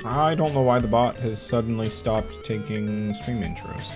I don't know why the bot has suddenly stopped taking stream intros.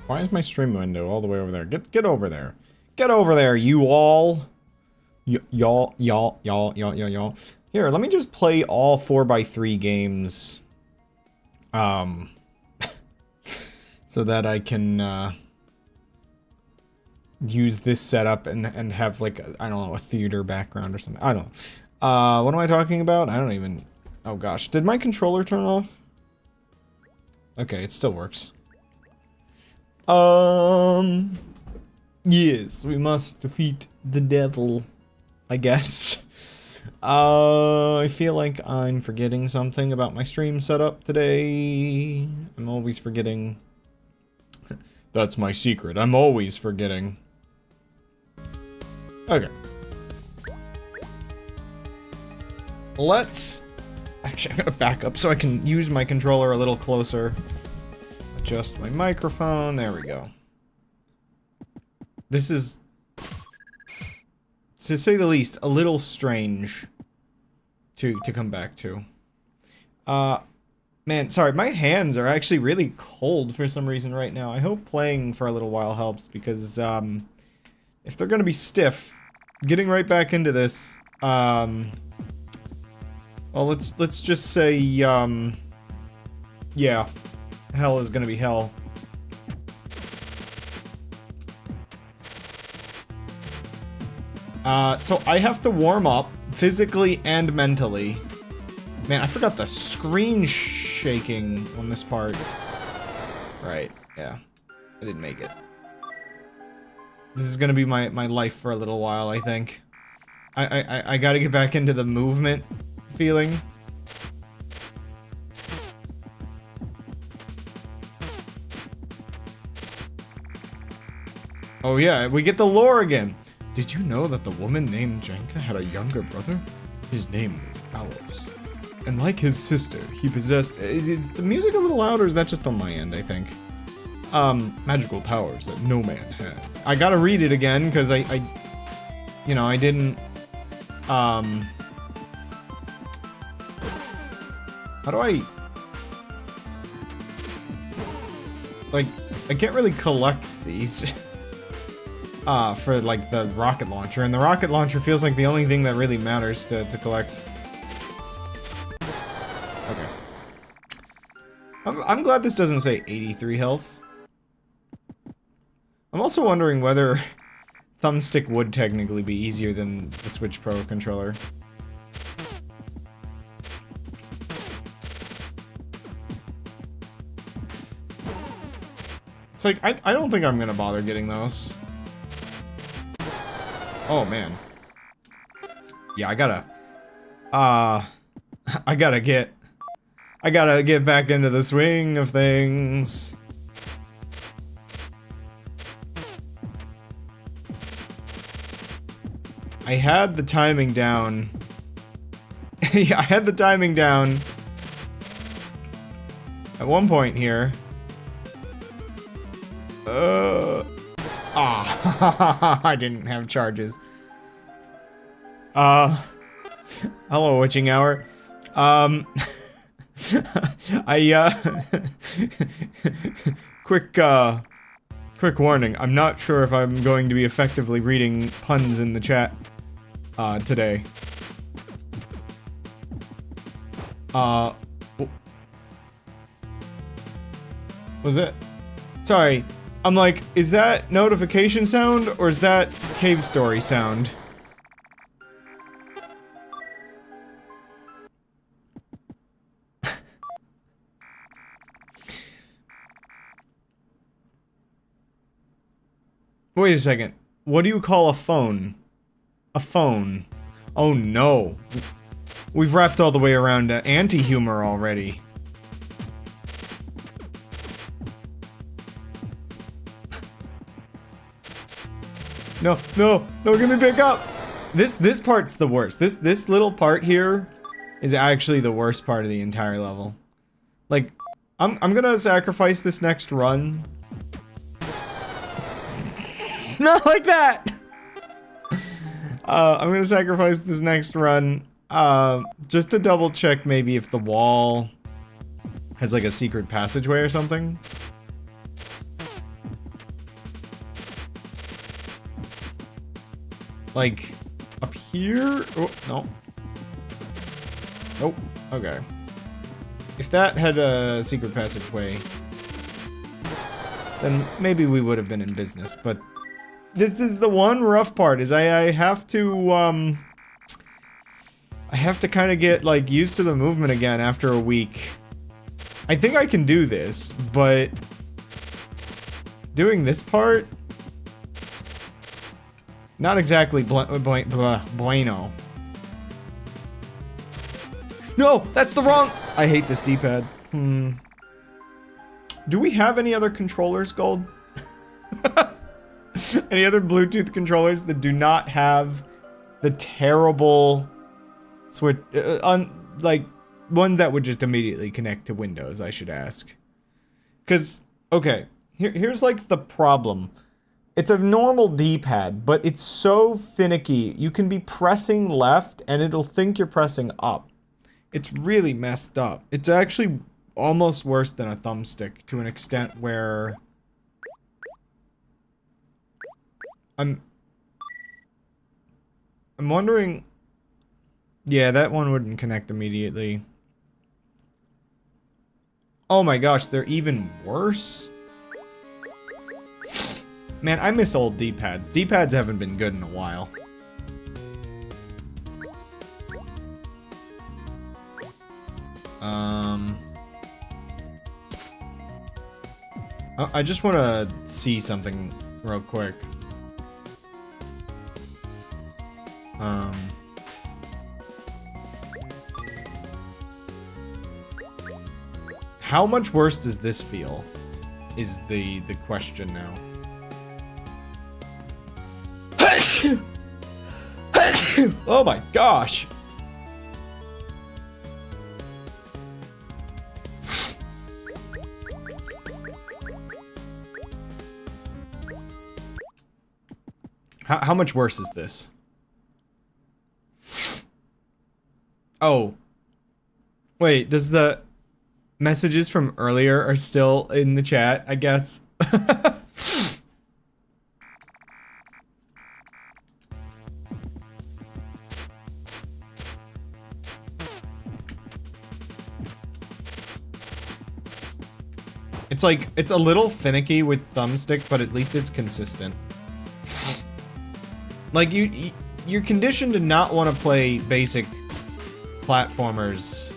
Why is my stream window all the way over there? Get over there. Get over there, you all. Y'all. Here, let me just play all 4x3 games. So that I can, use this setup and have, like, I don't know, a theater background or something. I don't know. What am I talking about? I don't even... Oh, gosh. Did my controller turn off? Okay, it still works. Yes, we must defeat the devil, I guess. I feel like I'm forgetting something about my stream setup today. I'm always forgetting. That's my secret. I'm always forgetting. Okay. Let's... Actually, I'm gonna back up so I can use my controller a little closer. Adjust my microphone. There we go. This is, to say the least, a little strange to come back to. Man, sorry, my hands are actually really cold for some reason right now. I hope playing for a little while helps, because if they're gonna be stiff, getting right back into this, well, let's just say, yeah. Hell is gonna be hell. So I have to warm up physically and mentally. Man, I forgot the screen shaking on this part. Right, yeah. I didn't make it. This is gonna be my life for a little while, I think. I gotta get back into the movement feeling. Oh yeah, we get the lore again. Did you know that the woman named Jenka had a younger brother? His name was Alois. And like his sister, he possessed... Is the music a little loud, or is that just on my end, I think? Magical powers that no man had. I gotta read it again, because you know, I didn't... How do I... Like, I can't really collect these. For, like, the rocket launcher. And the rocket launcher feels like the only thing that really matters to collect. Okay. I'm glad this doesn't say 83 health. I'm also wondering whether thumbstick would technically be easier than the Switch Pro controller. It's like, I don't think I'm gonna bother getting those. Oh, man. Yeah, I gotta get back into the swing of things. I had the timing down. Yeah, I had the timing down at one point here. I didn't have charges. Hello, witching hour. Quick warning. I'm not sure if I'm going to be effectively reading puns in the chat, today. Was it? Sorry. I'm like, is that notification sound, or is that cave story sound? Wait a second. What do you call a phone? A phone. Oh no. We've wrapped all the way around to anti-humor already. No, no, no, give me back up! This part's the worst. This little part here is actually the worst part of the entire level. Like, I'm gonna sacrifice this next run. Not like that! I'm gonna sacrifice this next run, just to double check maybe if the wall has like a secret passageway or something. Like, up here? Oh, no. Nope. Okay. If that had a secret passageway, then maybe we would have been in business, but this is the one rough part, is I have to, I have to kind of get, like, used to the movement again after a week. I think I can do this, but doing this part? Not exactly bueno. No, that's the wrong... I hate this D-pad. Do we have any other controllers, Gold? Any other Bluetooth controllers that do not have the terrible switch... like, one that would just immediately connect to Windows, I should ask. Because, okay, here's like the problem. It's a normal D-pad, but it's so finicky. You can be pressing left, and it'll think you're pressing up. It's really messed up. It's actually almost worse than a thumbstick, to an extent where... I'm wondering... Yeah, that one wouldn't connect immediately. Oh my gosh, they're even worse? Man, I miss old D-pads. D-pads haven't been good in a while. I just want to see something real quick. How much worse does this feel? Is the question now. Oh my gosh. How much worse is this? Oh. Wait, does the messages from earlier are still in the chat, I guess? It's like, it's a little finicky with thumbstick, but at least it's consistent. Like, you're conditioned to not want to play basic platformers,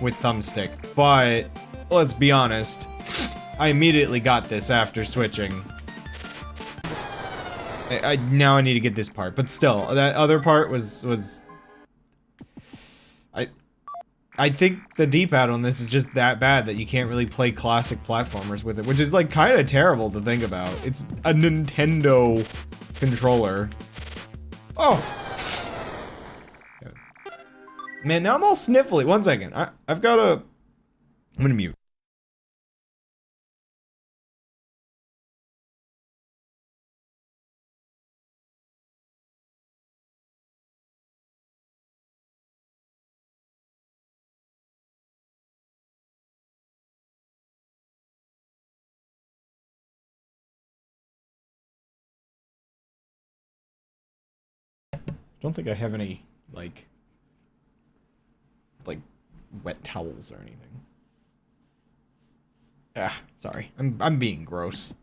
with thumbstick, but let's be honest, I immediately got this after switching. Now I need to get this part, but still, that other part was I think the D-pad on this is just that bad that you can't really play classic platformers with it, which is like kind of terrible to think about. It's a Nintendo controller. Oh. Man, now I'm all sniffly. One second. I've got a... I'm gonna mute. Don't think I have any, like wet towels or anything. Ah, sorry. I'm being gross.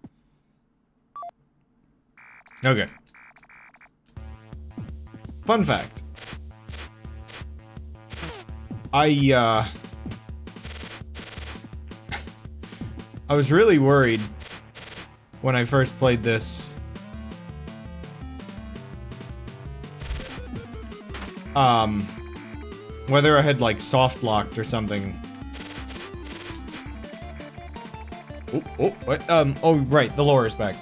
Okay. Fun fact. I was really worried when I first played this. Whether I had, like, soft-locked or something. Oh, what? Oh, right, the lore is back.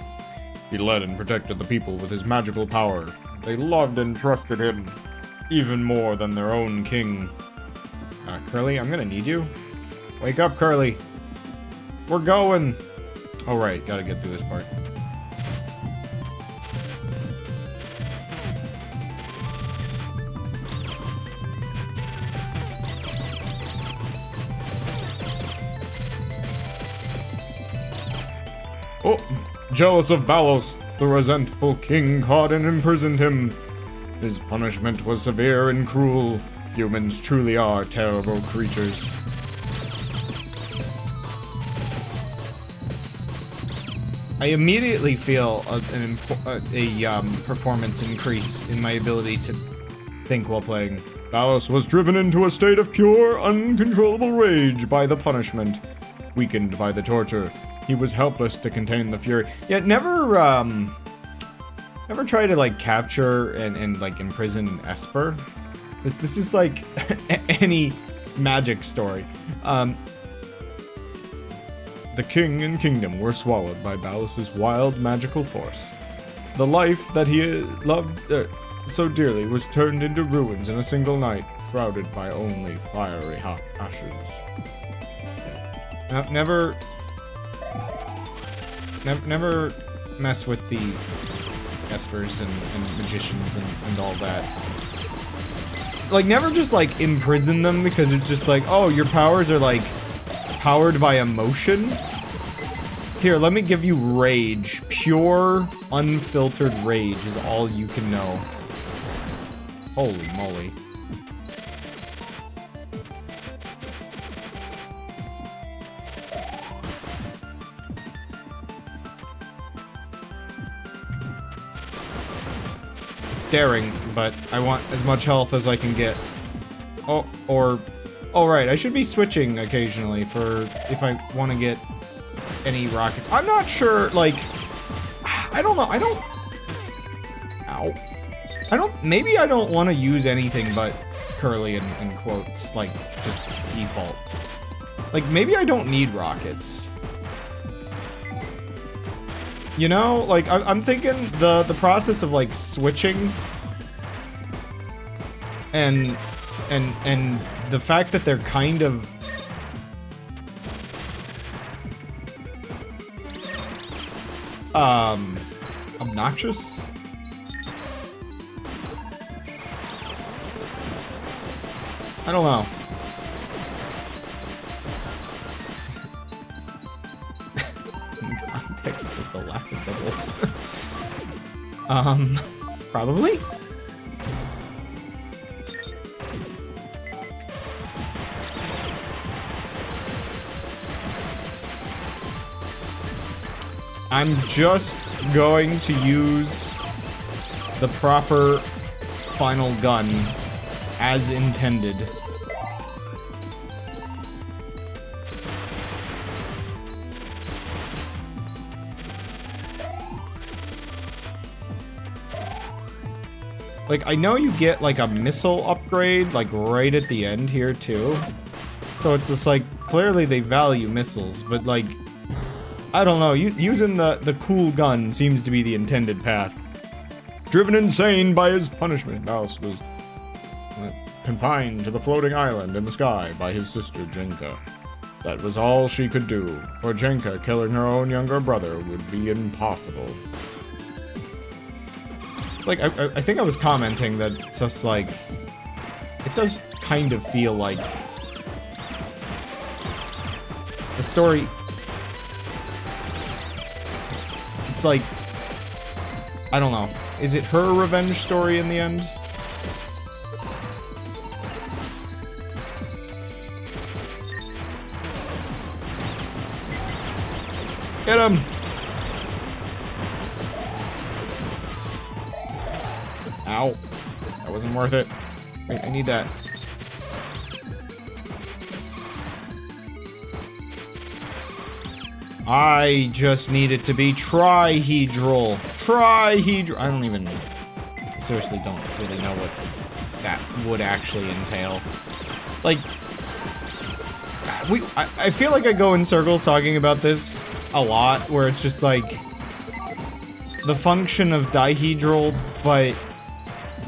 He led and protected the people with his magical power. They loved and trusted him, even more than their own king. Curly, I'm gonna need you. Wake up, Curly. We're going. Oh, right, gotta get through this part. Oh, jealous of Balos, the resentful king caught and imprisoned him. His punishment was severe and cruel. Humans truly are terrible creatures. I immediately feel a performance increase in my ability to think while playing. Balos was driven into a state of pure, uncontrollable rage by the punishment. Weakened by the torture, he was helpless to contain the fury. Yet never try to, like, capture and like, imprison Esper. This is like any magic story. The king and kingdom were swallowed by Balos' wild magical force. The life that he loved so dearly was turned into ruins in a single night, shrouded by only fiery hot ashes. Now, never mess with the espers and magicians and all that. Like, never just, like, imprison them because it's just like, oh, your powers are, like, powered by emotion? Here, let me give you rage. Pure, unfiltered rage is all you can know. Holy moly. It's daring, but I want as much health as I can get. Oh, right, I should be switching occasionally for if I want to get any rockets. I'm not sure, like, I don't know, maybe I don't want to use anything but curly in quotes, like, just default. Like, maybe I don't need rockets. You know, like, I'm thinking the process of, like, switching and the fact that they're kind of obnoxious. I don't know. In context of the lack of doubles. Probably? I'm just going to use the proper final gun as intended. Like, I know you get, like, a missile upgrade, like, right at the end here, too. So it's just, like, clearly they value missiles, but, like, I don't know, using the cool gun seems to be the intended path. Driven insane by his punishment, Mouse was confined to the floating island in the sky by his sister, Jenka. That was all she could do. For Jenka, killing her own younger brother would be impossible. Like, I think I was commenting that it's just, like, it does kind of feel like the story, it's like, I don't know, is it her revenge story in the end? Get him! Ow. That wasn't worth it. Wait, I need that. I just need it to be trihedral. Trihedral. I don't even... seriously don't really know what that would actually entail. Like... I feel like I go in circles talking about this a lot, where it's just like... the function of dihedral, but...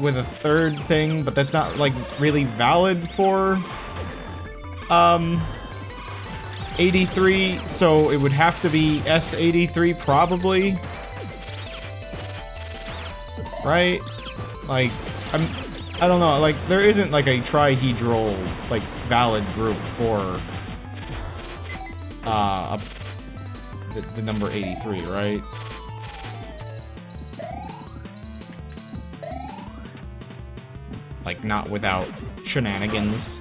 with a third thing, but that's not, like, really valid for, 83, so it would have to be S83, probably. Right? Like, I don't know, like, there isn't, like, a trihedral, like, valid group for, the number 83, right? Like, not without shenanigans.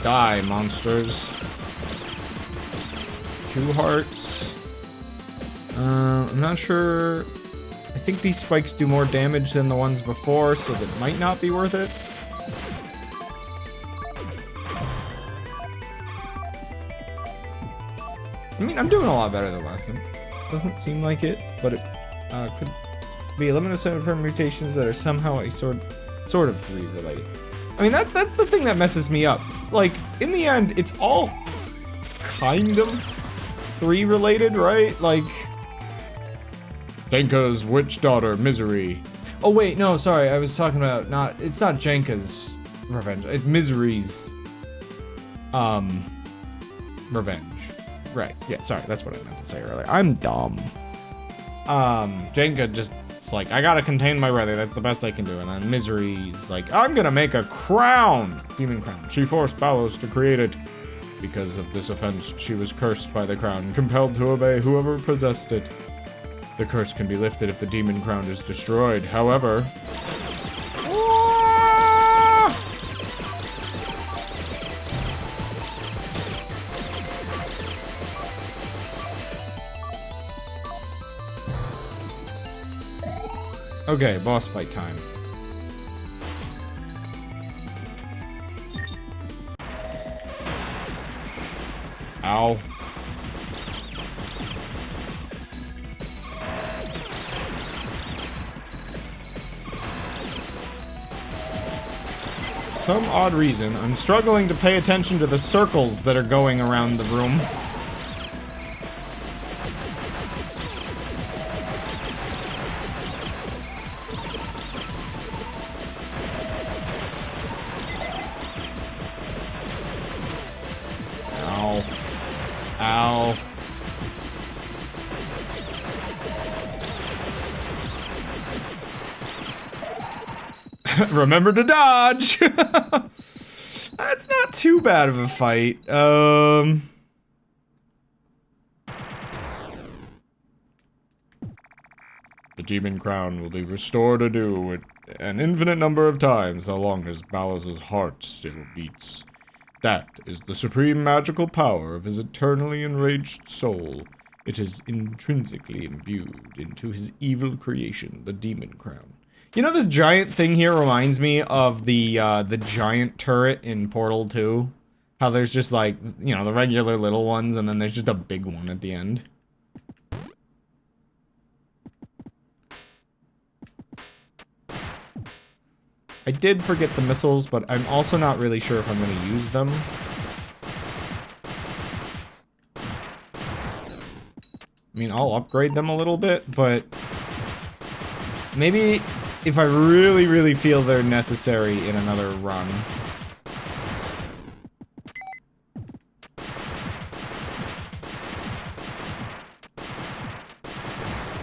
Die, monsters. 2 hearts. I'm not sure. I think these spikes do more damage than the ones before, so that might not be worth it. I mean, I'm doing a lot better than last time. Doesn't seem like it, but it could be a limited set of permutations that are somehow a sort of 3 related. I mean, that's the thing that messes me up. Like, in the end, it's all kind of 3 related, right? Like, Jenka's witch daughter, Misery. Oh wait, no, sorry, I was talking about it's not Jenka's revenge. It's Misery's revenge. Right, yeah, sorry, that's what I meant to say earlier. I'm dumb. Jenka just, it's like, I gotta contain my brother, that's the best I can do. And then Misery's like, I'm gonna make a crown! Demon crown. She forced Balos to create it. Because of this offense, she was cursed by the crown, compelled to obey whoever possessed it. The curse can be lifted if the demon crown is destroyed. However... Okay, boss fight time. Ow. Some odd reason, I'm struggling to pay attention to the circles that are going around the room. Ow. Ow. Remember to dodge! That's not too bad of a fight. The demon crown will be restored anew an infinite number of times so long as Balos's heart still beats. That is the supreme magical power of his eternally enraged soul. It is intrinsically imbued into his evil creation, the demon crown. You know, this giant thing here reminds me of the giant turret in Portal 2. How there's just like, you know, the regular little ones, and then there's just a big one at the end. I did forget the missiles, but I'm also not really sure if I'm going to use them. I mean, I'll upgrade them a little bit, but maybe if I really, really feel they're necessary in another run.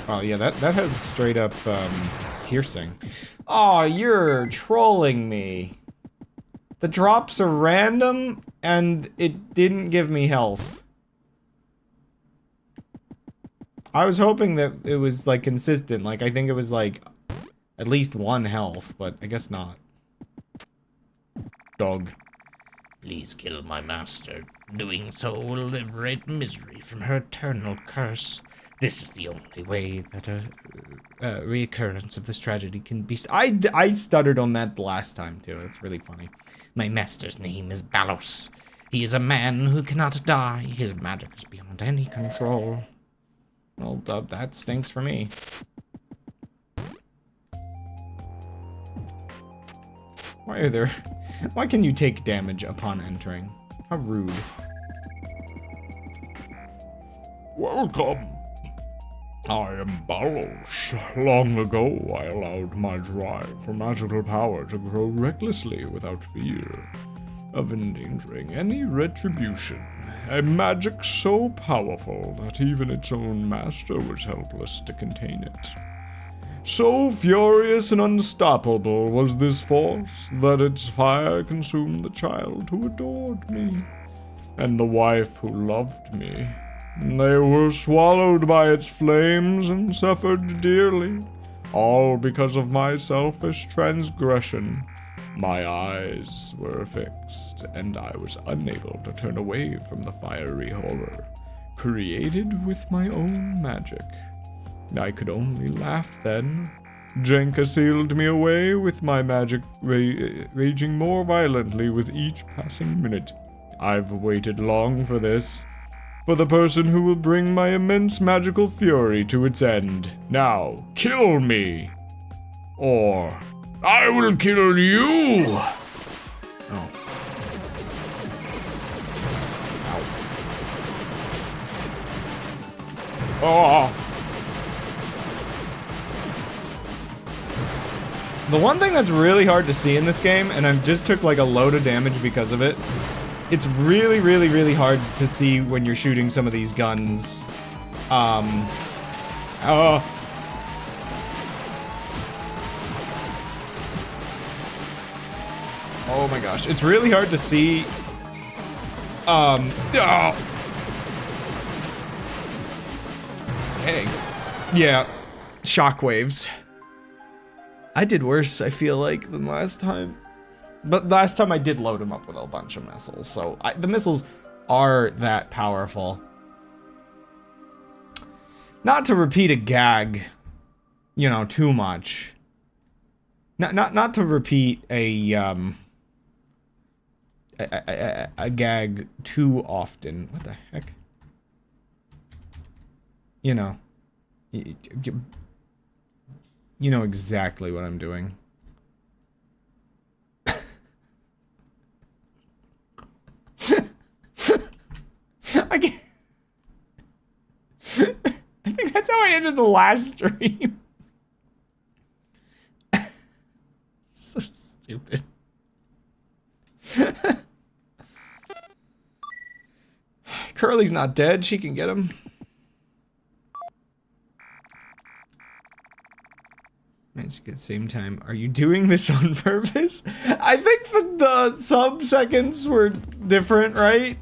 Oh yeah, that has straight up piercing. Aw, you're trolling me. The drops are random, and it didn't give me health. I was hoping that it was, like, consistent. Like, I think it was, like, at least 1 health, but I guess not. Dog. Please kill my master. Doing so will liberate misery from her eternal curse. This is the only way that a reoccurrence of this tragedy can be. I stuttered on that the last time, too. That's really funny. My master's name is Balos. He is a man who cannot die. His magic is beyond any control. Well, that stinks for me. Why can you take damage upon entering? How rude. Welcome. I am Balos. Long ago, I allowed my drive for magical power to grow recklessly without fear of endangering any retribution. A magic so powerful that even its own master was helpless to contain it. So furious and unstoppable was this force that its fire consumed the child who adored me, and the wife who loved me. They were swallowed by its flames and suffered dearly, all because of my selfish transgression. My eyes were fixed, and I was unable to turn away from the fiery horror, created with my own magic. I could only laugh then. Jenka sealed me away with my magic raging more violently with each passing minute. I've waited long for this. For the person who will bring my immense magical fury to its end. Now, kill me! Or I will kill you! Oh. Ow. Oh! The one thing that's really hard to see in this game, and I just took like a load of damage because of it, it's really, really, really hard to see when you're shooting some of these guns. Oh my gosh, it's really hard to see. Oh. Dang. Yeah, shockwaves. I did worse, I feel like, than last time. But last time I did load him up with a bunch of missiles, so the missiles are that powerful. Not to repeat a gag. you know, too much. Not to repeat a gag too often. What the heck? You know. You know exactly what I'm doing. I can't. I think that's how I ended the last stream. So stupid. Curly's not dead. She can get him. Managed to get the same time. Are you doing this on purpose? I think the sub-seconds were different, right?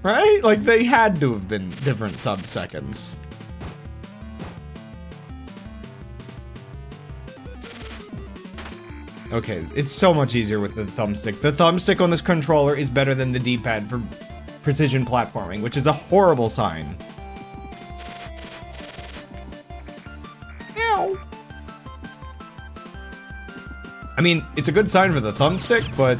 Right? Like, they had to have been different sub-seconds. Okay, it's so much easier with the thumbstick. The thumbstick on this controller is better than the D-pad for precision platforming, which is a horrible sign. Ow. I mean, it's a good sign for the thumbstick, but,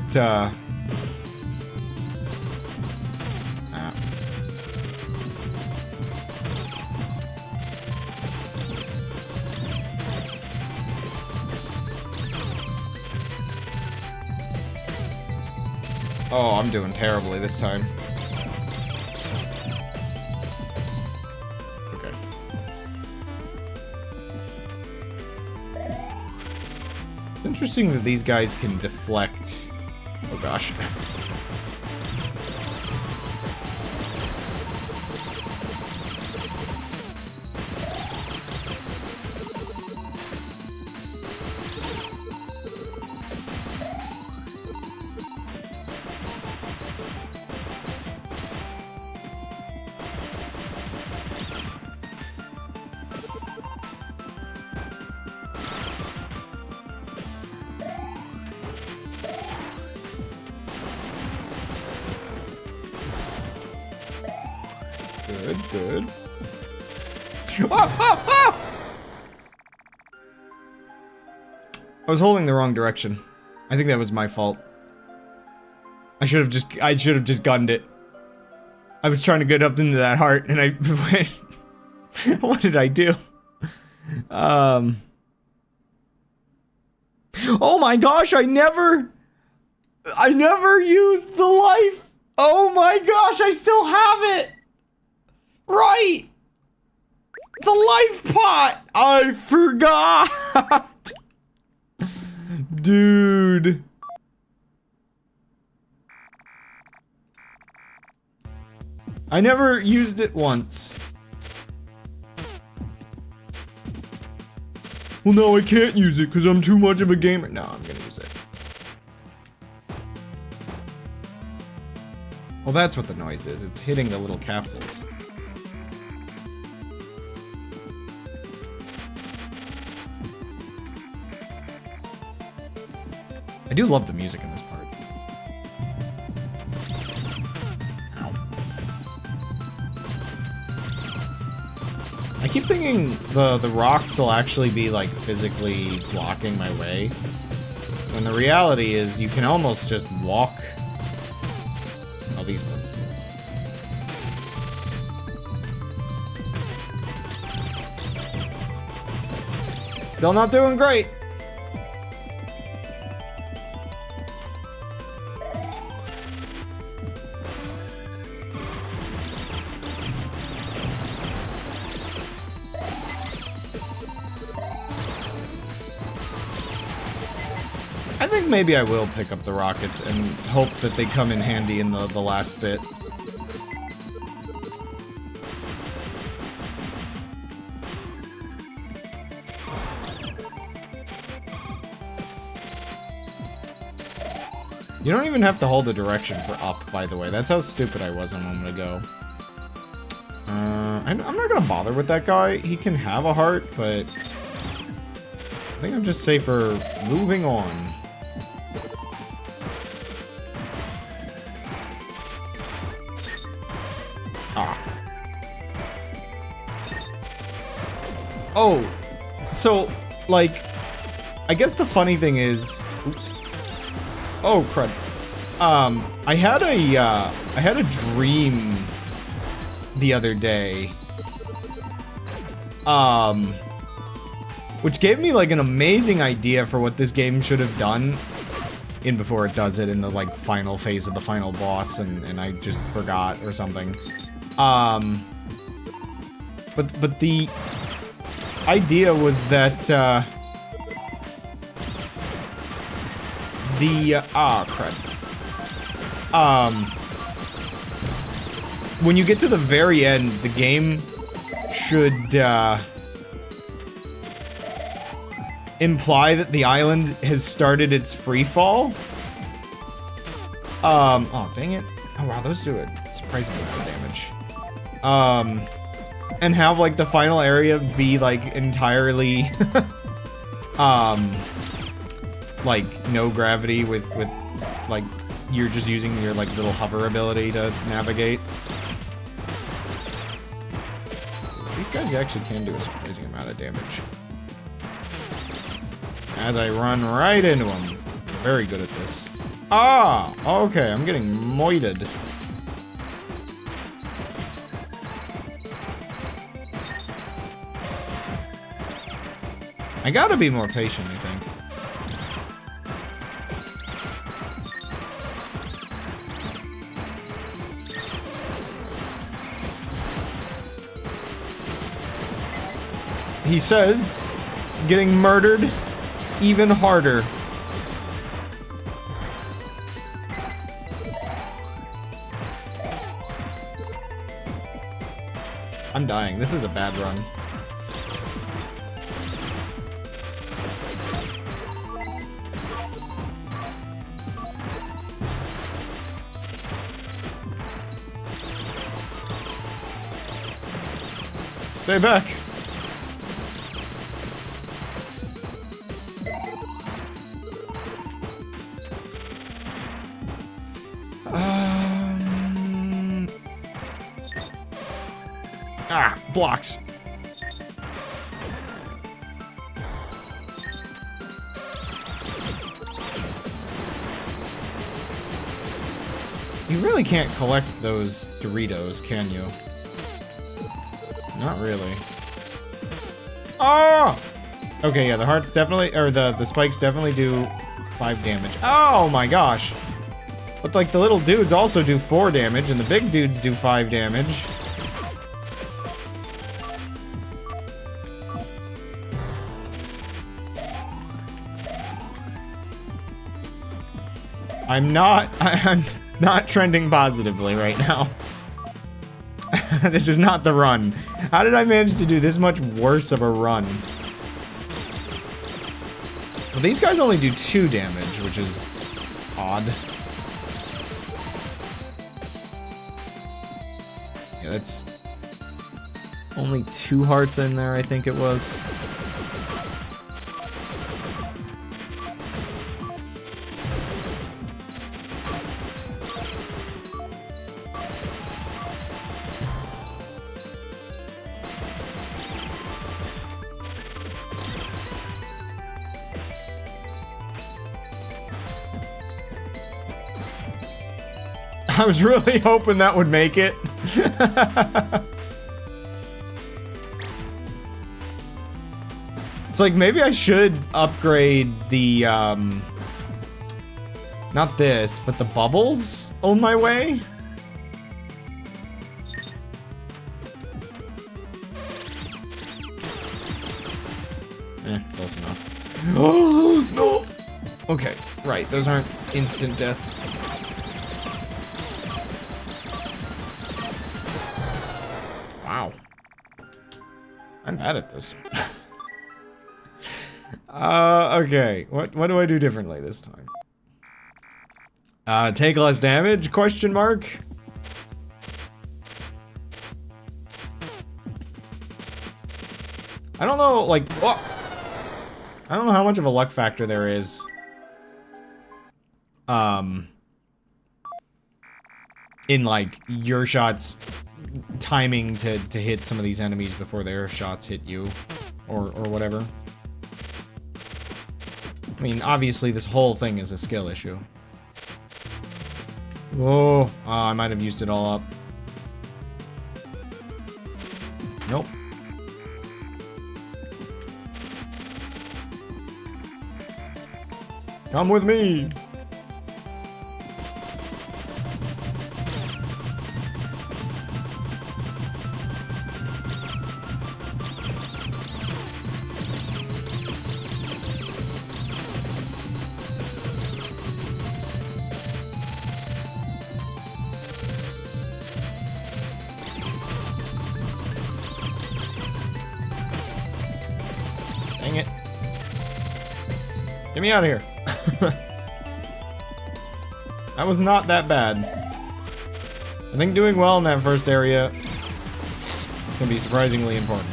Oh, I'm doing terribly this time. Okay. It's interesting that these guys can deflect. Oh gosh. Good, good. Ah! I was holding the wrong direction. I think that was my fault. I should have just gunned it. I was trying to get up into that heart and I went. What did I do? Oh my gosh, I never used the life. Oh my gosh, I still have it. Right! The life pot! I forgot! Dude. I never used it once. Well, no, I can't use it because I'm too much of a gamer. No, I'm gonna use it. Well, that's what the noise is. It's hitting the little capsules. I do love the music in this part. Ow. I keep thinking the rocks will actually be like physically blocking my way. When the reality is you can almost just walk. Oh, these buttons. Still not doing great. I think maybe I will pick up the rockets and hope that they come in handy in the last bit. You don't even have to hold the direction for up, by the way. That's how stupid I was a moment ago. I'm not gonna bother with that guy. He can have a heart, but I think I'm just safer moving on. Oh, so, like, I guess the funny thing is, oops. Oh, crud. I had a dream the other day, which gave me, like, an amazing idea for what this game should have done in before it does it in the, like, final phase of the final boss, and I just forgot or something. But the idea was that, crud. When you get to the very end, the game should, imply that the island has started its free fall. Oh, dang it. Oh, wow, those do a surprising amount of damage. And have, like, the final area be, like, entirely, like, no gravity with, like, you're just using your, like, little hover ability to navigate. These guys actually can do a surprising amount of damage. As I run right into them. Very good at this. Ah! Okay, I'm getting moited. I gotta be more patient, I think. He says, getting murdered even harder. I'm dying. This is a bad run. Stay back. Blocks. You really can't collect those Doritos, can you? Not really. Oh! Okay, yeah, the hearts definitely, or the spikes definitely do 5 damage. Oh my gosh! But like the little dudes also do 4 damage, and the big dudes do 5 damage. I'm not trending positively right now. This is not the run. How did I manage to do this much worse of a run? Well, these guys only do 2 damage, which is odd. Yeah, that's only 2 hearts in there, I think it was. I was really hoping that would make it. It's like, maybe I should upgrade the, not this, but the bubbles on my way. Close enough. Oh, no! Okay, right, those aren't instant death. Wow. I'm bad at this. Okay. What do I do differently this time? Take less damage? Question mark? I don't know, like, oh! I don't know how much of a luck factor there is. In, like, your shots timing to hit some of these enemies before their shots hit you. or whatever. I mean, obviously this whole thing is a skill issue. Whoa, I might have used it all up. Nope. Come with me. Dang it. Get me out of here. That was not that bad. I think doing well in that first area can be surprisingly important.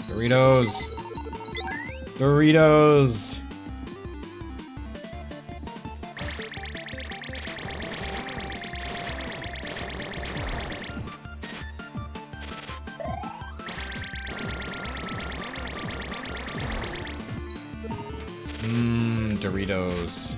Doritos. Doritos. Doritos.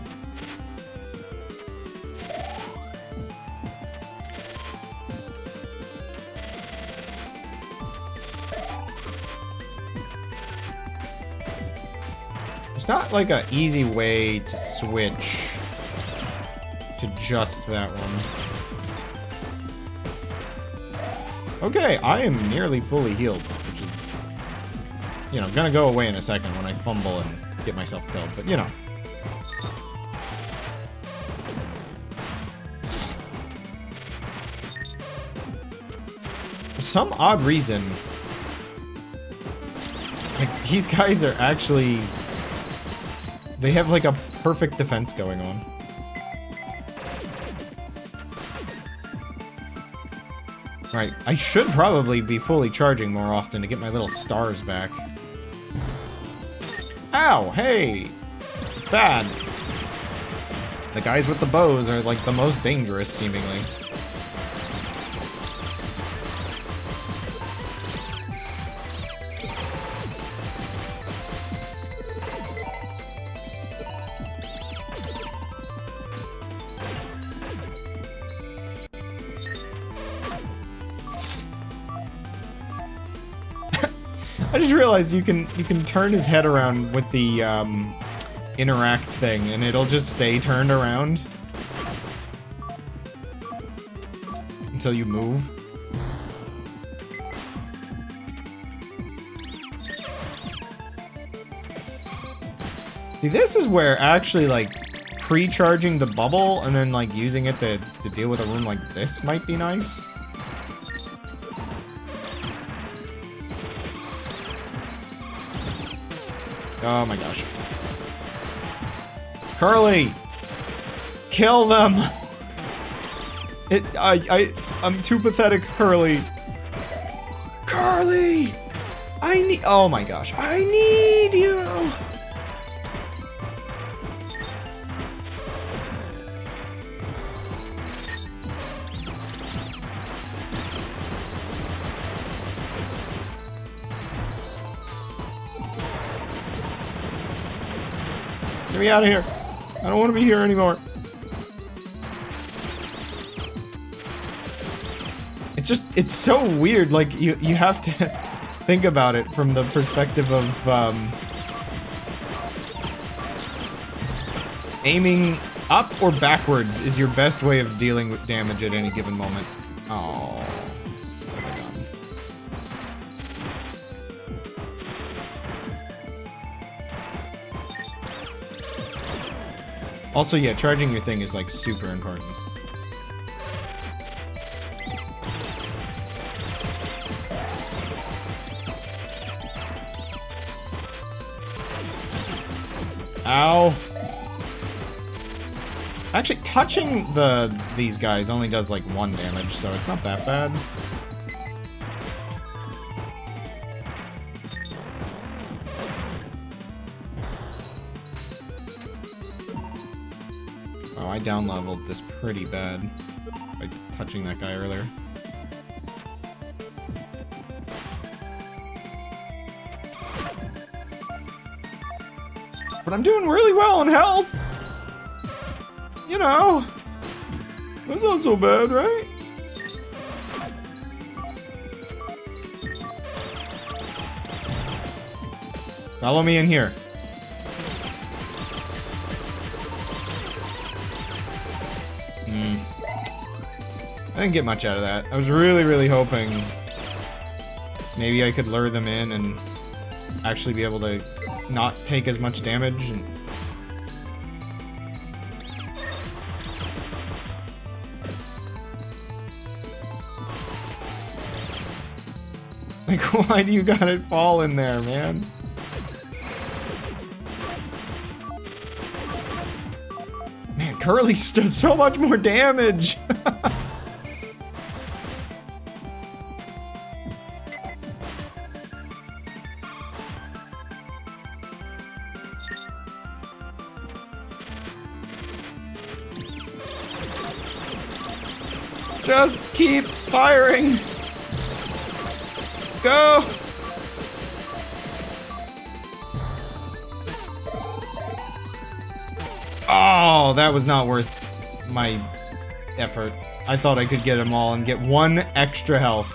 There's not like an easy way to switch to just that one. Okay, I am nearly fully healed, which is, you know, gonna go away in a second when I fumble and get myself killed, but you know. For some odd reason, like, these guys are actually, they have like a perfect defense going on. Right, I should probably be fully charging more often to get my little stars back. Ow, hey! Bad. The guys with the bows are like the most dangerous, seemingly. I just realized you can turn his head around with the interact thing, and it'll just stay turned around until you move. See, this is where actually like pre-charging the bubble and then like using it to deal with a room like this might be nice. Oh my gosh. Curly! Kill them! I'm too pathetic, Curly. Curly! Oh my gosh, I need you! Get me out of here. I don't want to be here anymore. It's so weird, like, you have to think about it from the perspective of, aiming up or backwards is your best way of dealing with damage at any given moment. Oh. Also, yeah, charging your thing is, like, super important. Ow. Actually, touching these guys only does, like, 1 damage, so it's not that bad. Oh, I down-leveled this pretty bad by touching that guy earlier. But I'm doing really well in health! You know, that's not so bad, right? Follow me in here. I didn't get much out of that. I was really, really hoping maybe I could lure them in and actually be able to not take as much damage. And like, why do you got it fall in there, man? Man, Curly does so much more damage! Just keep firing! Go! Oh, that was not worth my effort. I thought I could get them all and get 1 extra health.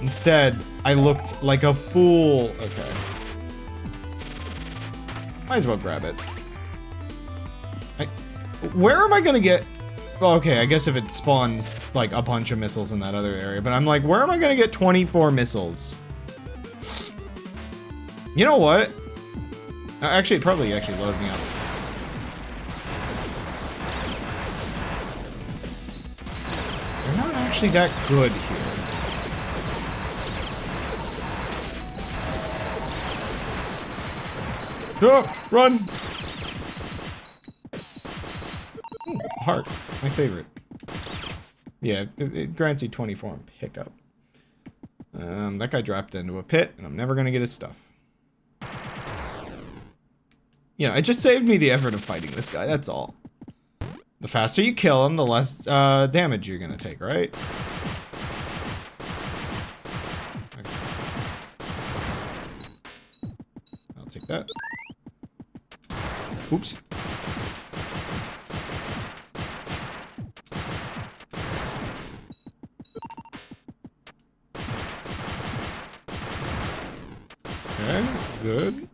Instead, I looked like a fool. Okay. Might as well grab it. Where am I gonna get... Well, okay, I guess if it spawns, like, a bunch of missiles in that other area. But I'm like, where am I gonna get 24 missiles? You know what? Actually, it probably actually loaded me up. They're not actually that good here. Oh, run! Ooh, heart. My favorite. Yeah, it grants you 24 and pickup. That guy dropped into a pit, and I'm never gonna get his stuff. You know, it just saved me the effort of fighting this guy, that's all. The faster you kill him, the less damage you're gonna take, right? Okay. I'll take that. Oops. Okay, good.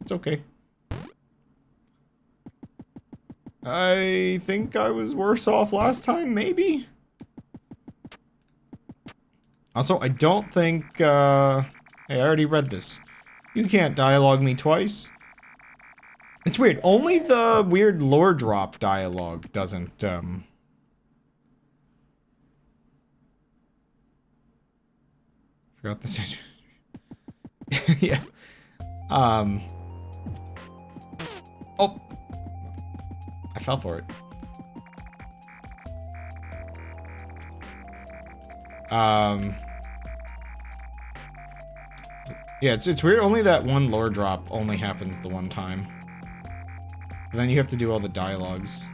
It's okay. I think I was worse off last time, maybe? Also, I don't think, hey, I already read this. You can't dialogue me twice. It's weird, only the weird lore drop dialogue doesn't, Forgot the statue. Yeah. Oh! I fell for it. Yeah, it's weird, only that one lore drop only happens the one time. And then you have to do all the dialogues.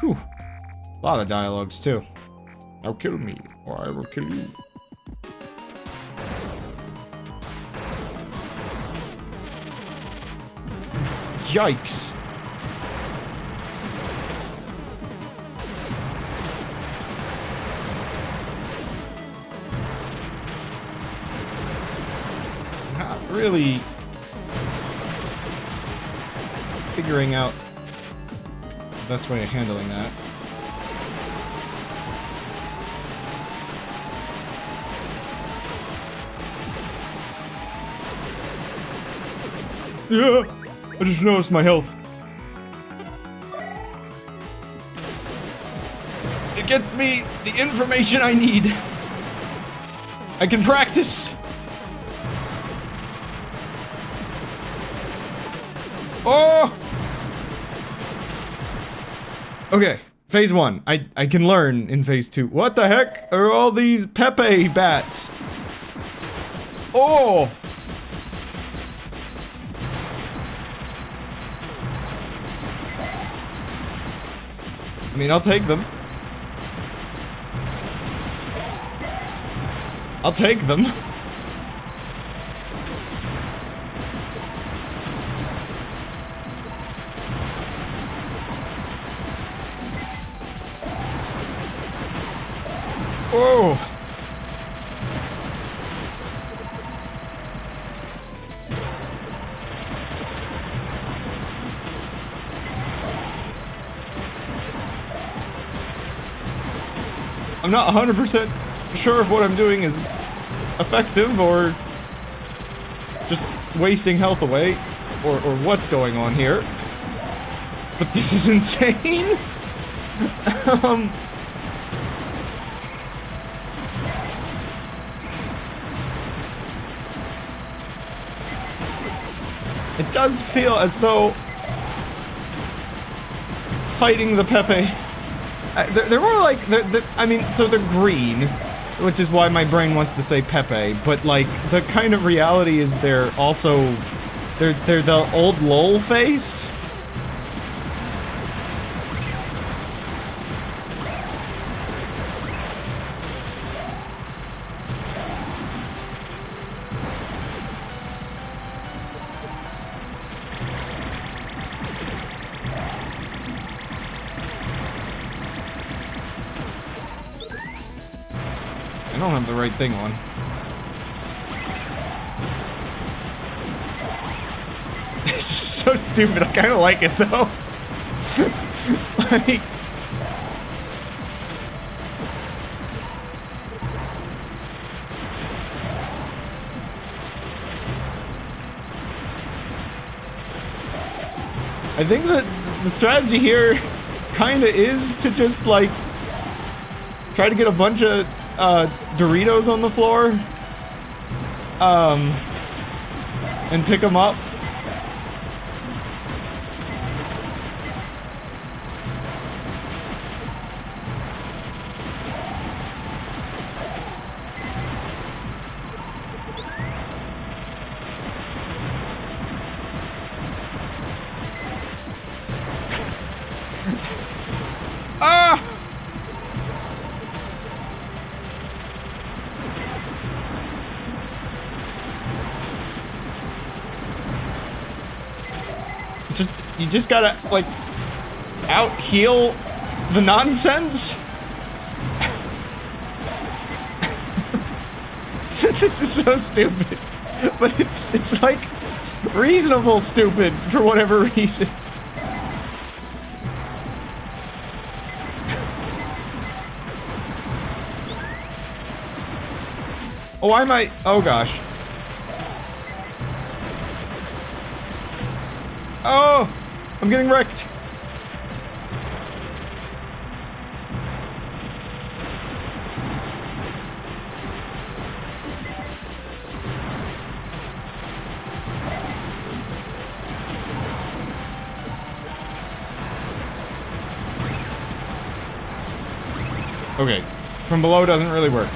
Whew. A lot of dialogues, too. Now kill me, or I will kill you. Yikes. Not really figuring out the best way of handling that. Yeah, I just noticed my health. It gets me the information I need. I can practice. Oh! Okay, Phase 1. I can learn in phase 2. What the heck are all these Pepe bats? Oh! I mean, I'll take them. I'll take them. Whoa! I'm not 100% sure if what I'm doing is effective or just wasting health away or what's going on here. But this is insane. It does feel as though fighting the Pepe. They're more like, I mean, so they're green, which is why my brain wants to say Pepe, but like, the kind of reality is they're also, they're the old lol face. I don't have the right thing on. This is so stupid. I kind of like it though. Like, I think that the strategy here kind of is to just like try to get a bunch of Doritos on the floor, and pick them up. Ah! You just gotta, like, out-heal the nonsense? This is so stupid. But it's like, reasonable stupid for whatever reason. Oh, why am I? Oh gosh. Oh! I'm getting wrecked. Okay, from below doesn't really work.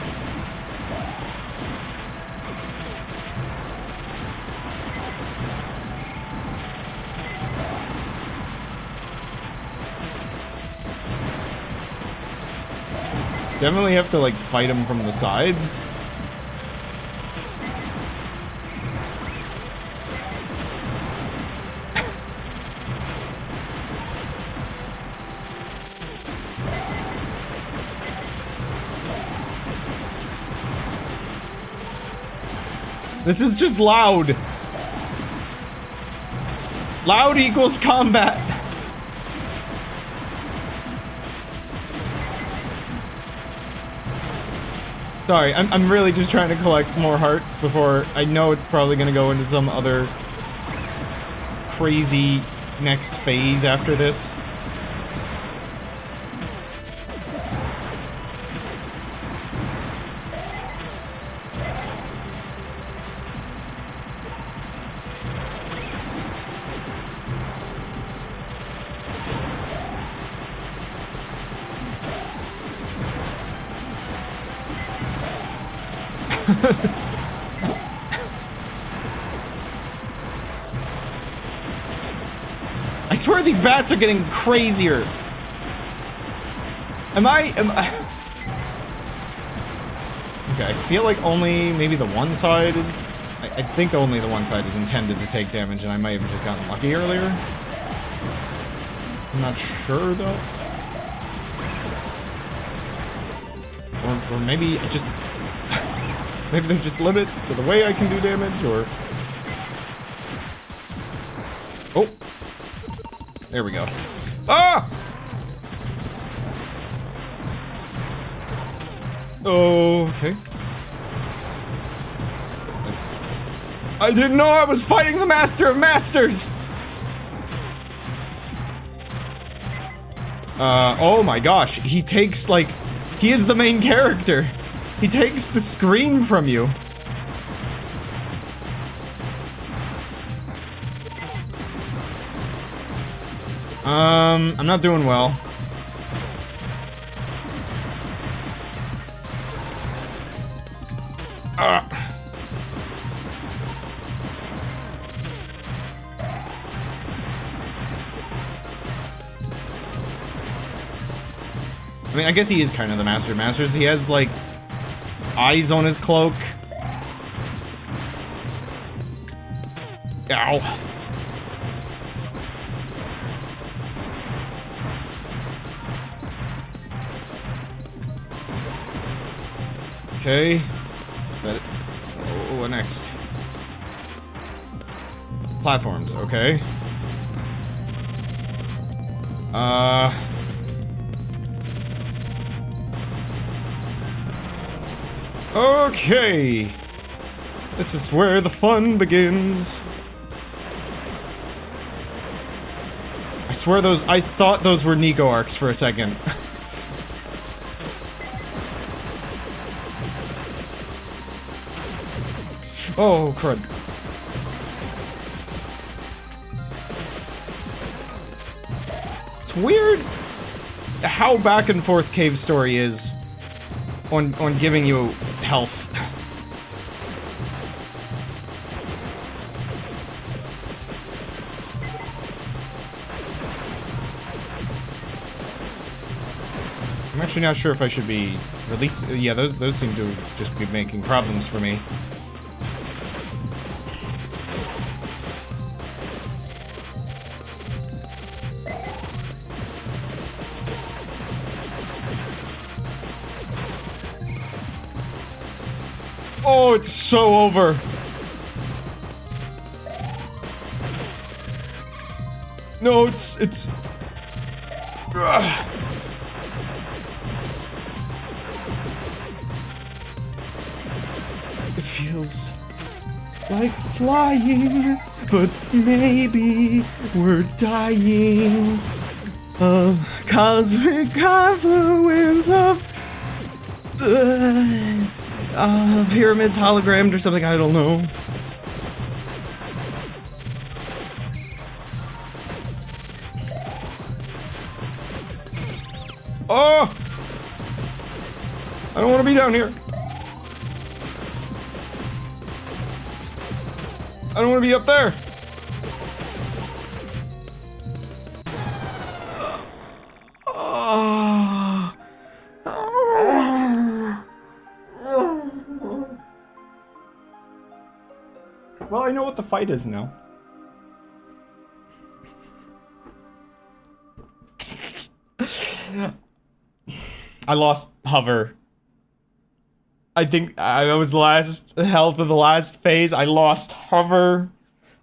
Definitely have to, like, fight him from the sides. This is just loud. Loud equals combat. Sorry, I'm really just trying to collect more hearts before I know it's probably gonna go into some other crazy next phase after this. I swear these bats are getting crazier. Am I... Okay, I feel like only maybe the one side is... I think only the one side is intended to take damage, and I might have just gotten lucky earlier. I'm not sure, though. Or maybe I just... maybe there's just limits to the way I can do damage, or... Oh! There we go. Ah! Okay. I didn't know I was fighting the Master of Masters! Oh my gosh, he takes, like, he is the main character. He takes the screen from you. I'm not doing well. I mean, I guess he is kind of the Master of Masters. He has, like, eyes on his cloak. Ow. Okay. Oh, what next? Platforms, okay. Okay. This is where the fun begins. I swear I thought those were Nico arcs for a second. Oh, crud. It's weird how back and forth Cave Story is on giving you health. I'm actually not sure if I should be released. Yeah, those seem to just be making problems for me. Oh, it's so over. No, it's Ugh. It feels like flying, but maybe we're dying. Cosmic confluence of pyramids hologrammed or something, I don't know. Oh! I don't want to be down here. I don't want to be up there. Well, I know what the fight is now. I lost hover. I think I was last health of the last phase. I lost hover.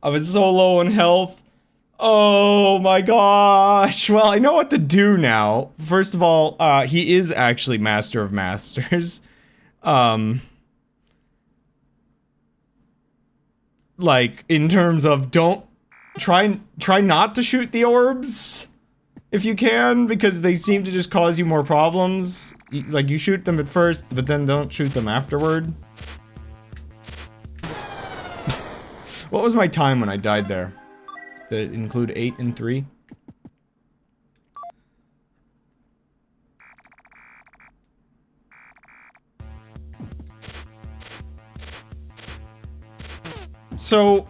I was so low on health. Oh my gosh. Well, I know what to do now. First of all, he is actually Master of Masters. Like, in terms of don't try not to shoot the orbs if you can, because they seem to just cause you more problems. Like, you shoot them at first, but then don't shoot them afterward. What was my time when I died there? Did it include 8 and 3? So,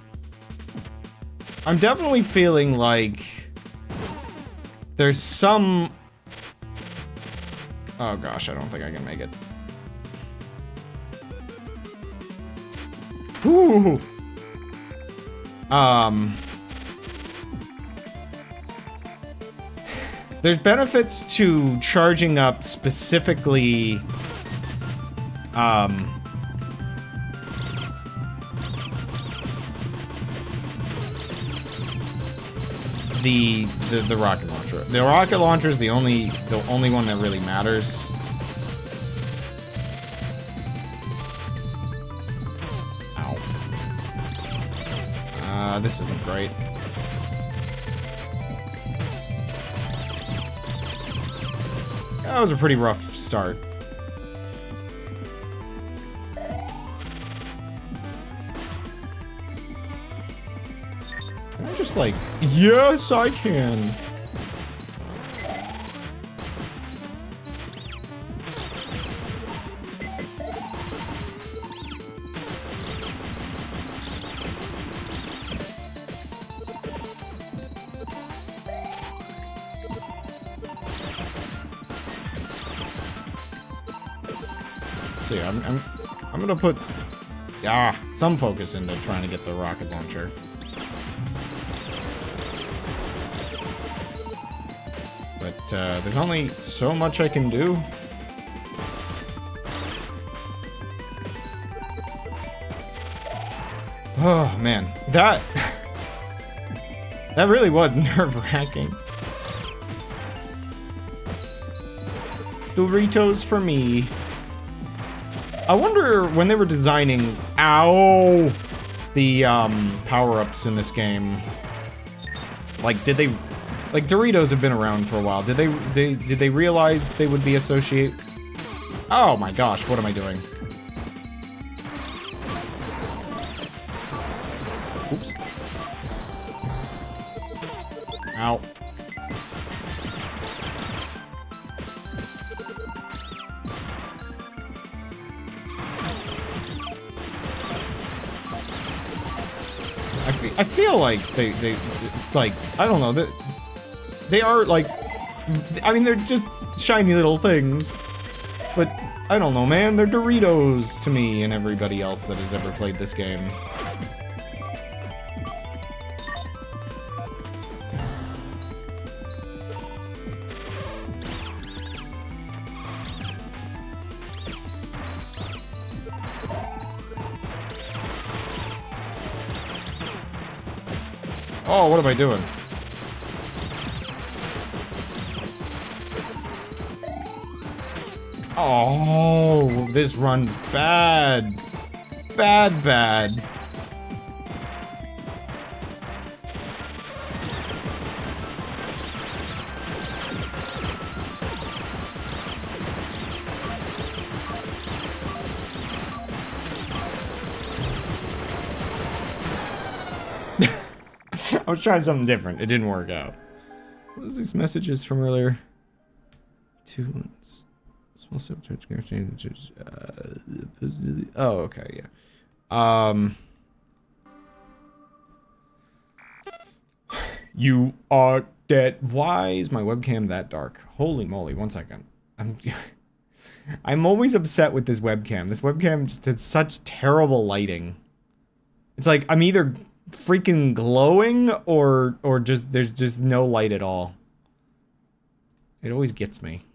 I'm definitely feeling like there's some... Oh gosh, I don't think I can make it. Ooh. There's benefits to charging up specifically, the rocket launcher. The rocket launcher is the only one that really matters. Ow. This isn't great. That was a pretty rough start. Can I just like... Yes, I can! So yeah, I'm gonna put some focus into trying to get the rocket launcher. But there's only so much I can do. Oh man, that really was nerve-wracking. Doritos for me. I wonder when they were designing, the power-ups in this game. Like, did they, like Doritos have been around for a while. Did they realize they would be associated? Oh my gosh, what am I doing? Oops. Ow. I feel like they like, I don't know, they are like, I mean, they're just shiny little things, but I don't know, man, they're Doritos to me and everybody else that has ever played this game. Oh, what am I doing? Oh, this run's bad. Bad. I was trying something different. It didn't work out. What was these messages from earlier? Two small step towards oh, okay, yeah. You are dead. Why is my webcam that dark? Holy moly! 1 second. I'm always upset with this webcam. This webcam just had such terrible lighting. It's like I'm either freaking glowing or just there's just no light at all. It always gets me.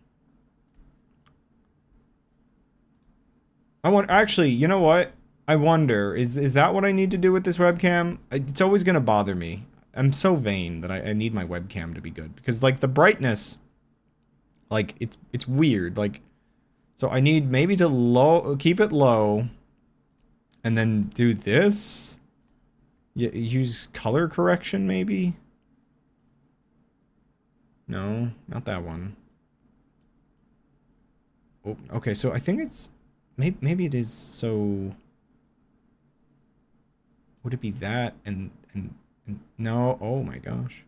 I want, actually, you know what? I wonder, is that what I need to do with this webcam? It's always gonna bother me. I'm so vain that I need my webcam to be good because like the brightness, like it's weird. Like, so I need maybe to keep it low and then do this. Use color correction, maybe? No, not that one. Oh, okay, so I think it's... Maybe it is so... Would it be that and no, oh my gosh.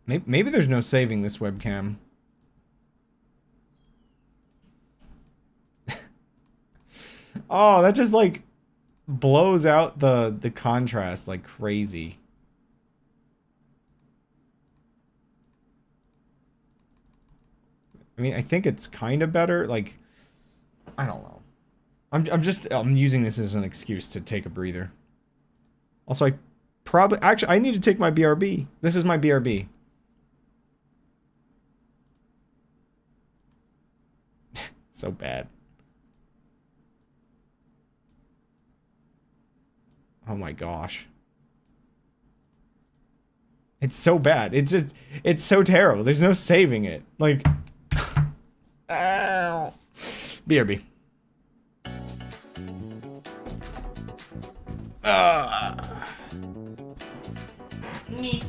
Maybe there's no saving this webcam. Oh, that just like... blows out the contrast like crazy. I mean, I think it's kind of better. Like, I don't know. I'm using this as an excuse to take a breather. Also, I need to take my BRB. This is my BRB. So bad. Oh my gosh. It's so bad. It's so terrible. There's no saving it. Like, ow. BRB. Neat.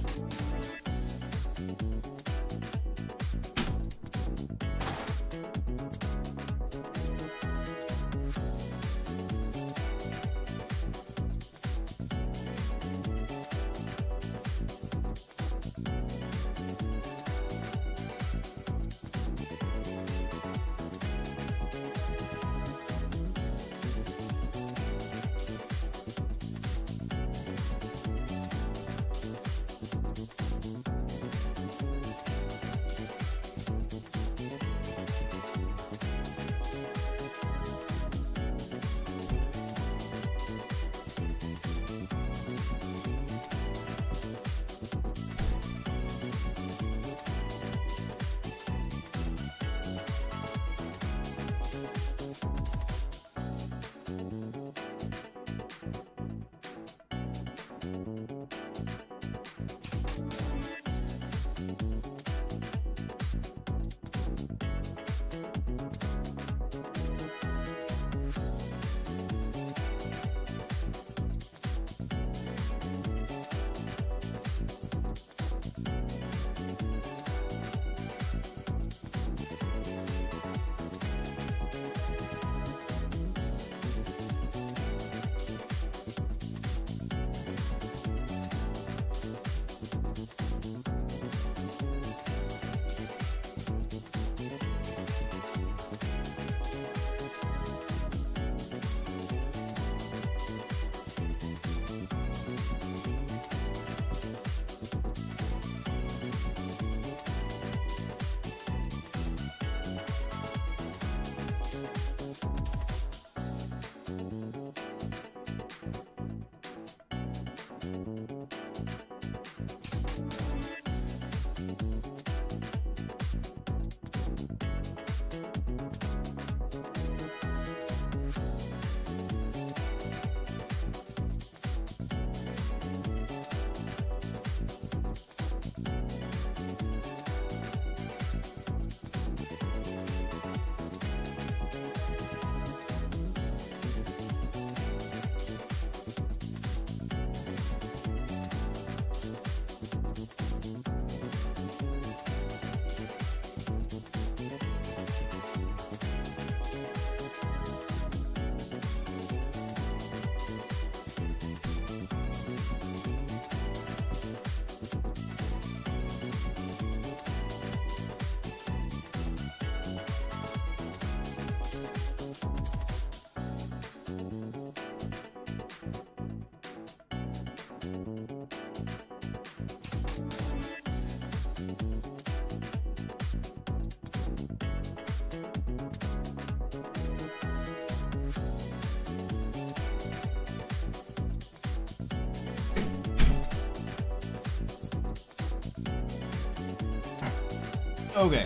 Okay.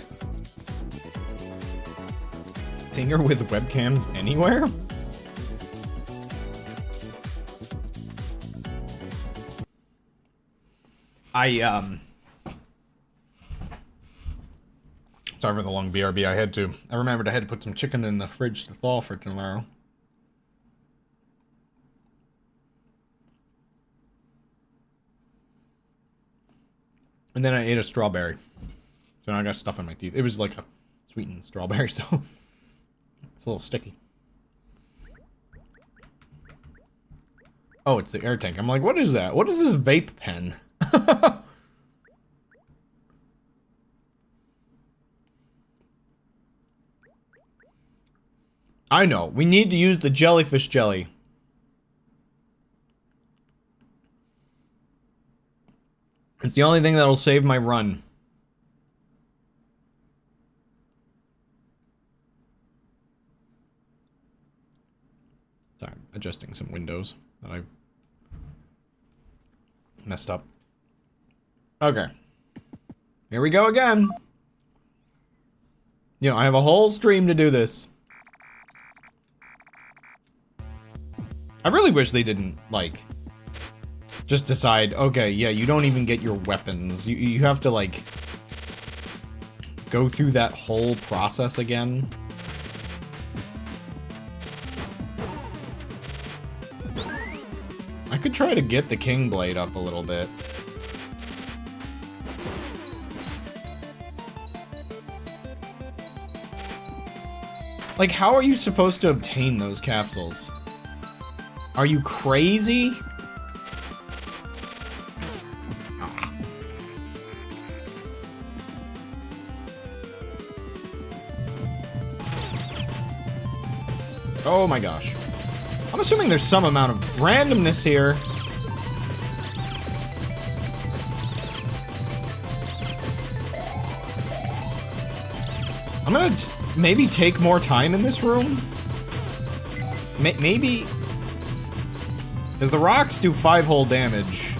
Stinger with webcams anywhere? Sorry for the long BRB. I remembered I had to put some chicken in the fridge to thaw for tomorrow. And then I ate a strawberry. So now I got stuff in my teeth. It was like a sweetened strawberry, so it's a little sticky. Oh, it's the air tank. I'm like, what is that? What is this vape pen? I know. We need to use the jellyfish jelly. It's the only thing that'll save my run. Sorry, I'm adjusting some windows that I've messed up. Okay. Here we go again. You know, I have a whole stream to do this. I really wish they didn't, like, just decide, okay, yeah, you don't even get your weapons. You have to, like, go through that whole process again. I could try to get the King Blade up a little bit. Like, how are you supposed to obtain those capsules? Are you crazy? Ah. Oh my gosh. I'm assuming there's some amount of randomness here. I'm gonna maybe take more time in this room. Maybe... Because the rocks do 5-hole damage.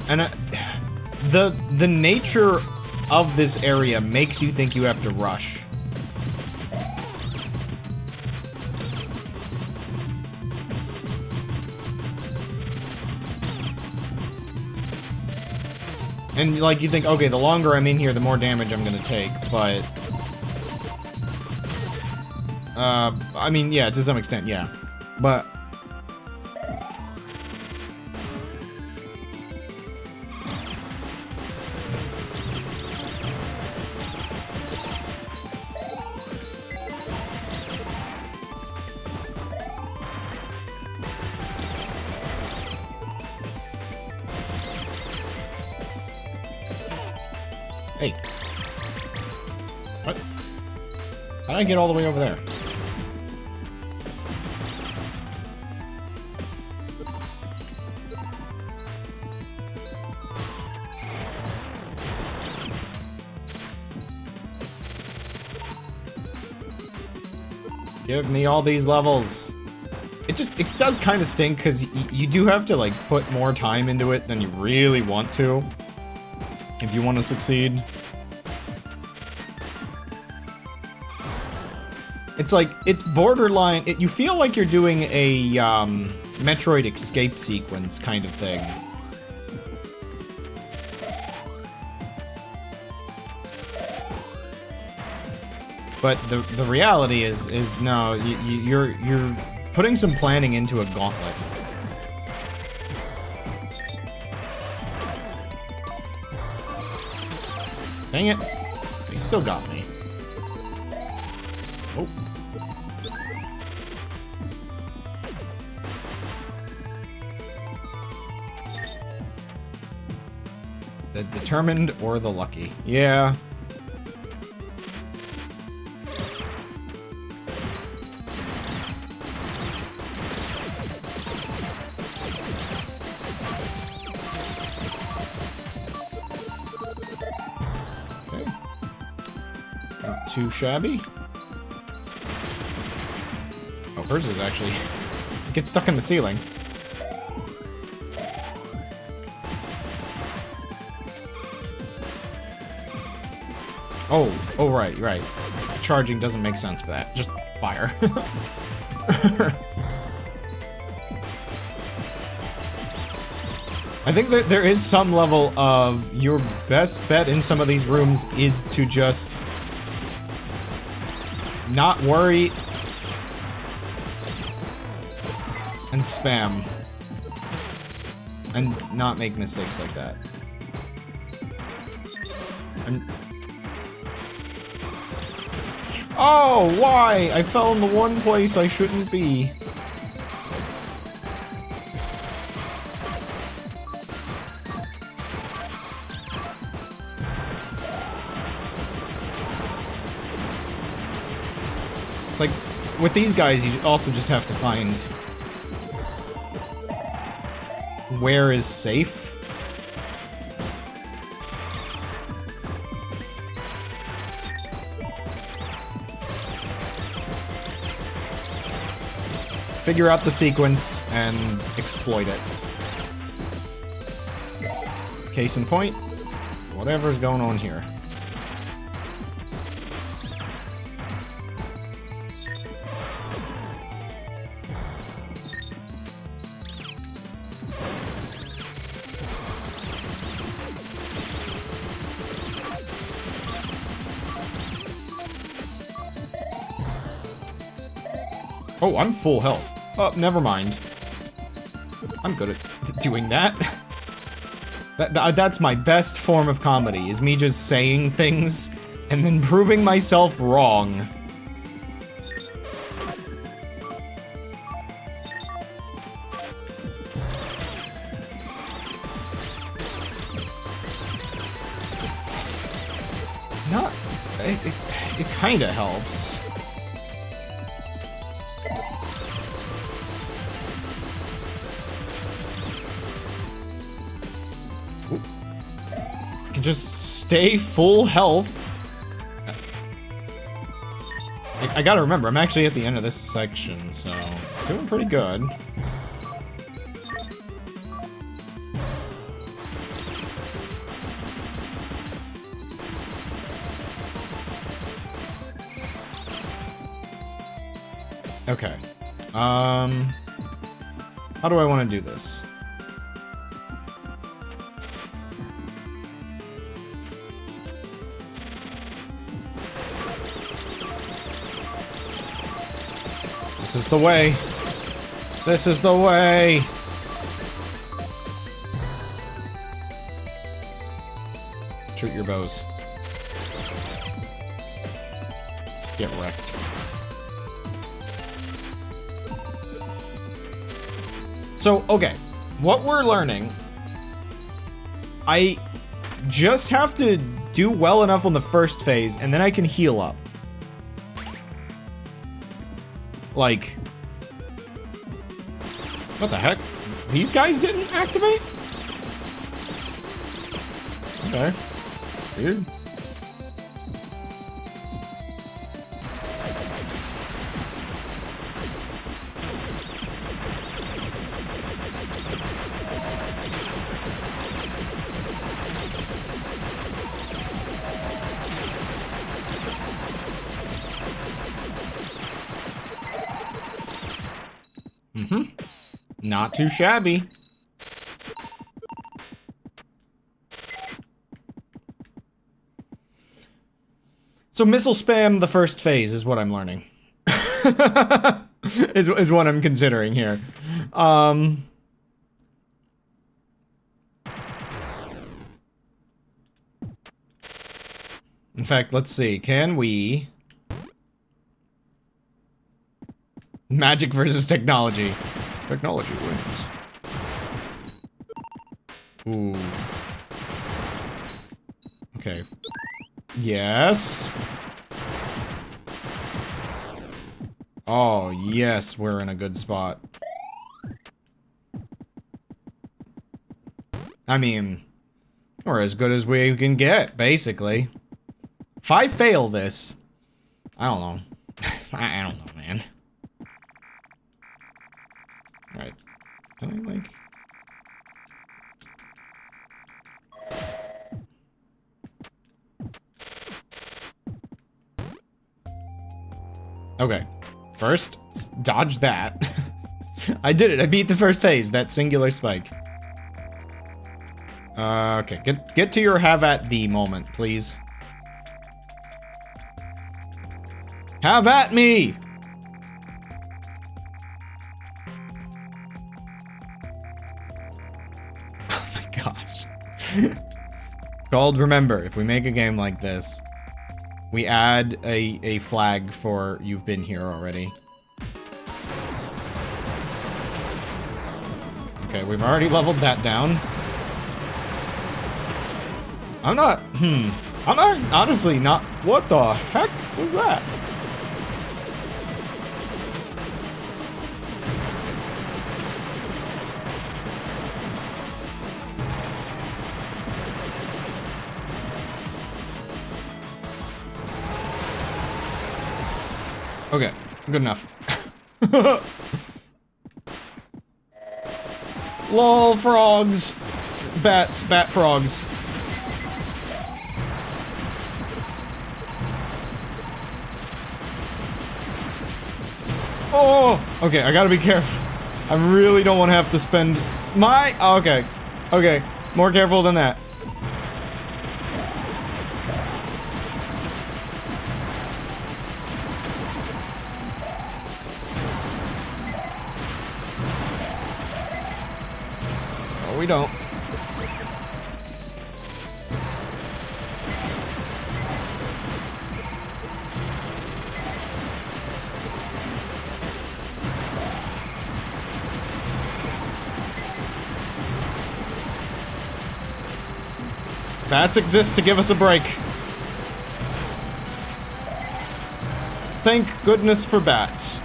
And the nature of this area makes you think you have to rush. And, like, you think, okay, the longer I'm in here, the more damage I'm gonna take, but... I mean, yeah, to some extent, yeah. But... Hey. What? How did I get all the way over there? Give me all these levels. It does kind of stink because you do have to, like, put more time into it than you really want to. If you want to succeed. It's like, it's borderline, you feel like you're doing a, Metroid escape sequence kind of thing. But the reality is no, you're putting some planning into a gauntlet. Dang it. He still got me. Oh. The determined or the lucky. Yeah. Too shabby. Oh, hers is actually gets stuck in the ceiling. Oh, right. Charging doesn't make sense for that. Just fire. I think that there is some level of your best bet in some of these rooms is to just not worry and spam and not make mistakes like that. Oh, why? I fell in the one place I shouldn't be. It's like, with these guys, you also just have to find where is safe. figure out the sequence and exploit it. Case in point, whatever's going on here. Oh, I'm full health. Oh, never mind. I'm good at doing that. That's my best form of comedy, is me just saying things and then proving myself wrong. Not... It kinda helps. Just stay full health. I gotta remember, I'm actually at the end of this section, so doing pretty good. Okay. How do I want to do this? This is the way. This is the way. Shoot your bows. Get wrecked. So, okay. What we're learning, I just have to do well enough on the first phase, and then I can heal up. Like, what the heck? These guys didn't activate? Okay. Weird. Not too shabby. So missile spam the first phase is what I'm learning. is what I'm considering here. In fact, let's see. Can we... Magic versus technology. Technology wins. Ooh. Okay. Yes. Oh, yes, we're in a good spot. I mean, we're as good as we can get, basically. If I fail this, I don't know. I don't know, man. Right. Can I, like... Okay. First, dodge that. I did it. I beat the first phase. That singular spike. Okay. Get to your have at thee moment, please. Have at me! Oh my gosh. Called remember, if we make a game like this, we add a flag for you've been here already. Okay, we've already leveled that down. I'm not honestly not, what the heck was that? Okay, good enough. LOL, frogs! Bats, bat frogs. Oh! Okay, I gotta be careful. I really don't want to have to spend my... Okay. Okay. More careful than that. Oh, we don't. Bats exist to give us a break. Thank goodness for bats.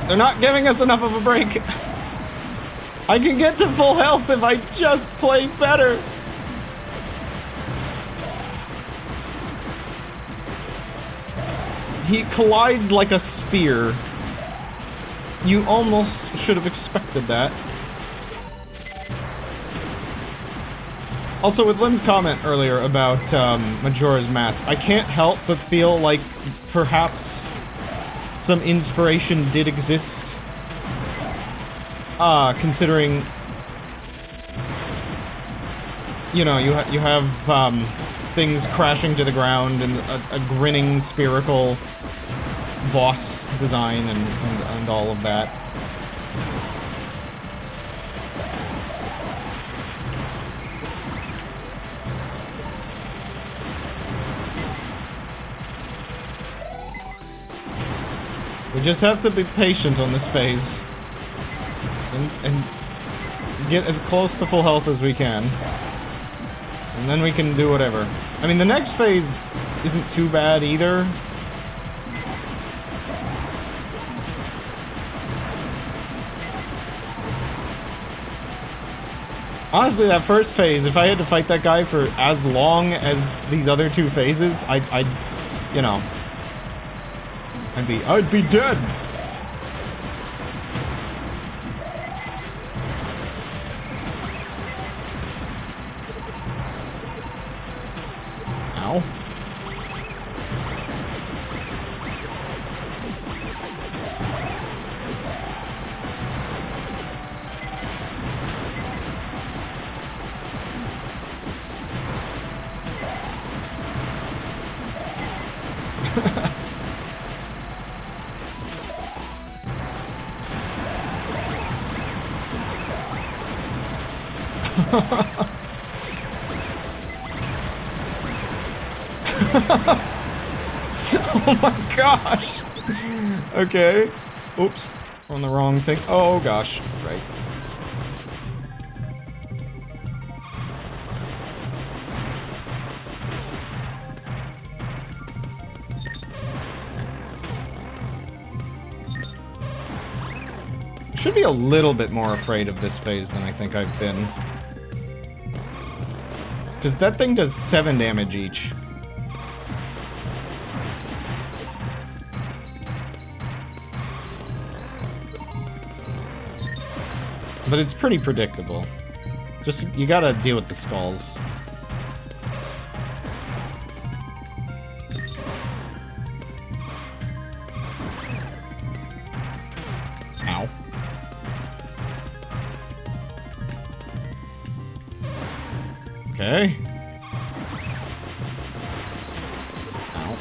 They're not giving us enough of a break. I can get to full health if I just play better. He collides like a sphere. You almost should have expected that. Also, with Lim's comment earlier about Majora's Mask, I can't help but feel like perhaps some inspiration did exist. Considering, you know, you have things crashing to the ground and a grinning spherical boss design and all of that. We just have to be patient on this phase. And get as close to full health as we can. And then we can do whatever. I mean, the next phase isn't too bad either. Honestly, that first phase, if I had to fight that guy for as long as these other two phases, I'd you know, I'd be dead. Ow. Oh my gosh! Okay. Oops. On the wrong thing. Oh gosh. Right. I should be a little bit more afraid of this phase than I think I've been. Because that thing does 7 damage each. But it's pretty predictable. Just, you gotta deal with the skulls. Ow. Okay. Ow.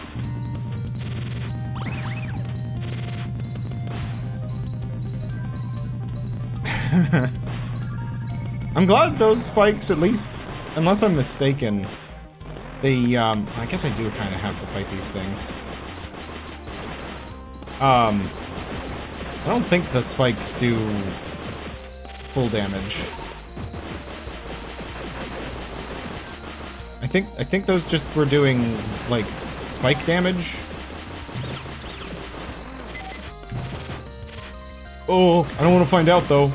I'm glad those spikes, at least, unless I'm mistaken, they, I guess I do kind of have to fight these things. I don't think the spikes do full damage. I think those just were doing, like, spike damage. Oh, I don't want to find out, though.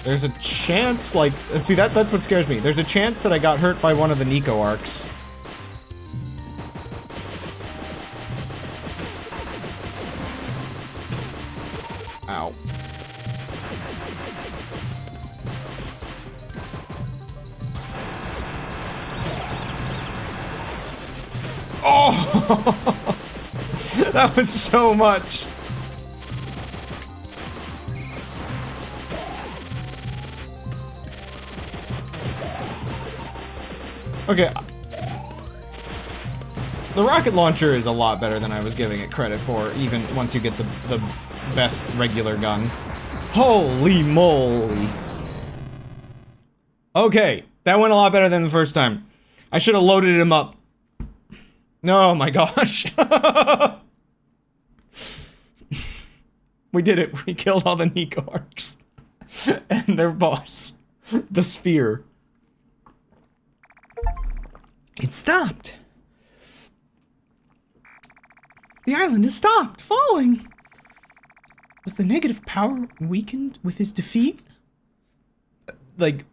There's a chance, like, see, that's what scares me. There's a chance that I got hurt by one of the Nico arcs. Ow. Oh! That was so much. Okay. The rocket launcher is a lot better than I was giving it credit for, even once you get the best regular gun. Holy moly. Okay, that went a lot better than the first time. I should have loaded him up. Oh my gosh. We did it. We killed all the Nico arcs. And their boss. The sphere. It stopped. The island has stopped falling. Was the negative power weakened with his defeat? Like,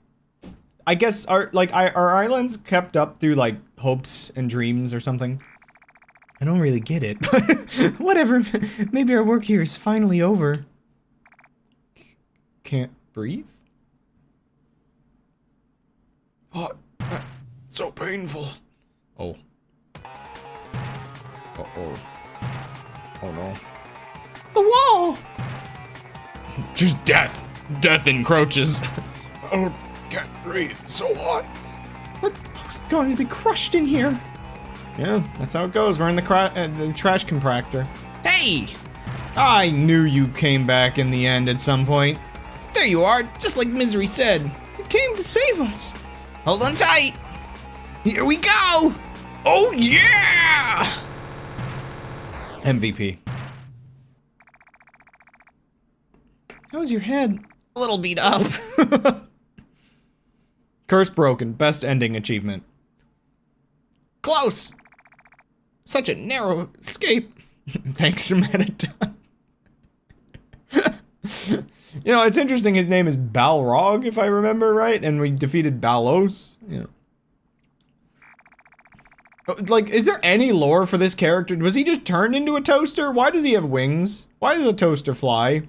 I guess our islands kept up through like hopes and dreams or something. I don't really get it, but whatever. Maybe our work here is finally over. Can't breathe? Oh, so painful. Oh. Uh-oh. Oh no. The wall! Just death. Death encroaches. Oh, can't breathe. So hot. We're going to be crushed in here. Yeah, that's how it goes. We're in the trash compactor. Hey! I knew you came back in the end at some point. There you are, just like Misery said. You came to save us. Hold on tight. Here we go! Oh yeah! MVP. How's your head? A little beat up. Curse broken. Best ending achievement. Close. Such a narrow escape. Thanks, Metaton. You know, it's interesting. His name is Balrog, if I remember right, and we defeated Balos. You know. Like, is there any lore for this character? Was he just turned into a toaster? Why does he have wings? Why does a toaster fly?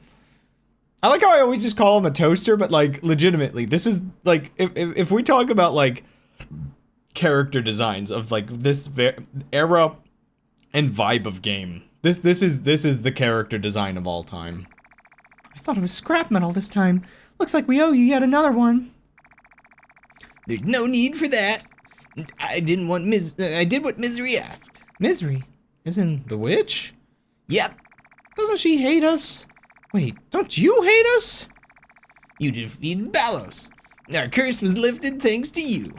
I like how I always just call him a toaster, but like, legitimately, this is like, if we talk about like character designs of like this era and vibe of game, this is the character design of all time. I thought it was scrap metal this time. Looks like we owe you yet another one. There's no need for that. I didn't want I did what Misery asked. Misery? As in the witch? Yep. Doesn't she hate us? Wait, don't you hate us? You defeated Balos. Our curse was lifted thanks to you.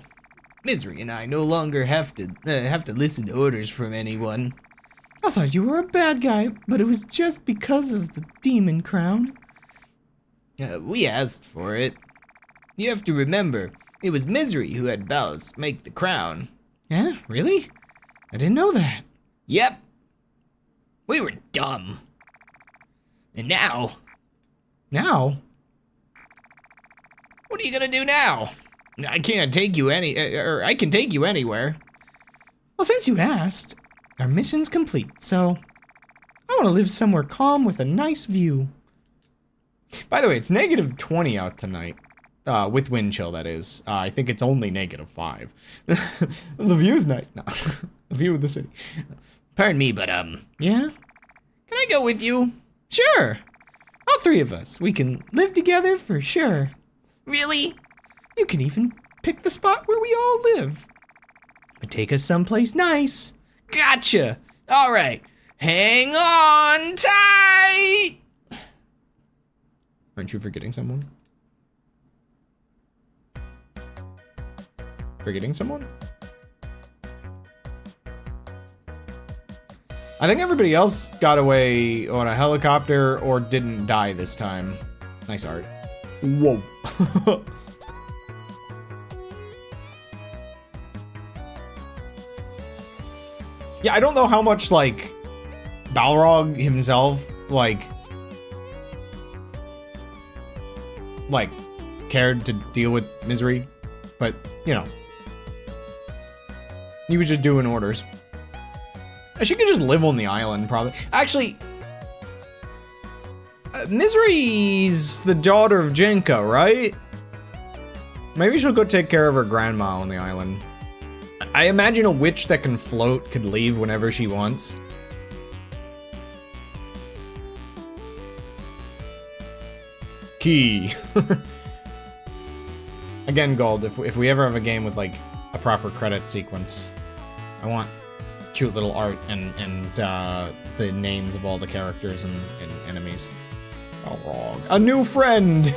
Misery and I no longer have to listen to orders from anyone. I thought you were a bad guy, but it was just because of the demon crown. We asked for it. You have to remember, it was Misery who had Balos make the crown. Yeah, really? I didn't know that. Yep. We were dumb. And now? Now? What are you gonna do now? I can't take you I can take you anywhere. Well, since you asked, our mission's complete, so I want to live somewhere calm with a nice view. By the way, it's -20 out tonight. With wind chill, that is. I think it's only -5. The view's nice. No. The view of the city. Pardon me, but, Yeah? can I go with you? Sure. All three of us. We can live together for sure. Really? You can even pick the spot where we all live. But take us someplace nice. Gotcha! Alright, hang on tight! Aren't you forgetting someone? Forgetting someone? I think everybody else got away on a helicopter or didn't die this time. Nice art. Whoa. Yeah, I don't know how much, like, Balrog himself, like, cared to deal with Misery, but, you know. He was just doing orders. She could just live on the island, probably. Actually, Misery's the daughter of Jenka, right? Maybe she'll go take care of her grandma on the island. I imagine a witch that can float could leave whenever she wants. Key. Again, Gold, if we ever have a game with, like, a proper credit sequence, I want cute little art and the names of all the characters and enemies. Oh, wrong. A new friend!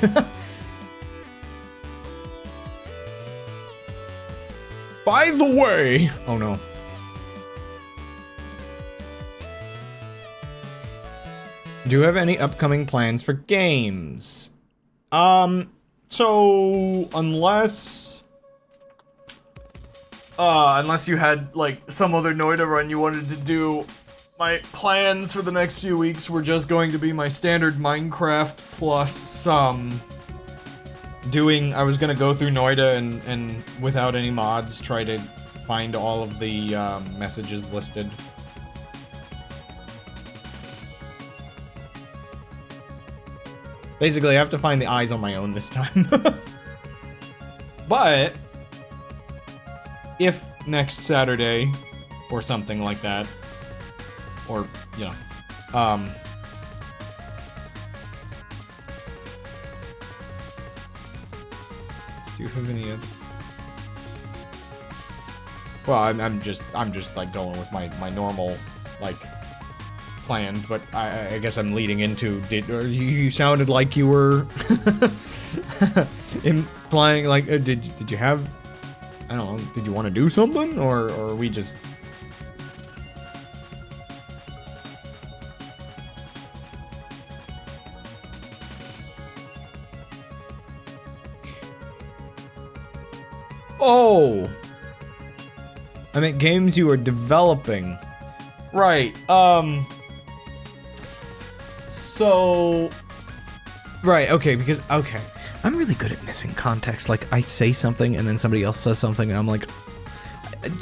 By the way... Oh, no. Do you have any upcoming plans for games? So... Unless you had, like, some other Noida run you wanted to do, my plans for the next few weeks were just going to be my standard Minecraft plus, I was gonna go through Noida and without any mods, try to find all of the, messages listed. Basically, I have to find the eyes on my own this time. But... if next Saturday, or something like that, or, you know, do you have any other? Well, I'm just like going with my normal, like, plans, but I guess I'm leading into, you sounded like you were implying, like, did you have, I don't know, did you want to do something, or are we just... Oh! I meant games you are developing. Right, so... Right, okay, because, okay. I'm really good at missing context. Like, I say something and then somebody else says something and I'm like...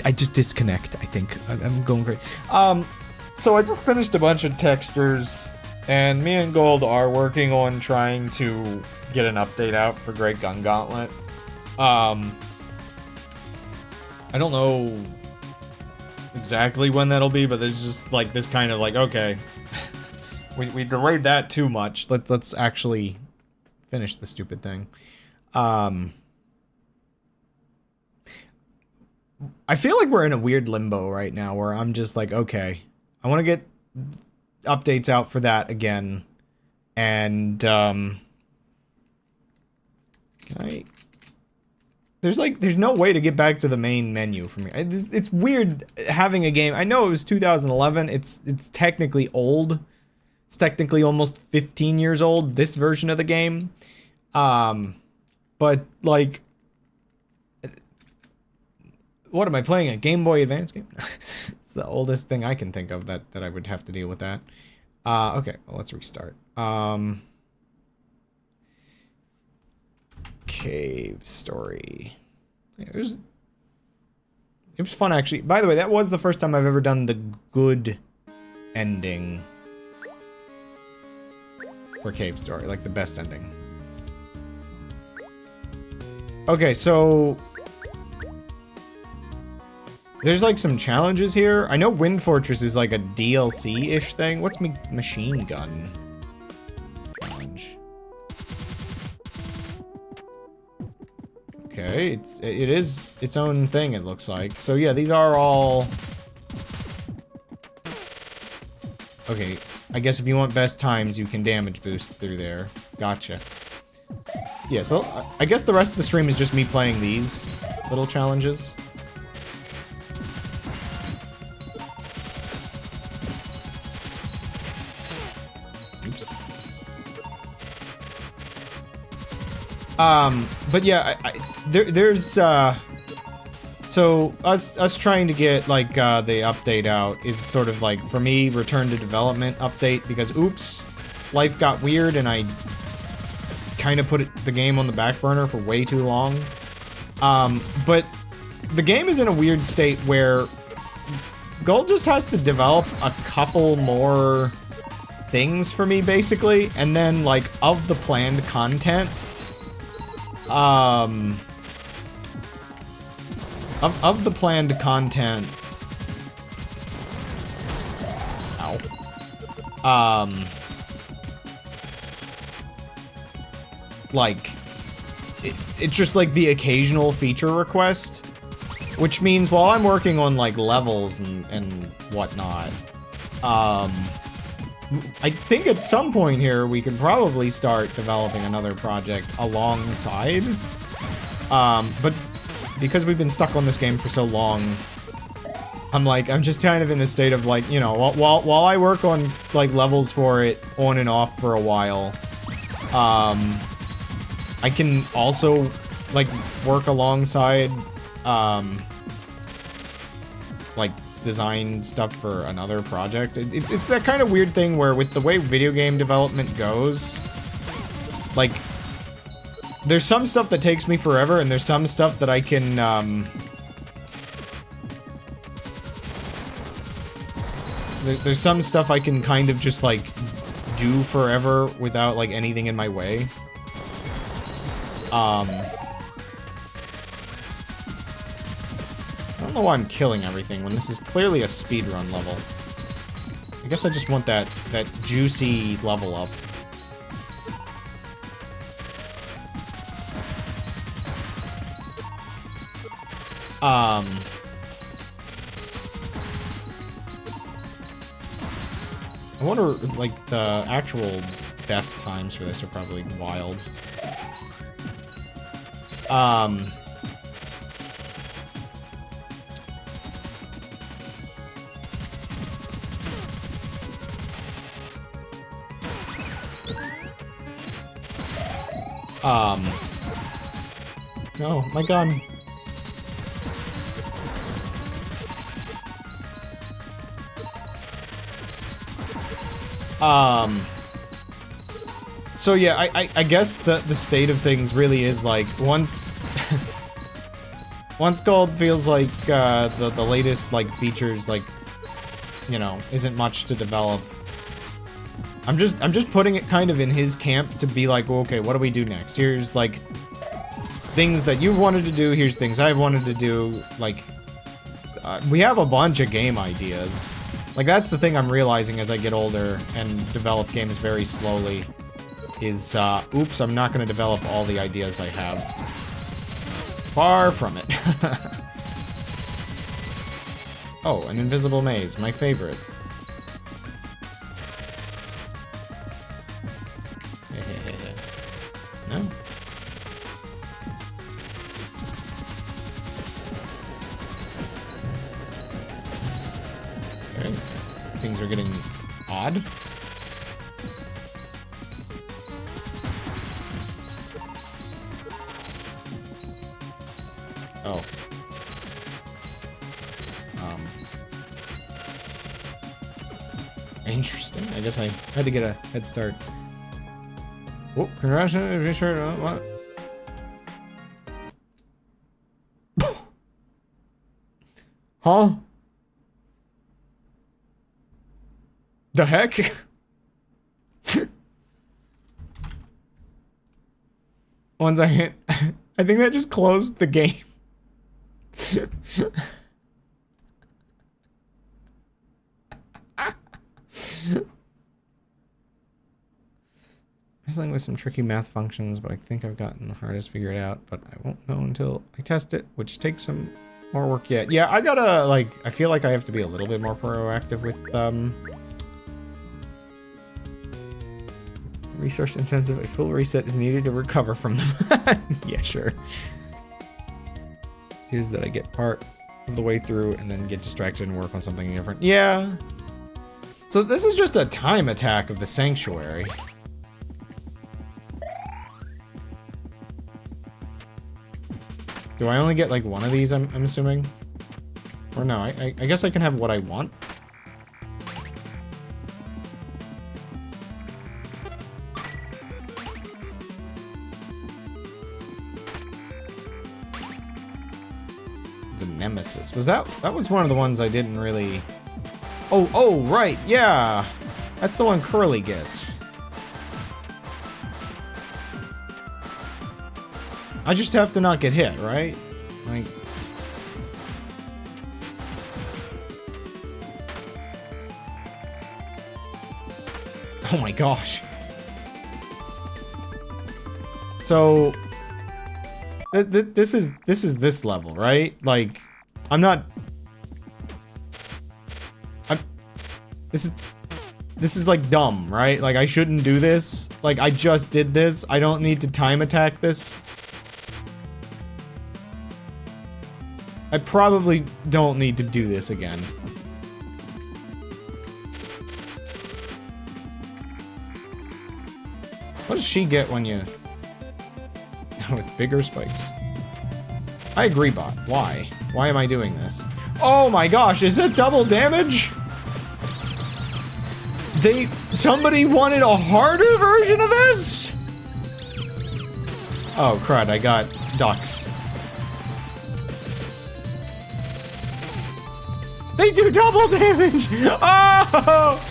I just disconnect, I think. I'm going great. So I just finished a bunch of textures and me and Gold are working on trying to get an update out for Great Gun Gauntlet. I don't know exactly when that'll be, but there's just like this kind of like, okay, we delayed that too much. Let's actually finish the stupid thing. I feel like we're in a weird limbo right now where I'm just like, okay, I want to get updates out for that again. And, can I... There's no way to get back to the main menu for me. It's weird having a game. I know it was 2011. It's technically old. It's technically almost 15 years old, this version of the game. But, like... What am I playing? A Game Boy Advance game? It's the oldest thing I can think of that I would have to deal with that. Okay, well, let's restart. Cave story. It was fun, actually. By the way, that was the first time I've ever done the good ending for Cave Story, like the best ending. Okay, so there's like some challenges here. I know Wind Fortress is like a DLC-ish thing. What's Machine Gun challenge? Okay, it is its own thing, it looks like. So yeah, these are all... Okay, I guess if you want best times, you can damage boost through there. Gotcha. Yeah, so I guess the rest of the stream is just me playing these little challenges. Oops. But yeah, there's, so us trying to get, like, the update out is sort of like, for me, return to development update, because oops, life got weird and I kind of put the game on the back burner for way too long. But the game is in a weird state where Gold just has to develop a couple more things for me, basically, and then, like, of the planned content, of the planned content, like, it's just, like, the occasional feature request, which means while I'm working on, like, levels and whatnot, I think at some point here we could probably start developing another project alongside. But because we've been stuck on this game for so long, I'm just kind of in a state of, like, you know, while I work on, like, levels for it on and off for a while, I can also, like, work alongside, like, design stuff for another project. It's that kind of weird thing where with the way video game development goes, like, there's some stuff that takes me forever and there's some stuff that I can, there's some stuff I can kind of just, like, do forever without, like, anything in my way. I don't know why I'm killing everything when this is clearly a speedrun level. I guess I just want that juicy level up. I wonder, like, the actual best times for this are probably wild. No, my gun. So yeah, I guess the state of things really is, like, once Gold feels like, the latest, like, features, like, you know, isn't much to develop. I'm just putting it kind of in his camp to be like, well, okay, what do we do next? Here's, like, things that you've wanted to do, here's things I've wanted to do, like, we have a bunch of game ideas. Like, that's the thing I'm realizing as I get older and develop games very slowly, is, oops, I'm not gonna develop all the ideas I have. Far from it. Oh, an invisible maze, my favorite. No? Okay. Things are getting odd. Oh. Interesting. I guess I had to get a head start. Oh, congratulations, sure, what? Huh? The heck? One second. I think that just closed the game. Wrestling with some tricky math functions, but I think I've gotten the hardest figured out, but I won't know until I test it, which takes some more work yet. Yeah, I gotta, like, I feel like I have to be a little bit more proactive with, resource intensive. A full reset is needed to recover from them. Yeah, sure. Is that I get part of the way through and then get distracted and work on something different. Yeah. So this is just a time attack of the sanctuary. Do I only get, like, one of these, I'm assuming? Or no, I guess I can have what I want. nemesis? Was that was one of the ones I didn't really... Oh, right, yeah! That's the one Curly gets. I just have to not get hit, right? Like... Oh my gosh. So... This is this level, right? Like, I'm not... This is like dumb, right? Like, I shouldn't do this. Like, I just did this. I don't need to time attack this. I probably don't need to do this again. What does she get when you... with bigger spikes? I agree, bot. Why? Why am I doing this? Oh my gosh, is it double damage? Somebody wanted a harder version of this? Oh crud, I got ducks. They do double damage! Oh!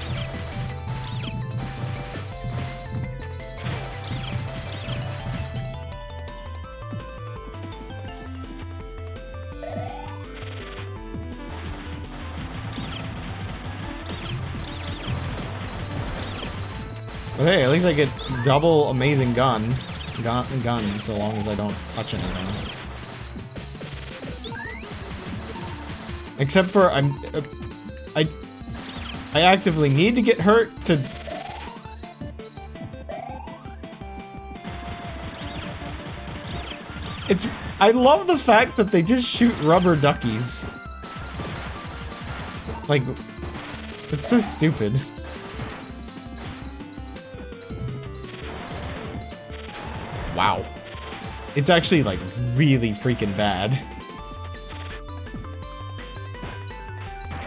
But hey, at least I get double amazing gun so long as I don't touch anything. Except for I actively need to get hurt to... I love the fact that they just shoot rubber duckies. Like, it's so stupid. Wow. It's actually, like, really freaking bad.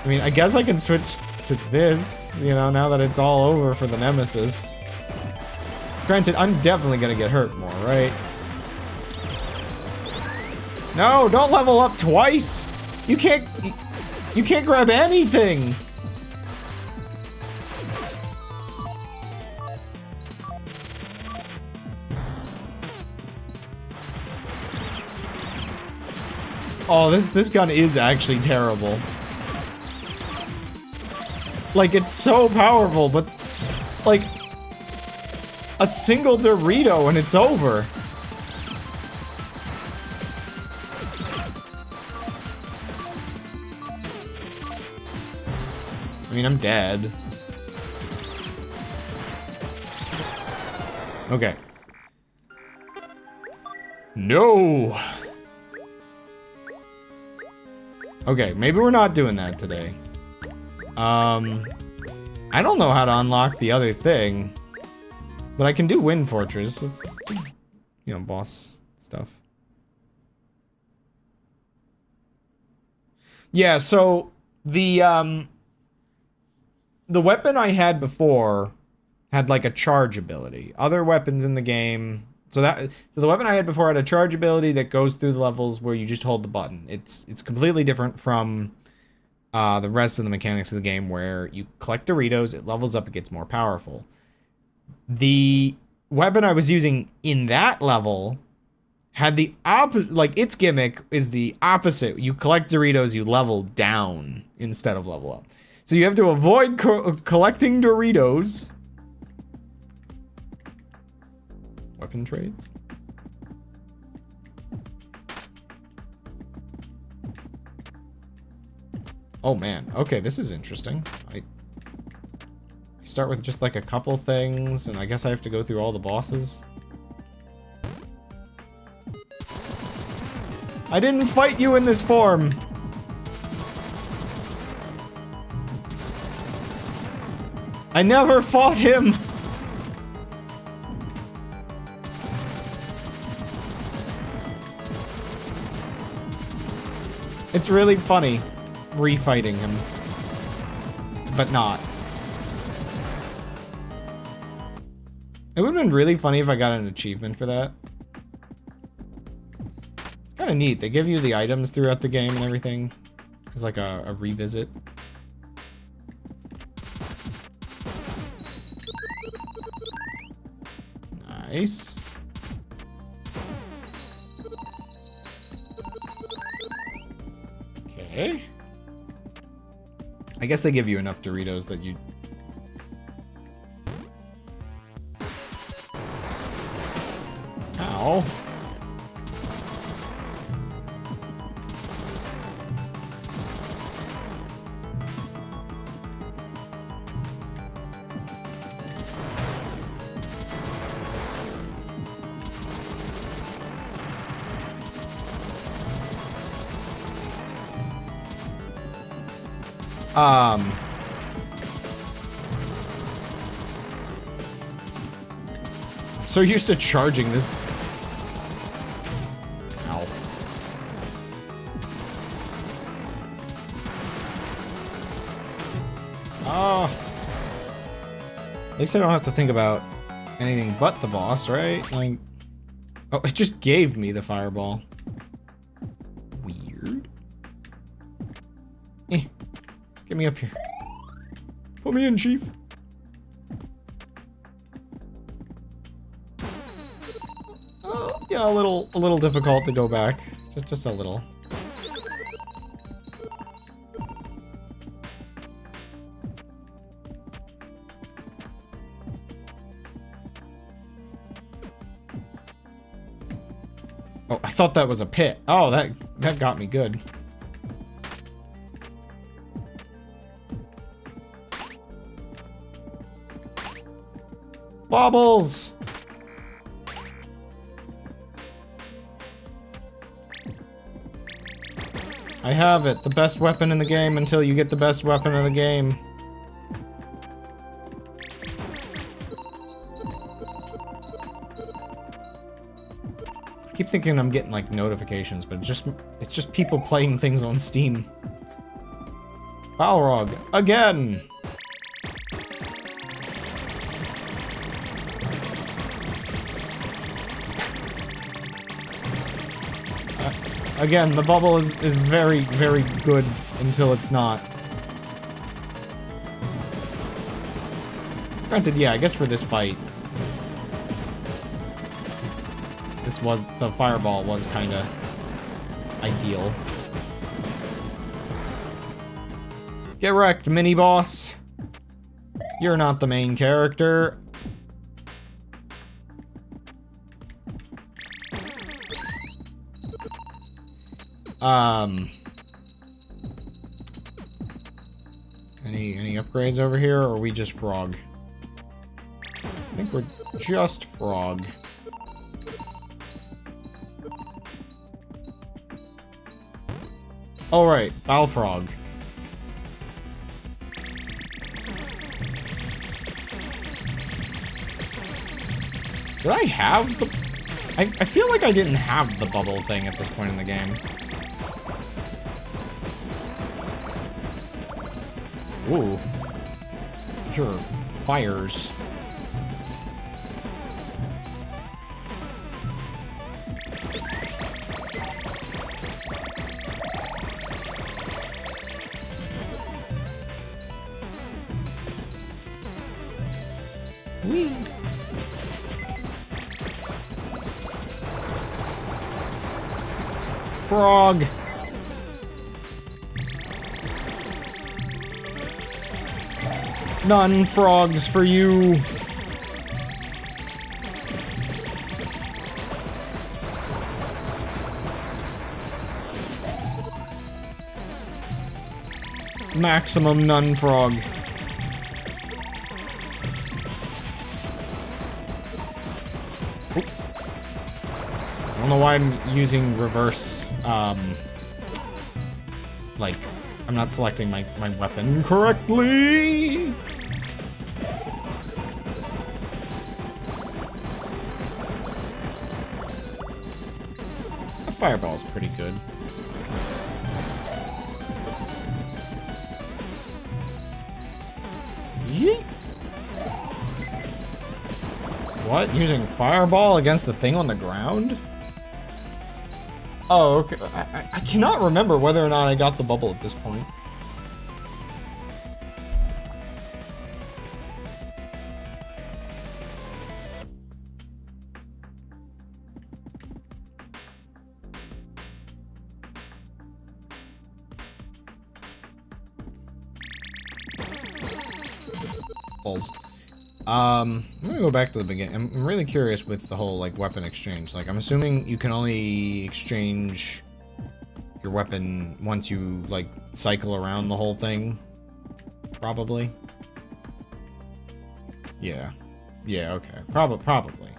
I mean, I guess I can switch to this, you know, now that it's all over for the nemesis. Granted, I'm definitely gonna get hurt more, right? No, don't level up twice! You can't grab anything! Oh, this gun is actually terrible. Like, it's so powerful, but, like, a single Dorito and it's over. I mean, I'm dead. Okay. No! Okay, maybe we're not doing that today. I don't know how to unlock the other thing. But I can do Wind Fortress. Let's do, you know, boss stuff. Yeah, so the weapon I had before had like a charge ability. Other weapons in the game... So the weapon I had before had a charge ability that goes through the levels where you just hold the button. It's completely different from the rest of the mechanics of the game where you collect Doritos, it levels up, it gets more powerful. The weapon I was using in that level had the opposite, like its gimmick is the opposite. You collect Doritos, you level down instead of level up. So you have to avoid collecting Doritos. Weapon trades? Oh man, okay, this is interesting. I start with just like a couple things, and I guess I have to go through all the bosses. I didn't fight you in this form! I never fought him! It's really funny, refighting him, but not. It would have been really funny if I got an achievement for that. It's kind of neat. They give you the items throughout the game and everything. It's like a revisit. Nice. Okay. I guess they give you enough Doritos that you... Ow. I'm so used to charging this. Ow. Oh. At least I don't have to think about anything but the boss, right? Like, oh, it just gave me the fireball. Weird. Get me up here. Put me in, Chief. Oh, yeah, a little difficult to go back. Just a little. Oh, I thought that was a pit. Oh, that got me good. Bobbles! I have it. The best weapon in the game until you get the best weapon in the game. I keep thinking I'm getting like notifications, but it's just people playing things on Steam. Balrog again. Again, the bubble is very, very good until it's not. Granted, yeah, I guess for this fight, the fireball was kind of ideal. Get wrecked, mini-boss. You're not the main character. Any upgrades over here, or are we just frog? I think we're just frog. Oh, right, Balfrog. Did I have the... I feel like I didn't have the bubble thing at this point in the game. Ooh. Your fires. Whee! Frog! None frogs for you. Maximum none frog. Oop. I don't know why I'm using reverse, like, I'm not selecting my weapon correctly. Fireball's pretty good. Yeet. What? Using fireball against the thing on the ground? Oh, okay. I cannot remember whether or not I got the bubble at this point. Balls. I'm gonna go back to the beginning. I'm really curious with the whole, like, weapon exchange. Like, I'm assuming you can only exchange your weapon once you, like, cycle around the whole thing. Probably. Yeah. Yeah, okay. Probably.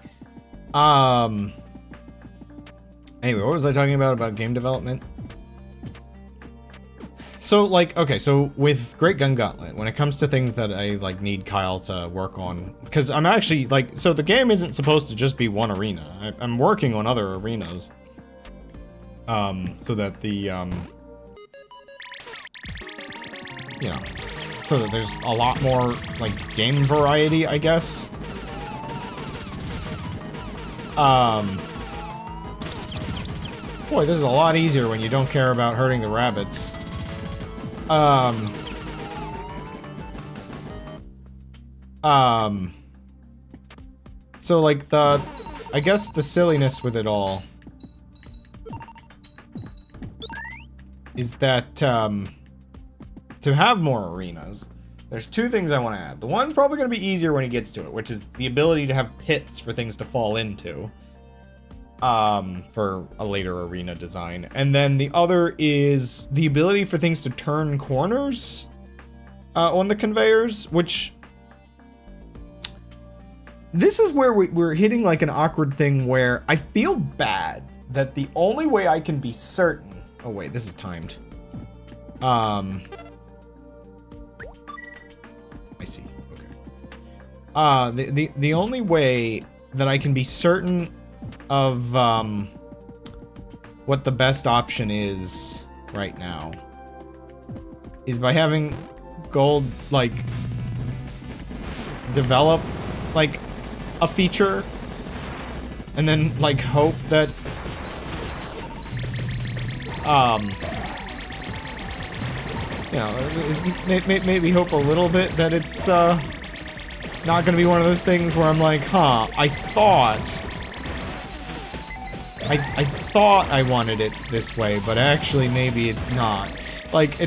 Anyway, what was I talking about game development? So, like, okay, so with Great Gun Gauntlet, when it comes to things that I, like, need Kyle to work on, because I'm actually, like, so the game isn't supposed to just be one arena. I'm working on other arenas. So that the, you know, so that there's a lot more, like, game variety, I guess. Boy, this is a lot easier when you don't care about hurting the rabbits. So, like, I guess the silliness with it all is that, to have more arenas, there's two things I want to add. The one's probably going to be easier when he gets to it, which is the ability to have pits for things to fall into, for a later arena design. And then the other is the ability for things to turn corners, on the conveyors, which... This is where we're hitting, like, an awkward thing where I feel bad that the only way I can be certain... Oh, wait, this is timed. I see. Okay. The only way that I can be certain of, what the best option is right now is by having Gold, like, develop, like, a feature, and then, like, hope that, you know, maybe hope a little bit that it's, not gonna be one of those things where I'm like, huh, I thought I wanted it this way, but actually maybe it's not. Like,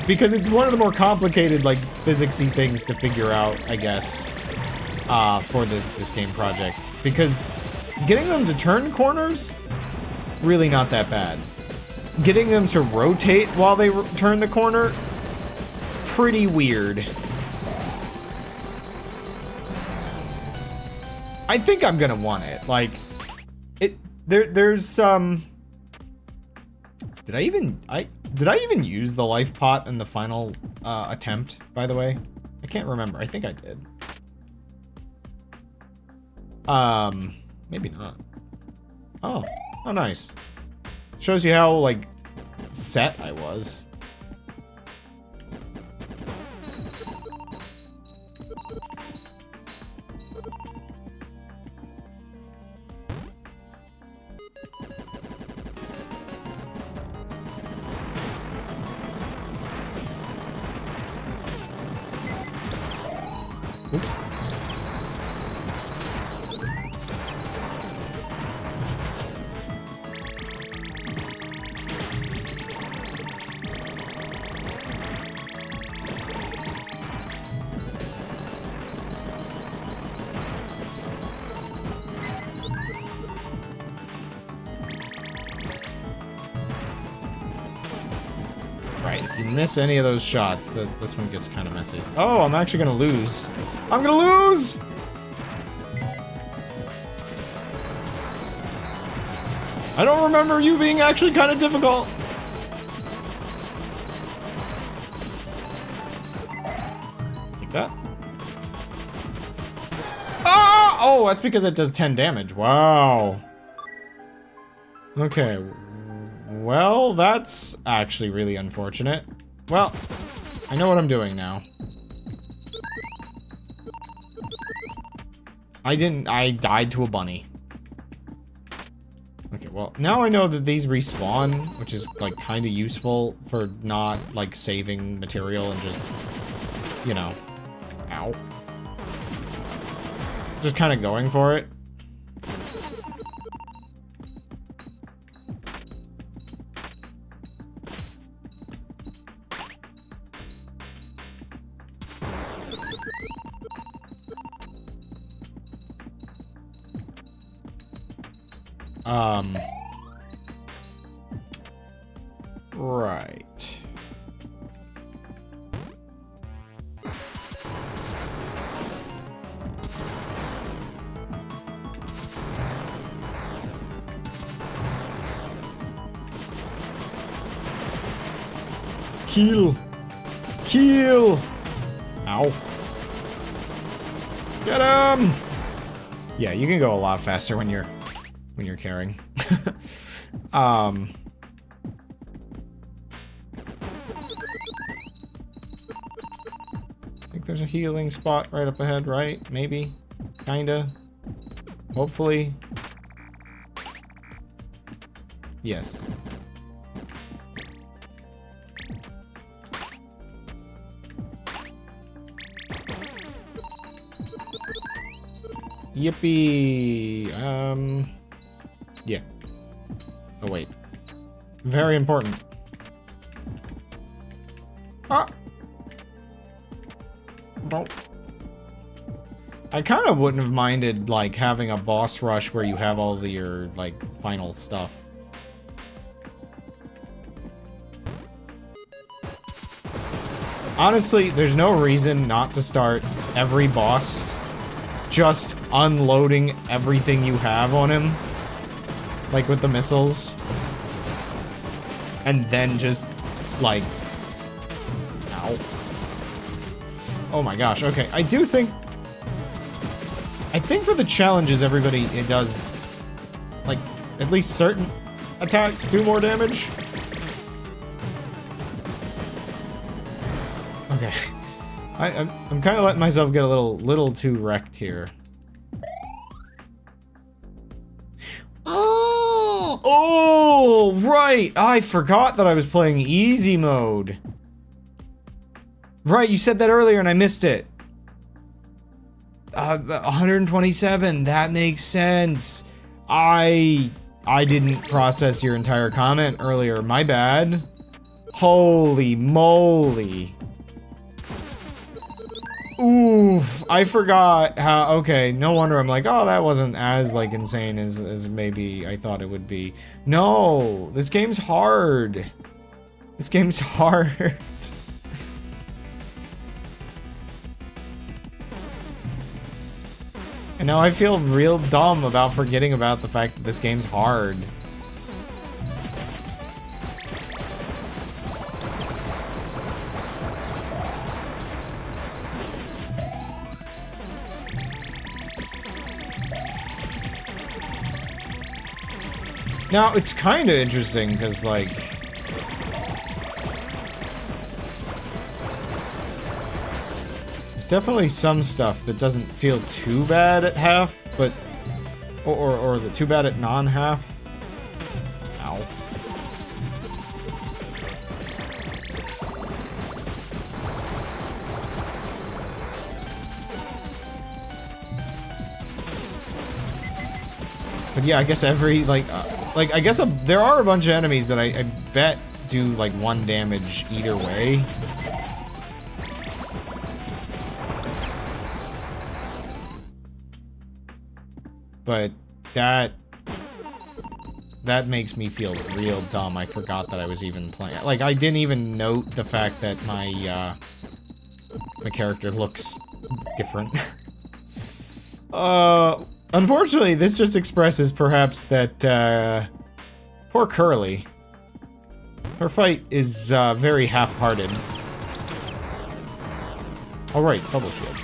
because it's one of the more complicated, like, physicsy things to figure out, I guess, for this game project. Because getting them to turn corners, really not that bad. Getting them to rotate while they turn the corner, pretty weird. I think I'm gonna want it. Like, there's Did I even use the life pot in the final attempt, by the way? I can't remember. I think I did. Maybe not. Oh, nice. Shows you how, like, set I was. Oops. Right, if you miss any of those shots, this one gets kind of messy. Oh, I'm actually gonna lose. I'm gonna lose! I don't remember you being actually kind of difficult. Take that. Ah! Oh, that's because it does 10 damage. Wow. Okay. Well, that's actually really unfortunate. Well, I know what I'm doing now. I died to a bunny. Okay, well, now I know that these respawn, which is, like, kind of useful for not, like, saving material and just, you know, ow. Just kind of going for it. Right. Kill! Kill! Ow. Get him! Yeah, you can go a lot faster when you're carrying. I think there's a healing spot right up ahead, right? Maybe? Kinda? Hopefully? Yes. Yippee! Yeah. Oh, wait. Very important. Ah! Well, I kind of wouldn't have minded, like, having a boss rush where you have all your, like, final stuff. Honestly, there's no reason not to start every boss just unloading everything you have on him. Like with the missiles. And then just, like... Ow. Oh my gosh, okay. I think for the challenges, everybody, it does, like, at least certain attacks do more damage. Okay. I'm kind of letting myself get a little too wrecked here. Oh, right! I forgot that I was playing easy mode. Right, you said that earlier and I missed it. 127, that makes sense. I didn't process your entire comment earlier, my bad. Holy moly. Oof, I forgot how, okay, no wonder I'm like, oh, that wasn't as, like, insane as maybe I thought it would be. No, this game's hard. This game's hard. And now I feel real dumb about forgetting about the fact that this game's hard. Now, it's kind of interesting, because, like... There's definitely some stuff that doesn't feel too bad at half, but... Or too bad at non-half. Ow. But yeah, I guess every, like, I guess there are a bunch of enemies that I bet do, like, 1 damage either way. But that makes me feel real dumb. I forgot that I was even playing. Like, I didn't even note the fact that my character looks different. Unfortunately, this just expresses perhaps that, poor Curly. Her fight is, very half-hearted. Alright, bubble shield.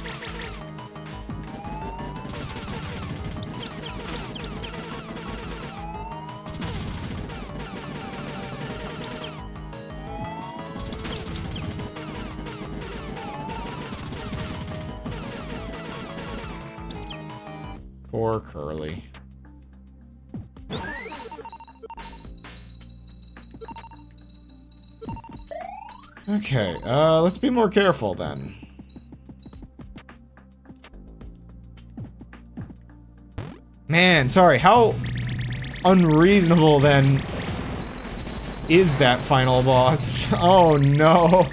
Poor Curly. Okay, let's be more careful then. Man, sorry, how unreasonable then is that final boss? Oh no.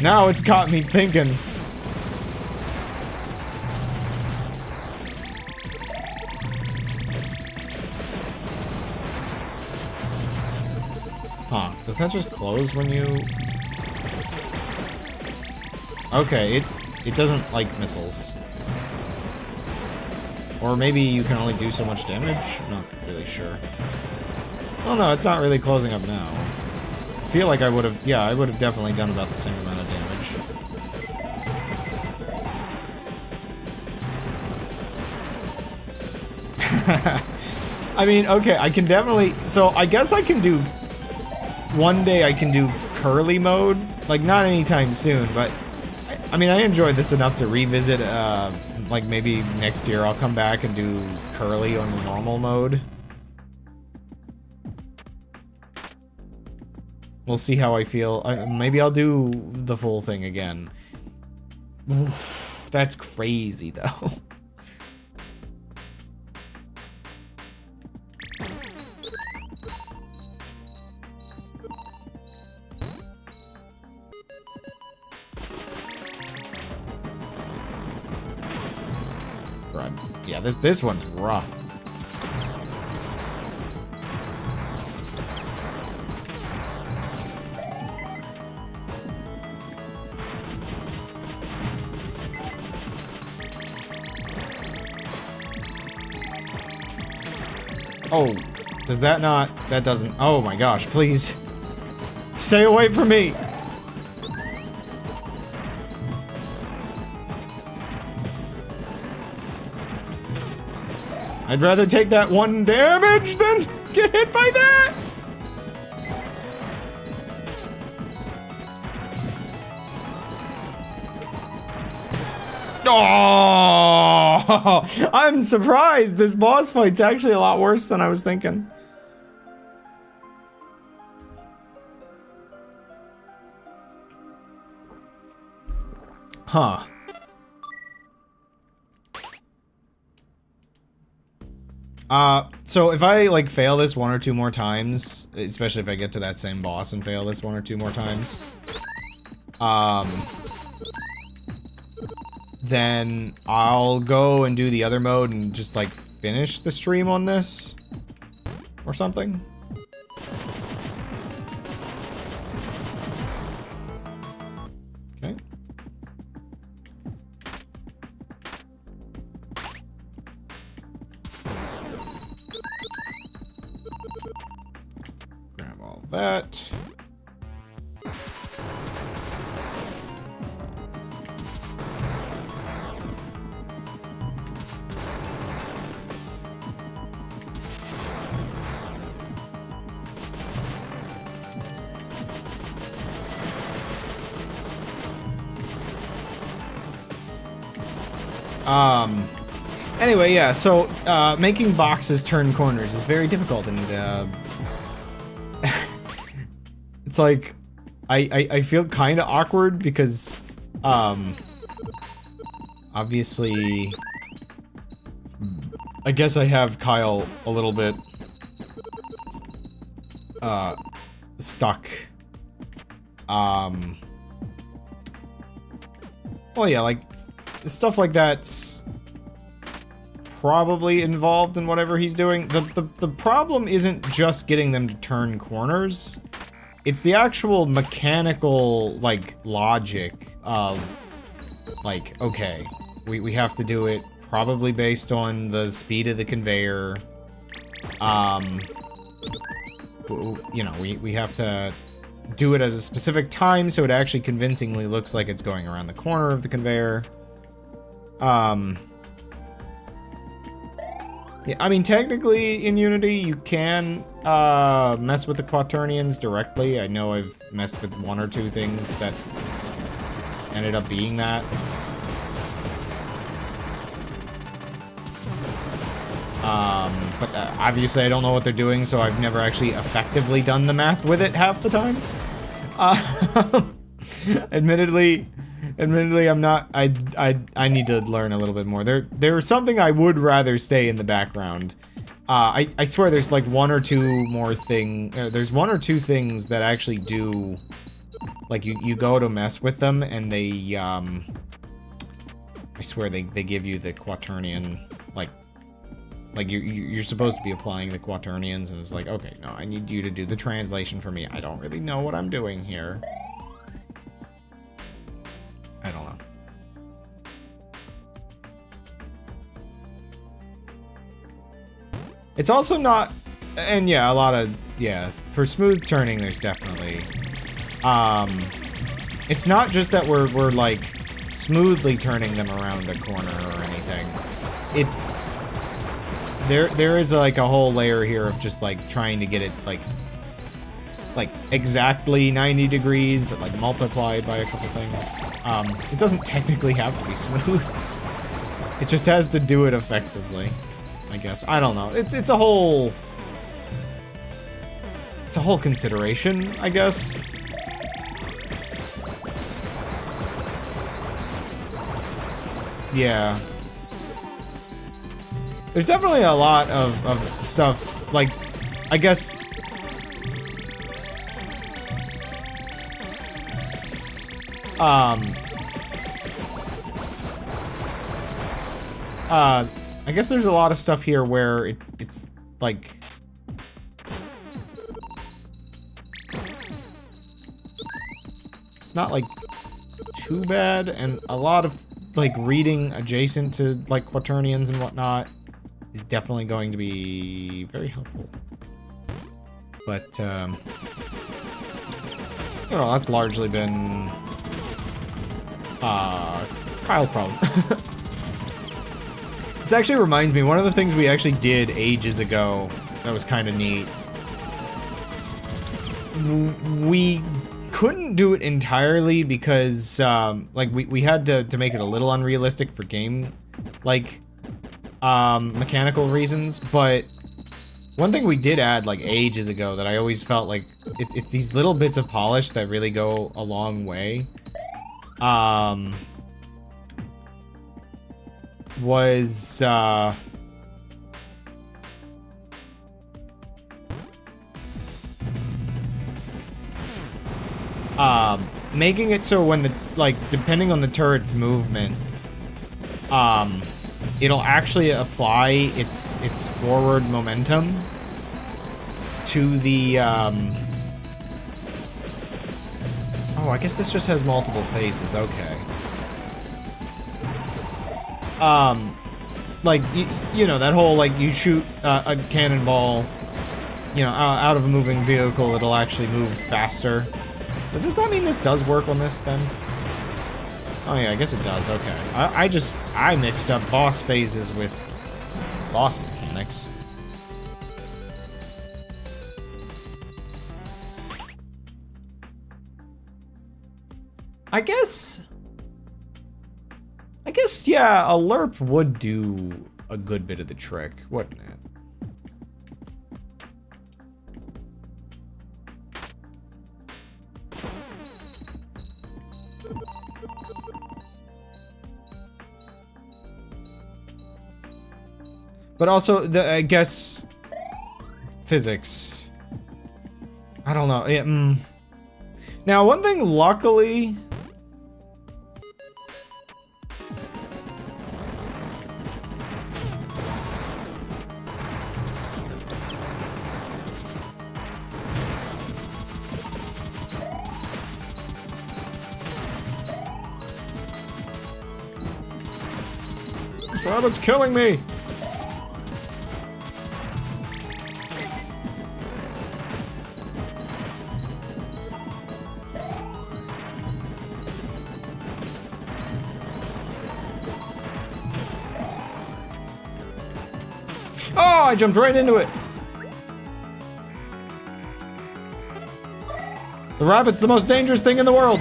Now it's caught me thinking. Huh, does that just close when you... Okay, it doesn't like missiles. Or maybe you can only do so much damage? I'm not really sure. Oh no, it's not really closing up now. I feel like I would have, yeah, I would have definitely done about the same amount of damage. I mean, okay, I can definitely, so I guess I can do, one day I can do curly mode. Like, not anytime soon, but, I mean, I enjoyed this enough to revisit, like maybe next year I'll come back and do curly on the normal mode. We'll see how I feel. Maybe I'll do the full thing again. Oof, that's crazy, though. Right. Yeah, this one's rough. Oh, does that not? That doesn't. Oh my gosh, please. Stay away from me! I'd rather take that 1 damage than get hit by that! Oh, I'm surprised. This boss fight's actually a lot worse than I was thinking. Huh. So if I, like, fail this 1 or 2 more times, especially if I get to that same boss and fail this 1 or 2 more times, then I'll go and do the other mode and just, like, finish the stream on this or something. Okay. Grab all that. Anyway, yeah, so, making boxes turn corners is very difficult, and, it's like, I feel kinda awkward because, obviously, I guess I have Kyle a little bit, stuck. Well, yeah, like, stuff like that's probably involved in whatever he's doing. The problem isn't just getting them to turn corners. It's the actual mechanical, like, logic of, like, okay, we have to do it probably based on the speed of the conveyor. You know, we have to do it at a specific time so it actually convincingly looks like it's going around the corner of the conveyor. Yeah, I mean, technically, in Unity, you can, mess with the quaternions directly. I know I've messed with 1 or 2 things that ended up being that. But obviously I don't know what they're doing, so I've never actually effectively done the math with it half the time. Admittedly, I'm not. I need to learn a little bit more. There's something I would rather stay in the background. I swear there's like one or two more there's one or two things that actually do, like you go to mess with them and they I swear they give you the quaternion, like you're supposed to be applying the quaternions, and it's like, okay, no, I need you to do the translation for me. I don't really know what I'm doing here. I don't know. It's also not, and yeah, a lot of, yeah, for smooth turning, there's definitely, it's not just that we're like smoothly turning them around a corner or anything. There is like a whole layer here of just like trying to get it like exactly 90 degrees, but like multiplied by a couple things. It doesn't technically have to be smooth. It just has to do it effectively, I guess. I don't know. It's a whole consideration, I guess. Yeah. There's definitely a lot of stuff, like, I guess... I guess there's a lot of stuff here where it's, like... It's not, like, too bad, and a lot of, like, reading adjacent to, like, quaternions and whatnot is definitely going to be very helpful. But, you know, that's largely been, Kyle's problem. This actually reminds me, one of the things we actually did ages ago that was kind of neat. We couldn't do it entirely because, like, we had to make it a little unrealistic for game, like, mechanical reasons, but one thing we did add, like, ages ago that I always felt like, it's these little bits of polish that really go a long way, was, making it so when the, like, depending on the turret's movement, it'll actually apply its forward momentum to the, oh, I guess this just has multiple phases, okay. Like, you know, that whole, like, you shoot a cannonball, you know, out of a moving vehicle, it'll actually move faster. But does that mean this does work on this, then? Oh yeah, I guess it does, okay. I mixed up boss phases with boss mechanics. I guess, yeah, a lerp would do a good bit of the trick, wouldn't it? But also, I guess, physics. I don't know. Now, one thing, luckily... This rabbit's killing me! Oh, I jumped right into it. The rabbit's the most dangerous thing in the world.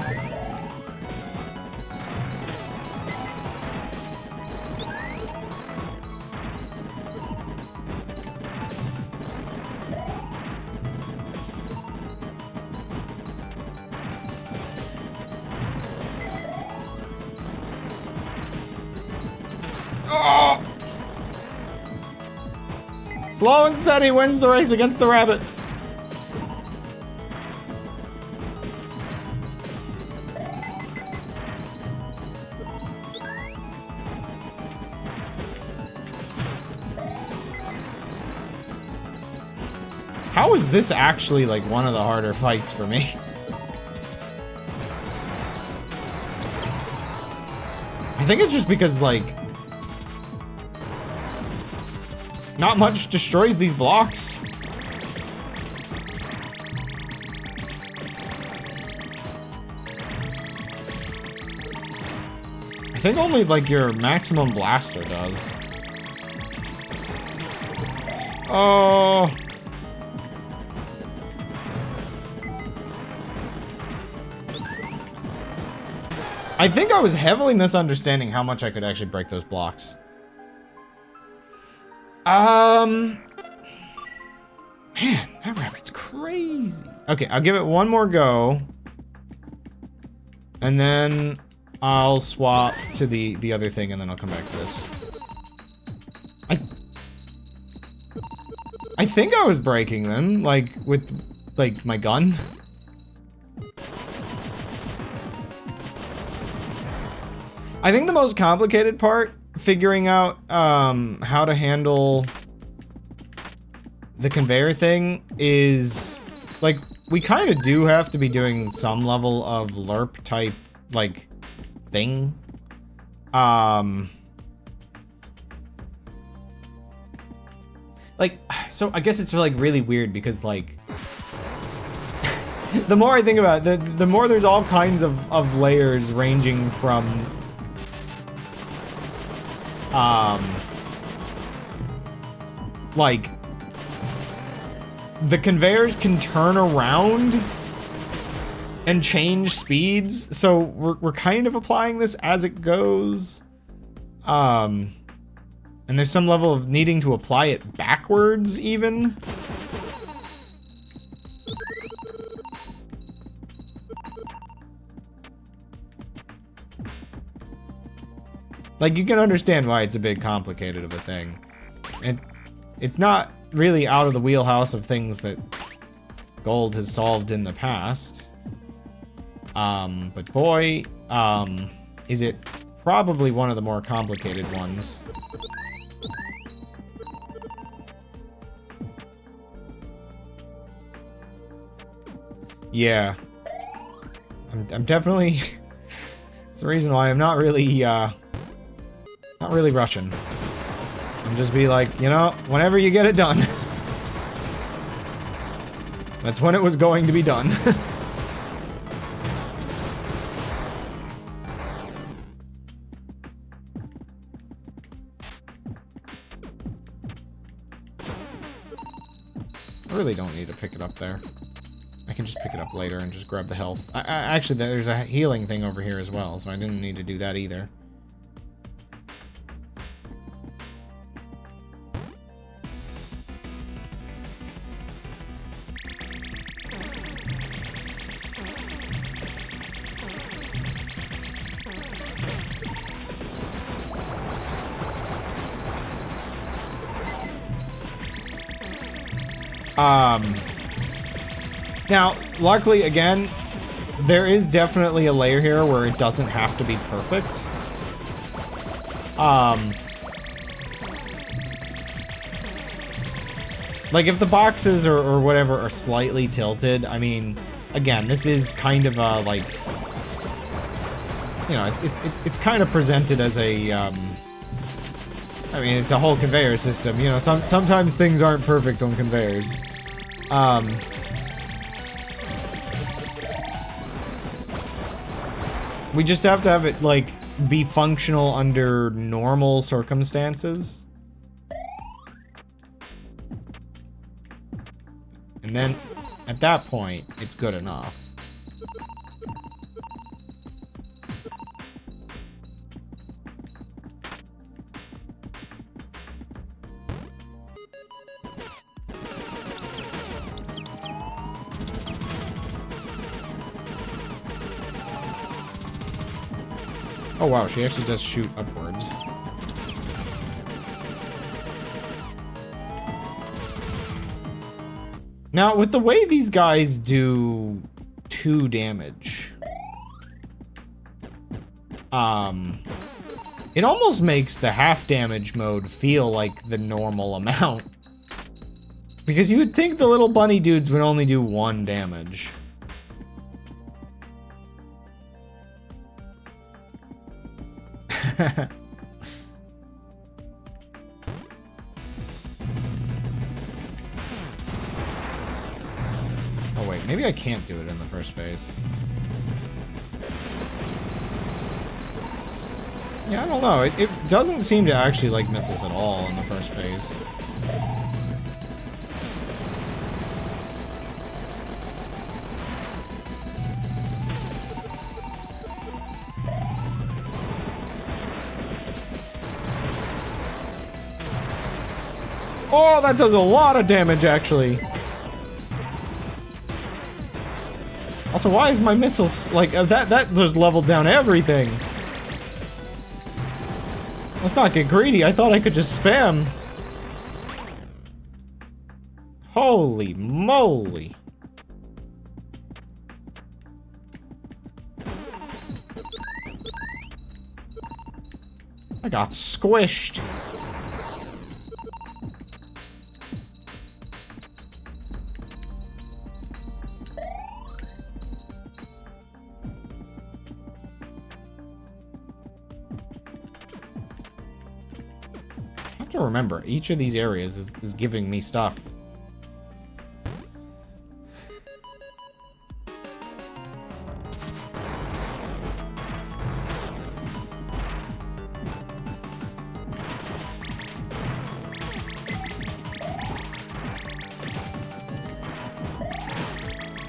Slow and steady wins the race against the rabbit. How is this actually like one of the harder fights for me? I think it's just because like not much destroys these blocks. I think only like your maximum blaster does. Oh. I think I was heavily misunderstanding how much I could actually break those blocks. Man, that rabbit's crazy. Okay, I'll give it one more go. And then I'll swap to the other thing and then I'll come back to this. I think I was breaking them, like, with, like, my gun. I think the most complicated part, figuring out how to handle the conveyor thing is, like, we kind of do have to be doing some level of LERP type, like, thing. Like, so I guess it's like really weird because like, the more I think about it, the more there's all kinds of layers ranging from like, the conveyors can turn around and change speeds, so we're kind of applying this as it goes. And there's some level of needing to apply it backwards, even. Like, you can understand why it's a bit complicated of a thing. And it's not really out of the wheelhouse of things that Gold has solved in the past. But boy, is it probably one of the more complicated ones. Yeah. I'm definitely... It's the reason why I'm not really rushing. I'm just be like, you know, whenever you get it done. That's when it was going to be done. I really don't need to pick it up there. I can just pick it up later and just grab the health. Actually, there's a healing thing over here as well, so I didn't need to do that either. Now, luckily, again, there is definitely a layer here where it doesn't have to be perfect. Like, if the boxes or whatever are slightly tilted, I mean, again, this is kind of a, like, you know, it's kind of presented as a, I mean, it's a whole conveyor system, you know, sometimes things aren't perfect on conveyors. We just have to have it, like, be functional under normal circumstances. And then, at that point, it's good enough. Oh wow, she actually does shoot upwards. Now, with the way these guys do 2 damage, it almost makes the half damage mode feel like the normal amount. Because you would think the little bunny dudes would only do 1 damage. Oh wait, maybe I can't do it in the first phase. Yeah, I don't know. It doesn't seem to actually like missiles at all in the first phase. Oh, that does a lot of damage, actually. Also, why is my missiles, like, that just leveled down everything? Let's not get greedy. I thought I could just spam. Holy moly. I got squished. To remember, each of these areas is giving me stuff.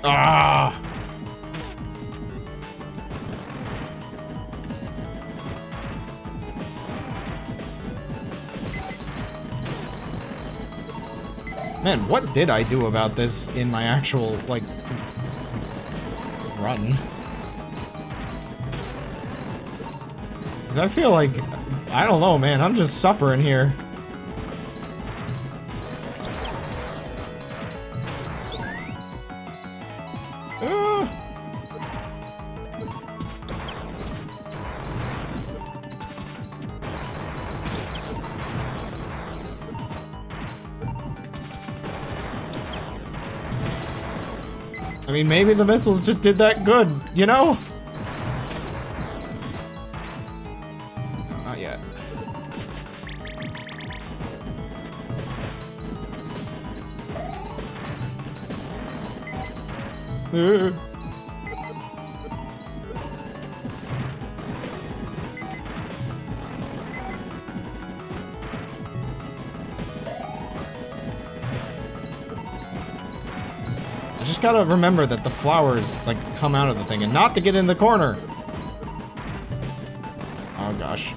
Ah! Man, what did I do about this in my actual, like, run? Because I feel like, I don't know, man, I'm just suffering here. I mean, maybe the missiles just did that good, you know? Not yet. I just gotta remember that the flowers, like, come out of the thing and not to get in the corner. Oh, gosh.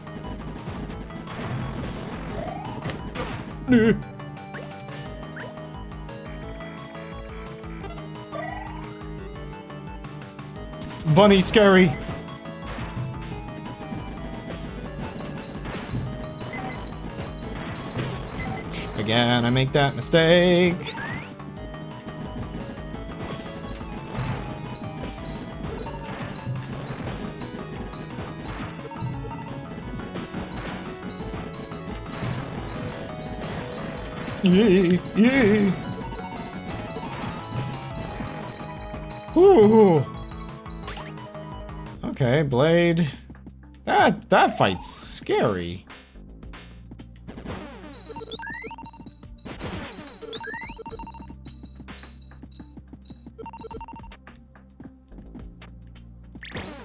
Bunny scary. Again, I make that mistake. Yay! Yay! Ooh. Okay, Blade. That fight's scary.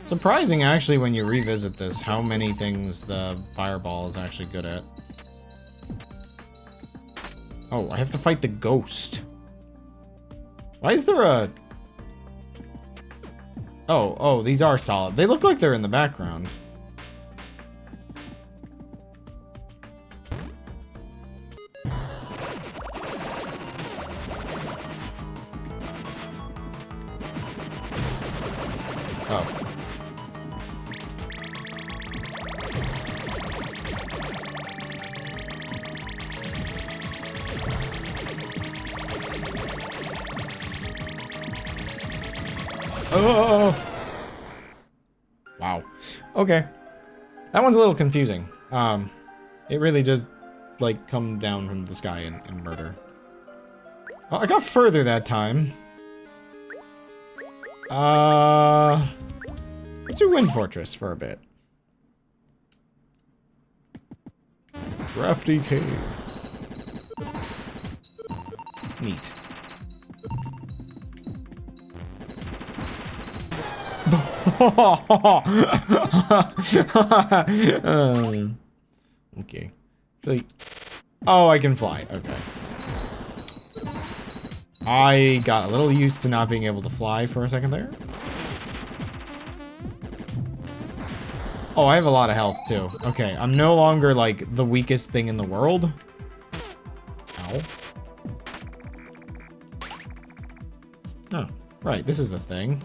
Surprising, actually, when you revisit this, how many things the fireball is actually good at. Oh, I have to fight the ghost. Why is there a... Oh, these are solid. They look like they're in the background. Oh. Oh! Wow. Okay. That one's a little confusing. It really just, like, come down from the sky and murder. Oh, I got further that time. Let's do Wind Fortress for a bit. Crafty cave. Neat. Okay. So, oh, I can fly. Okay. I got a little used to not being able to fly for a second there. Oh, I have a lot of health, too. Okay, I'm no longer, like, the weakest thing in the world. Ow. Oh, right, this is a thing.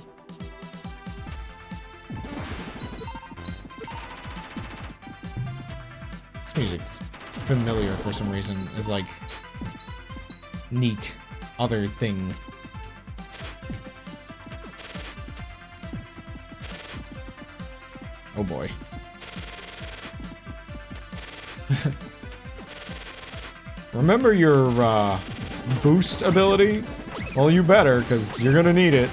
This music's familiar for some reason. Is like, neat. Other thing. Oh boy. Remember your boost ability? Well, you better, because you're gonna need it.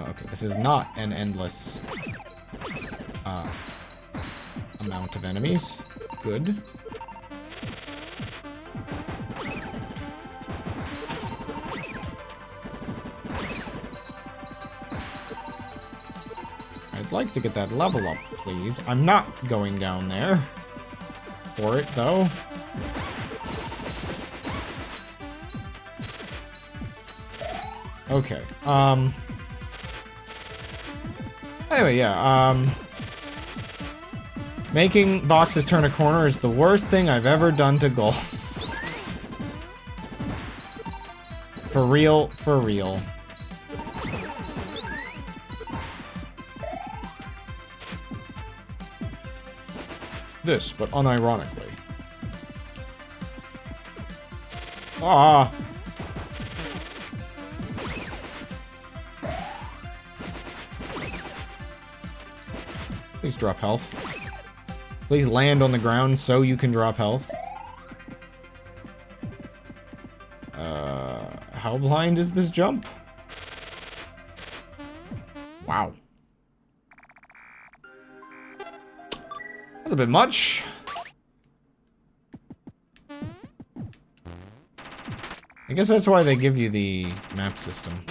Okay, this is not an endless amount of enemies. Good. I'd like to get that level up, please. I'm not going down there for it, though. Okay, anyway, yeah, making boxes turn a corner is the worst thing I've ever done to Gold. For real, for real. This, but unironically. Ah! Please drop health. Please land on the ground so you can drop health. How blind is this jump? Wow. That's a bit much. I guess that's why they give you the map system.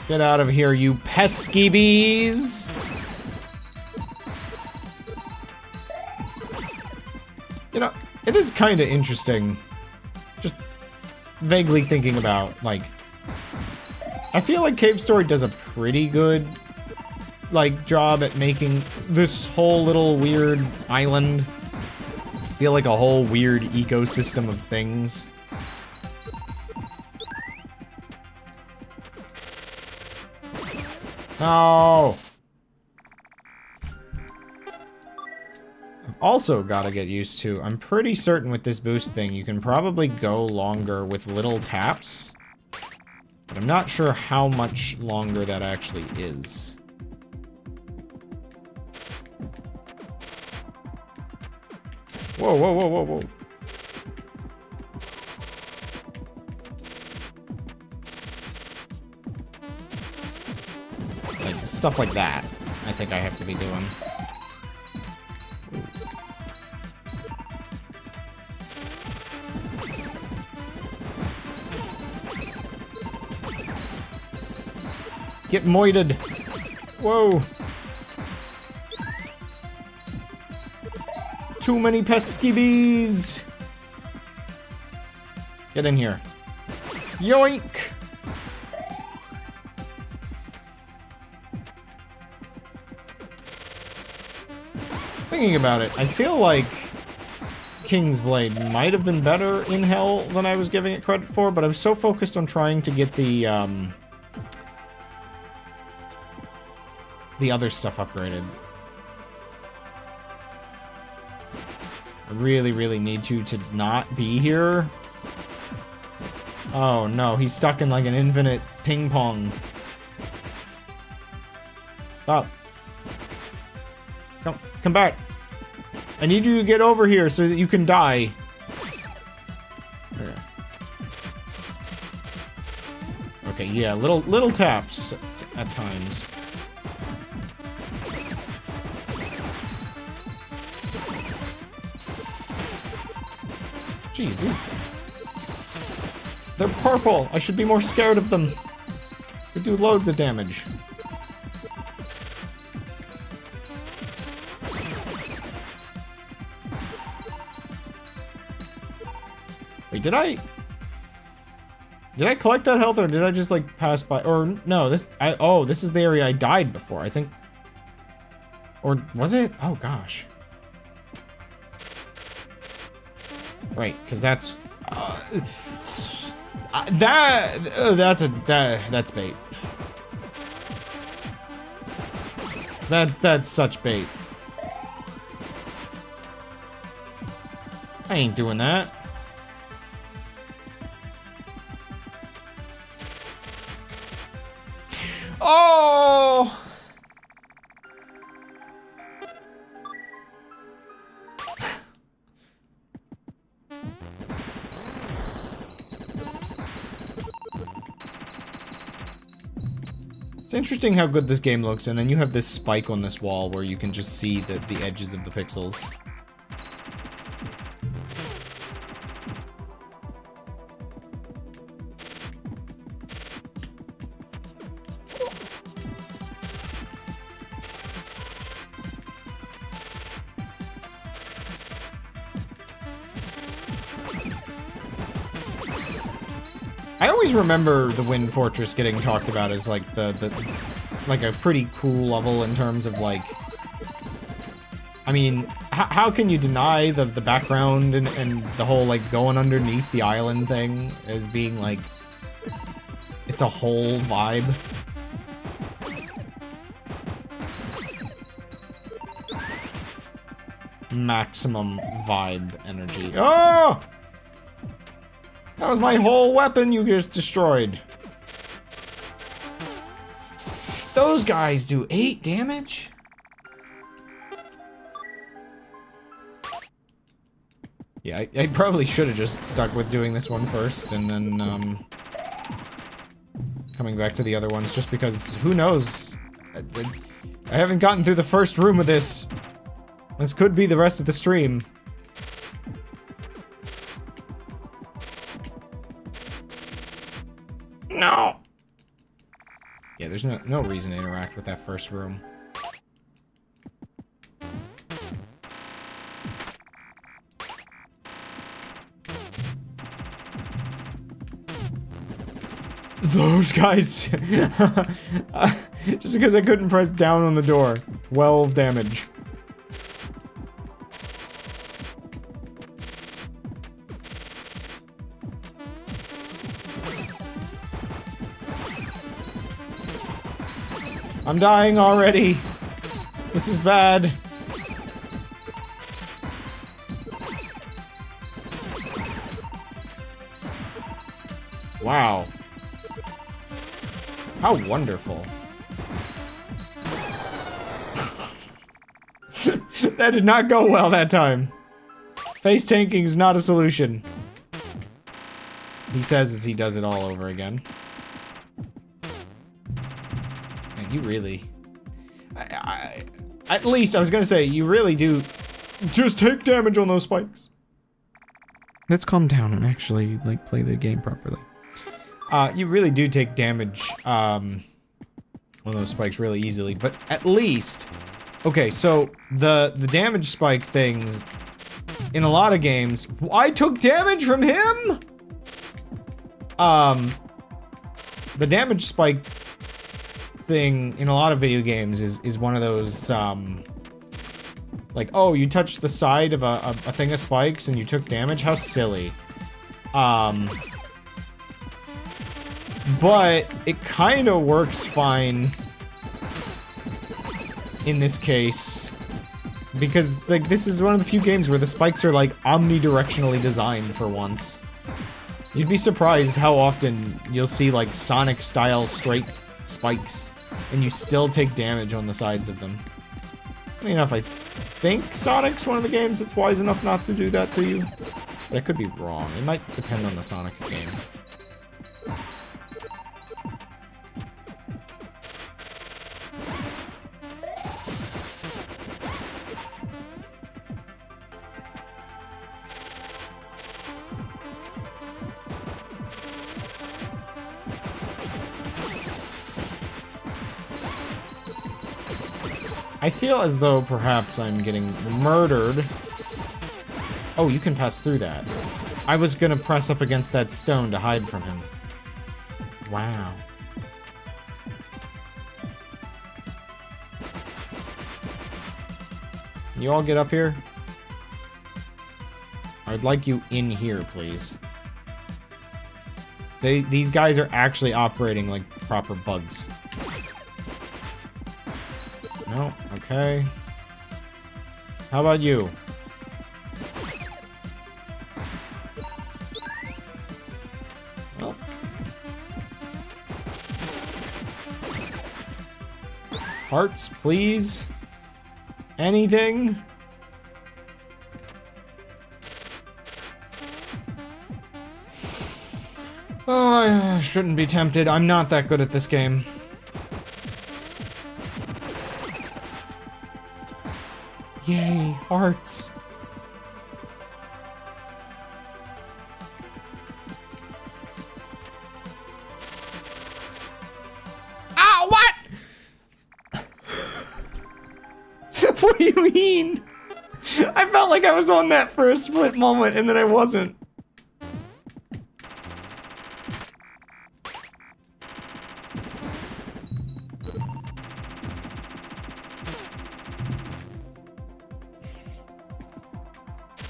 Get out of here, you pesky bees! You know, it is kind of interesting. Just vaguely thinking about, like... I feel like Cave Story does a pretty good, like, job at making this whole little weird island feel like a whole weird ecosystem of things. No! I've also got to get used to, I'm pretty certain with this boost thing, you can probably go longer with little taps. But I'm not sure how much longer that actually is. Whoa, whoa, whoa, whoa, whoa. Stuff like that, I think I have to be doing. Get moited. Whoa. Too many pesky bees. Get in here. Yoink. Thinking about it, I feel like King's Blade might have been better in Hell than I was giving it credit for, but I was so focused on trying to get the other stuff upgraded. I really, really need you to not be here. Oh no, he's stuck in like an infinite ping pong. Stop. Come back. I need you to get over here so that you can die. Okay, yeah, little taps at times. Jeez, they're purple. I should be more scared of them. They do loads of damage. Wait, did I collect that health, or did I just like pass by? Or no, oh, this is the area I died before, I think. Or was it? Oh gosh. Right, because that's that's bait. That's such bait. I ain't doing that. Oh! It's interesting how good this game looks, and then you have this spike on this wall where you can just see the edges of the pixels. I always remember the Wind Fortress getting talked about as like like a pretty cool level in terms of like, I mean, how can you deny the background and the whole like going underneath the island thing as being like, it's a whole vibe. Maximum vibe energy. Oh! That was my whole weapon you just destroyed. Those guys do 8 damage? Yeah, I probably should have just stuck with doing this one first and then, coming back to the other ones, just because, who knows? I haven't gotten through the first room of this. This could be the rest of the stream. No! Yeah, there's no reason to interact with that first room. Those guys! Just because I couldn't press down on the door. 12 damage. I'm dying already. This is bad. Wow. How wonderful. That did not go well that time. Face tanking is not a solution. He says as he does it all over again. Man, you really... at least, I was gonna say, you really do just take damage on those spikes. Let's calm down and actually, like, play the game properly. You really do take damage, on those spikes really easily, but at least... Okay, so, the damage spike things, in a lot of games, I took damage from him?! The damage spike thing in a lot of video games is one of those, Like, oh, you touched the side of a thing of spikes and you took damage? How silly. But it kind of works fine in this case. Because, like, this is one of the few games where the spikes are, like, omnidirectionally designed for once. You'd be surprised how often you'll see, like, Sonic-style straight spikes, and you still take damage on the sides of them. Funny enough, I think Sonic's one of the games that's wise enough not to do that to you. But I could be wrong. It might depend on the Sonic game. I feel as though perhaps I'm getting murdered. Oh, you can pass through that. I was gonna press up against that stone to hide from him. Wow. Can you all get up here? I'd like you in here, please. These guys are actually operating like proper bugs. No, okay. How about you? Well. Hearts, please. Anything? Oh, I shouldn't be tempted. I'm not that good at this game. Yay, hearts. Ah, what? What do you mean? I felt like I was on that for a split moment and then I wasn't.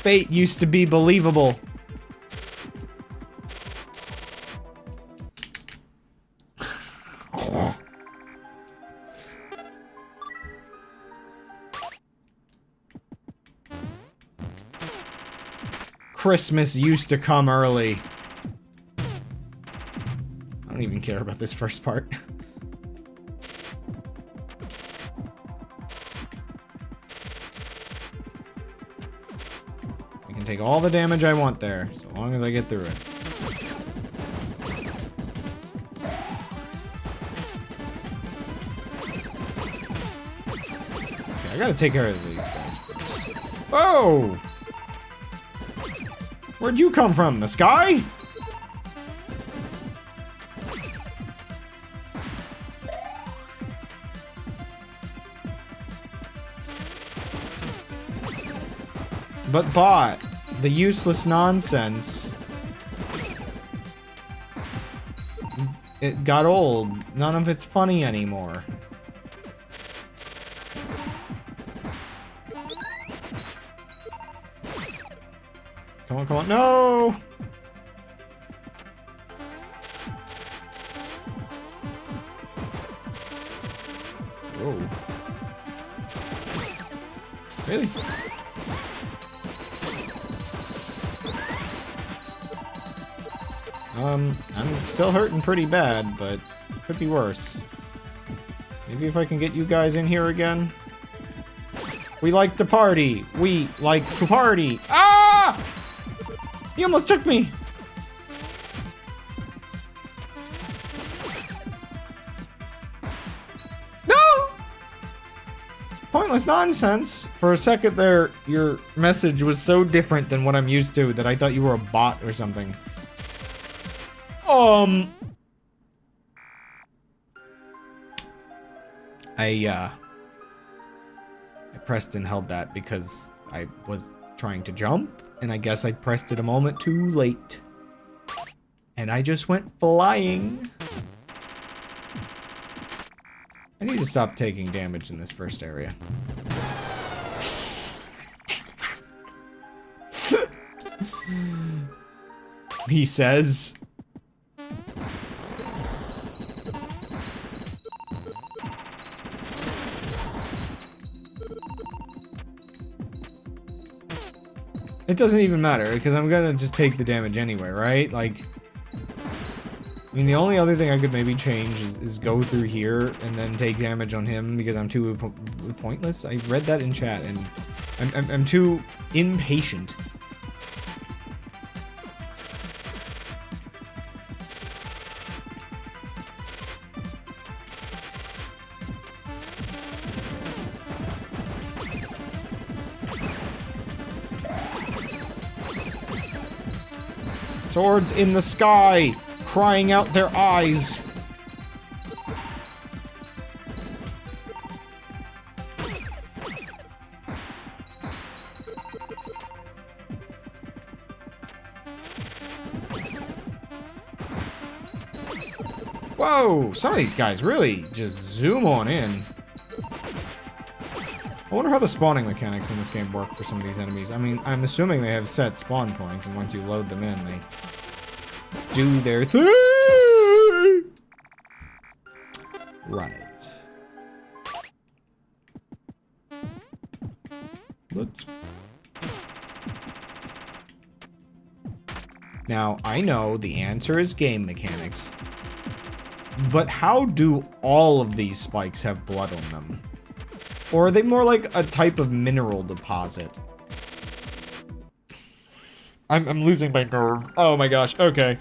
Fate used to be believable. Christmas used to come early. I don't even care about this first part. Take all the damage I want there, so long as I get through it. Okay, I gotta take care of these guys first. Whoa! Where'd you come from? The sky? But bot. The useless nonsense. It got old. None of it's funny anymore. Come on, come on. No! Whoa. Really? I'm still hurting pretty bad, but it could be worse. Maybe if I can get you guys in here again. We like to party. We like to party. Ah! He almost took me. No! Pointless nonsense. For a second there, your message was so different than what I'm used to that I thought you were a bot or something. I pressed and held that because I was trying to jump, and I guess I pressed it a moment too late. And I just went flying. I need to stop taking damage in this first area. he says. It doesn't even matter, because I'm gonna just take the damage anyway, right? Like, I mean, the only other thing I could maybe change is go through here and then take damage on him because I'm too pointless. I read that in chat and I'm too impatient. Swords in the sky, crying out their eyes. Whoa, some of these guys really just zoom on in. I wonder how the spawning mechanics in this game work for some of these enemies. I mean, I'm assuming they have set spawn points, and once you load them in, they do their thing. Right. Let's... Now, I know the answer is game mechanics, but how do all of these spikes have blood on them? Or are they more like a type of mineral deposit? I'm losing my nerve. Oh my gosh, okay.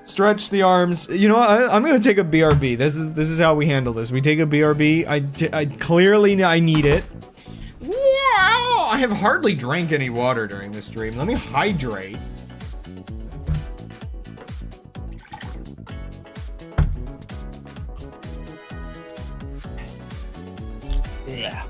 Stretch the arms. You know what? I'm gonna take a BRB. This is how we handle this. We take a BRB. I clearly need it. Wow! I have hardly drank any water during this stream. Let me hydrate. Yeah.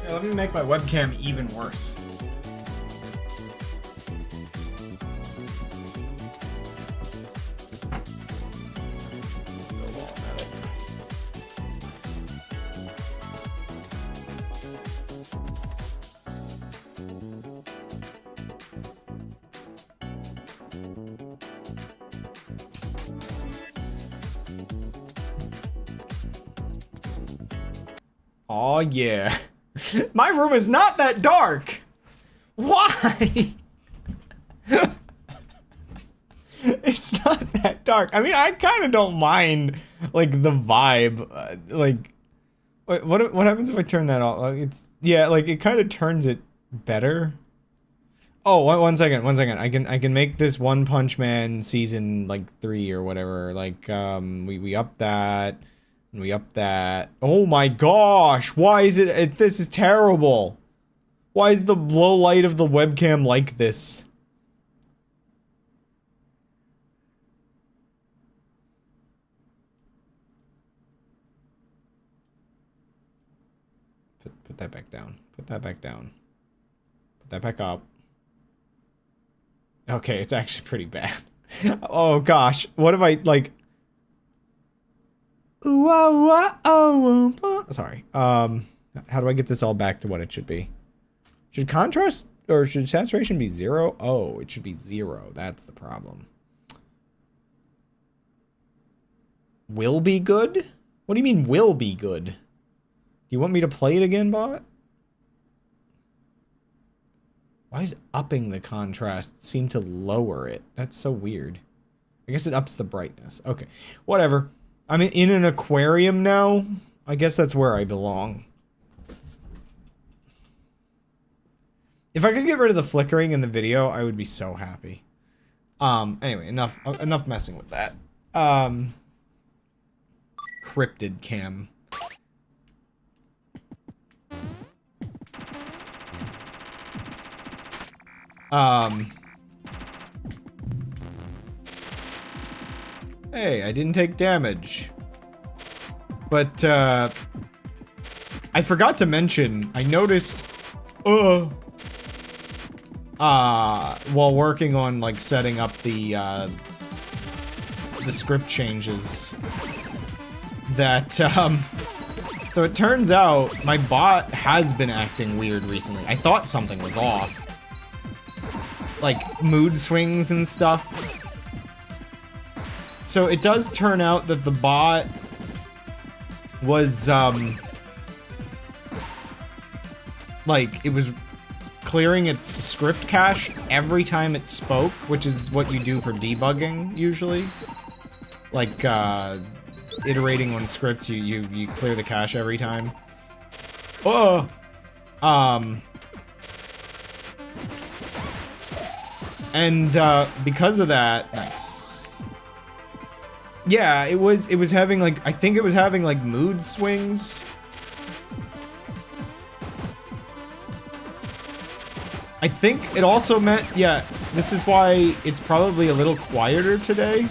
Yeah, let me make my webcam even worse. Oh yeah. My room is not that dark. Why? It's not that dark. I mean, I kind of don't mind like the vibe. Like, what happens if I turn that off? It's yeah, like it kind of turns it better. Oh, one second. I can make this One Punch Man season like 3 or whatever. Like we up that. And we up that. Oh my gosh! Why is it? This is terrible. Why is the low light of the webcam like this? Put that back down. Put that back down. Put that back up. Okay, it's actually pretty bad. Oh gosh, what if I like? Ooh, oh, oh, oh, oh. Sorry. How do I get this all back to what it should be? Should contrast or should saturation be 0? Oh, it should be 0. That's the problem. Will be good? What do you mean will be good? Do you want me to play it again, bot? Why is upping the contrast seem to lower it? That's so weird. I guess it ups the brightness. Okay, whatever. I'm in an aquarium now. I guess that's where I belong. If I could get rid of the flickering in the video, I would be so happy. Anyway, enough messing with that. Cryptid cam. Hey, I didn't take damage. But, I forgot to mention, I noticed, while working on, like, setting up the script changes, that, so it turns out my bot has been acting weird recently. I thought something was off. Like, mood swings and stuff. So it does turn out that the bot was, like, it was clearing its script cache every time it spoke, which is what you do for debugging, usually. Like, iterating on scripts, you clear the cache every time. Oh! And, because of that... Nice. Yeah, it was having, like... I think it was having, like, mood swings. I think it also meant... Yeah, this is why it's probably a little quieter today.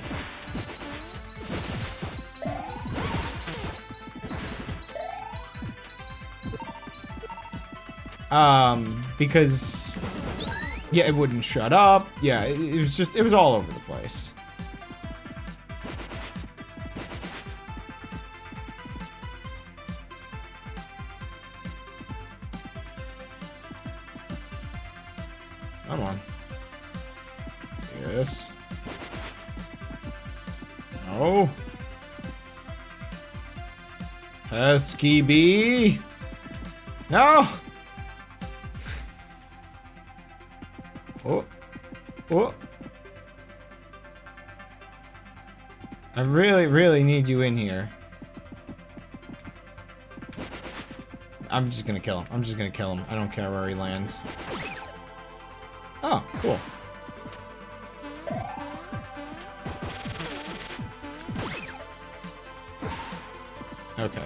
Because... Yeah, it wouldn't shut up. Yeah, it was just... It was all over the place. Come on. Yes. No. Pesky bee. No. Oh. Oh. I really need you in here. I'm just gonna kill him. I'm just gonna kill him. I don't care where he lands. Oh, cool. Okay.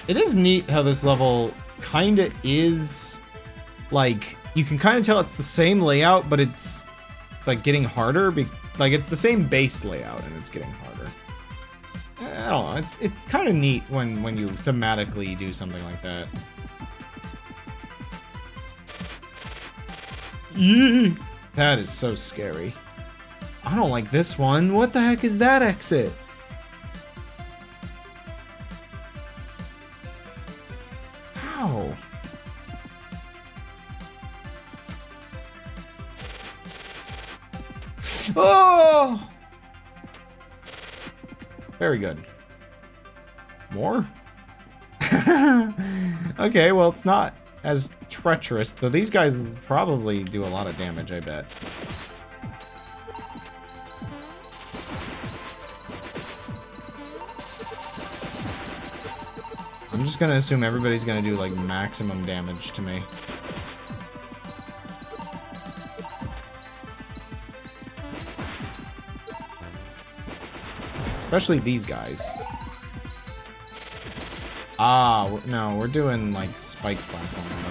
It is neat how this level kinda is, like, you can kinda tell it's the same layout, but it's, like, getting harder. Like, it's the same base layout, and it's getting harder. I don't know, it's kind of neat when you thematically do something like that. Yee! That is so scary. I don't like this one. What the heck is that exit? How? Oh! Very good. More? Okay, well, it's not as treacherous, though these guys probably do a lot of damage, I bet. I'm just gonna assume everybody's gonna do, like, maximum damage to me. Especially these guys. Ah, no, we're doing, like, spike platforming,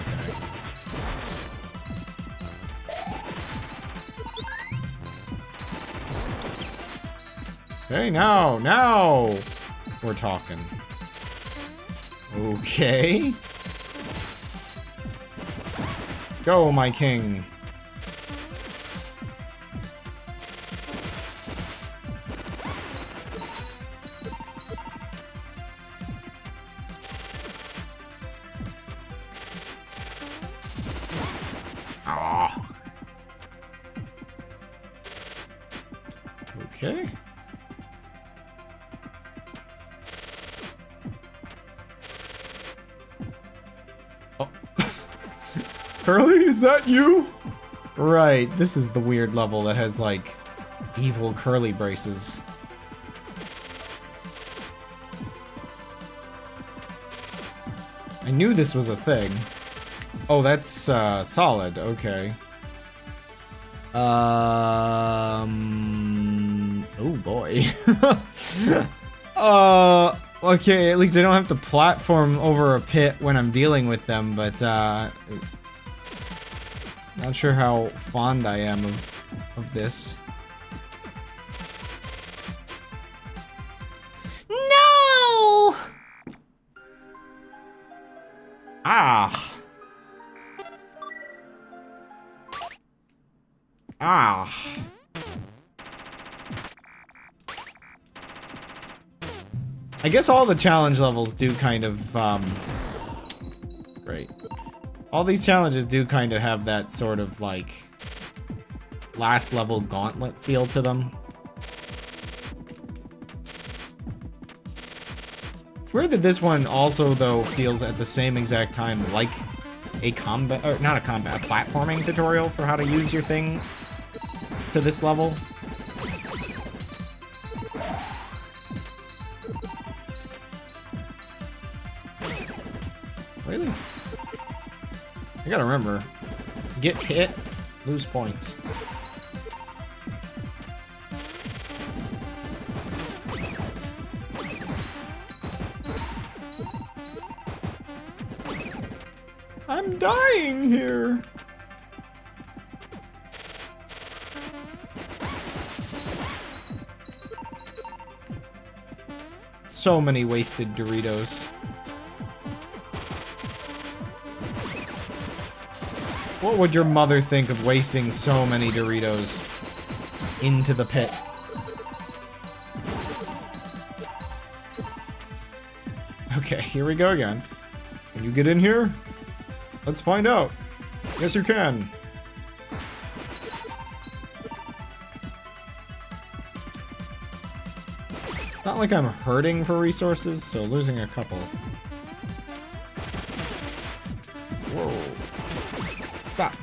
okay. Okay, now we're talking. Okay. Go, my king. Okay. Oh. Curly, is that you? Right, this is the weird level that has, like, evil curly braces. I knew this was a thing. Oh, that's, solid, okay. Oh boy. Okay, at least I don't have to platform over a pit when I'm dealing with them, but, not sure how fond I am of this. No! Ah. Ah. I guess all the challenge levels do kind of, great. All these challenges do kind of have that sort of, like, last level gauntlet feel to them. It's weird that this one also, though, feels at the same exact time like a combat, or not a combat, a platforming tutorial for how to use your thing to this level. Really? I gotta remember, get hit, lose points. I'm dying here. So many wasted Doritos. What would your mother think of wasting so many Doritos into the pit? Okay, here we go again. Can you get in here? Let's find out. Yes, you can. Not like I'm hurting for resources, so losing a couple. Whoa. Stop.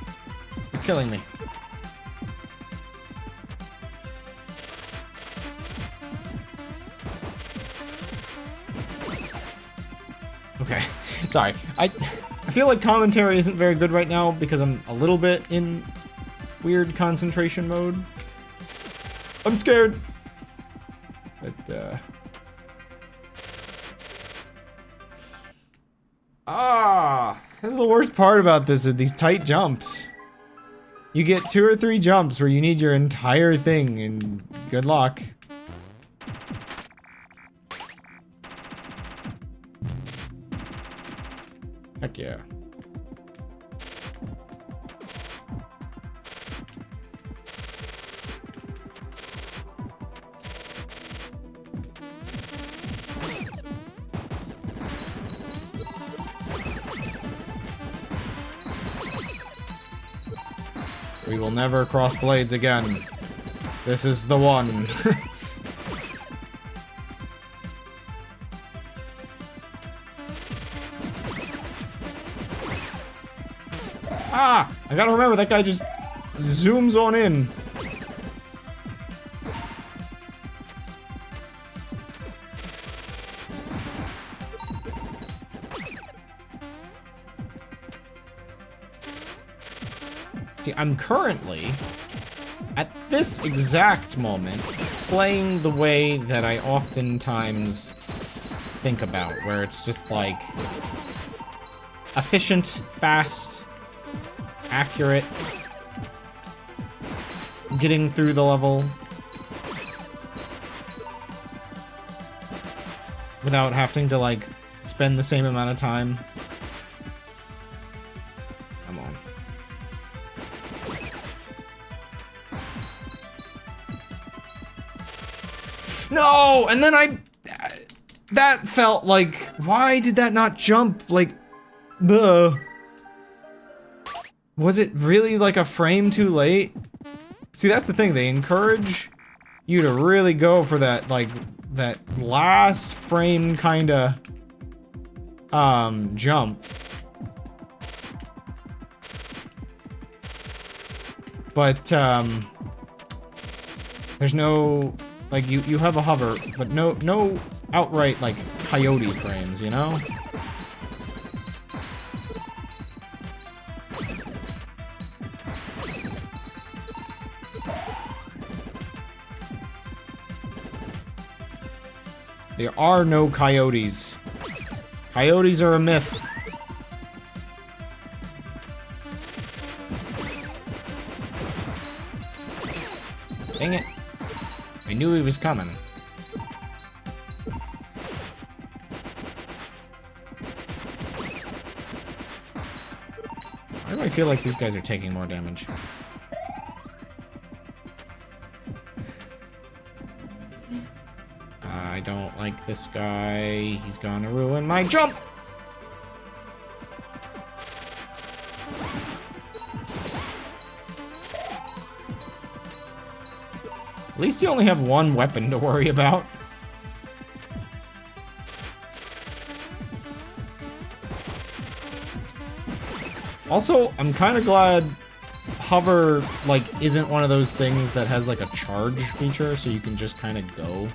You're killing me. Okay. Sorry. I feel like commentary isn't very good right now because I'm a little bit in weird concentration mode. I'm scared. But, this is the worst part about this, is these tight jumps. You get 2 or 3 jumps where you need your entire thing, and good luck. Heck yeah. We will never cross blades again. This is the one. Ah! I gotta remember, that guy just zooms on in. See, I'm currently, at this exact moment, playing the way that I oftentimes think about, where it's just like efficient, fast, accurate, getting through the level without having to, like, spend the same amount of time. Come on. No! And then that felt like, why did that not jump? Like, was it really like a frame too late? See, that's the thing, they encourage you to really go for that, like, that last frame kinda, jump. But, there's no, like, you have a hover, but no outright, like, coyote frames, you know? There are no coyotes. Coyotes are a myth. Dang it. I knew he was coming. Why do I feel like these guys are taking more damage? I don't like this guy. He's gonna ruin my jump! At least you only have one weapon to worry about. Also, I'm kind of glad hover, like, isn't one of those things that has, like, a charge feature, so you can just kind of go.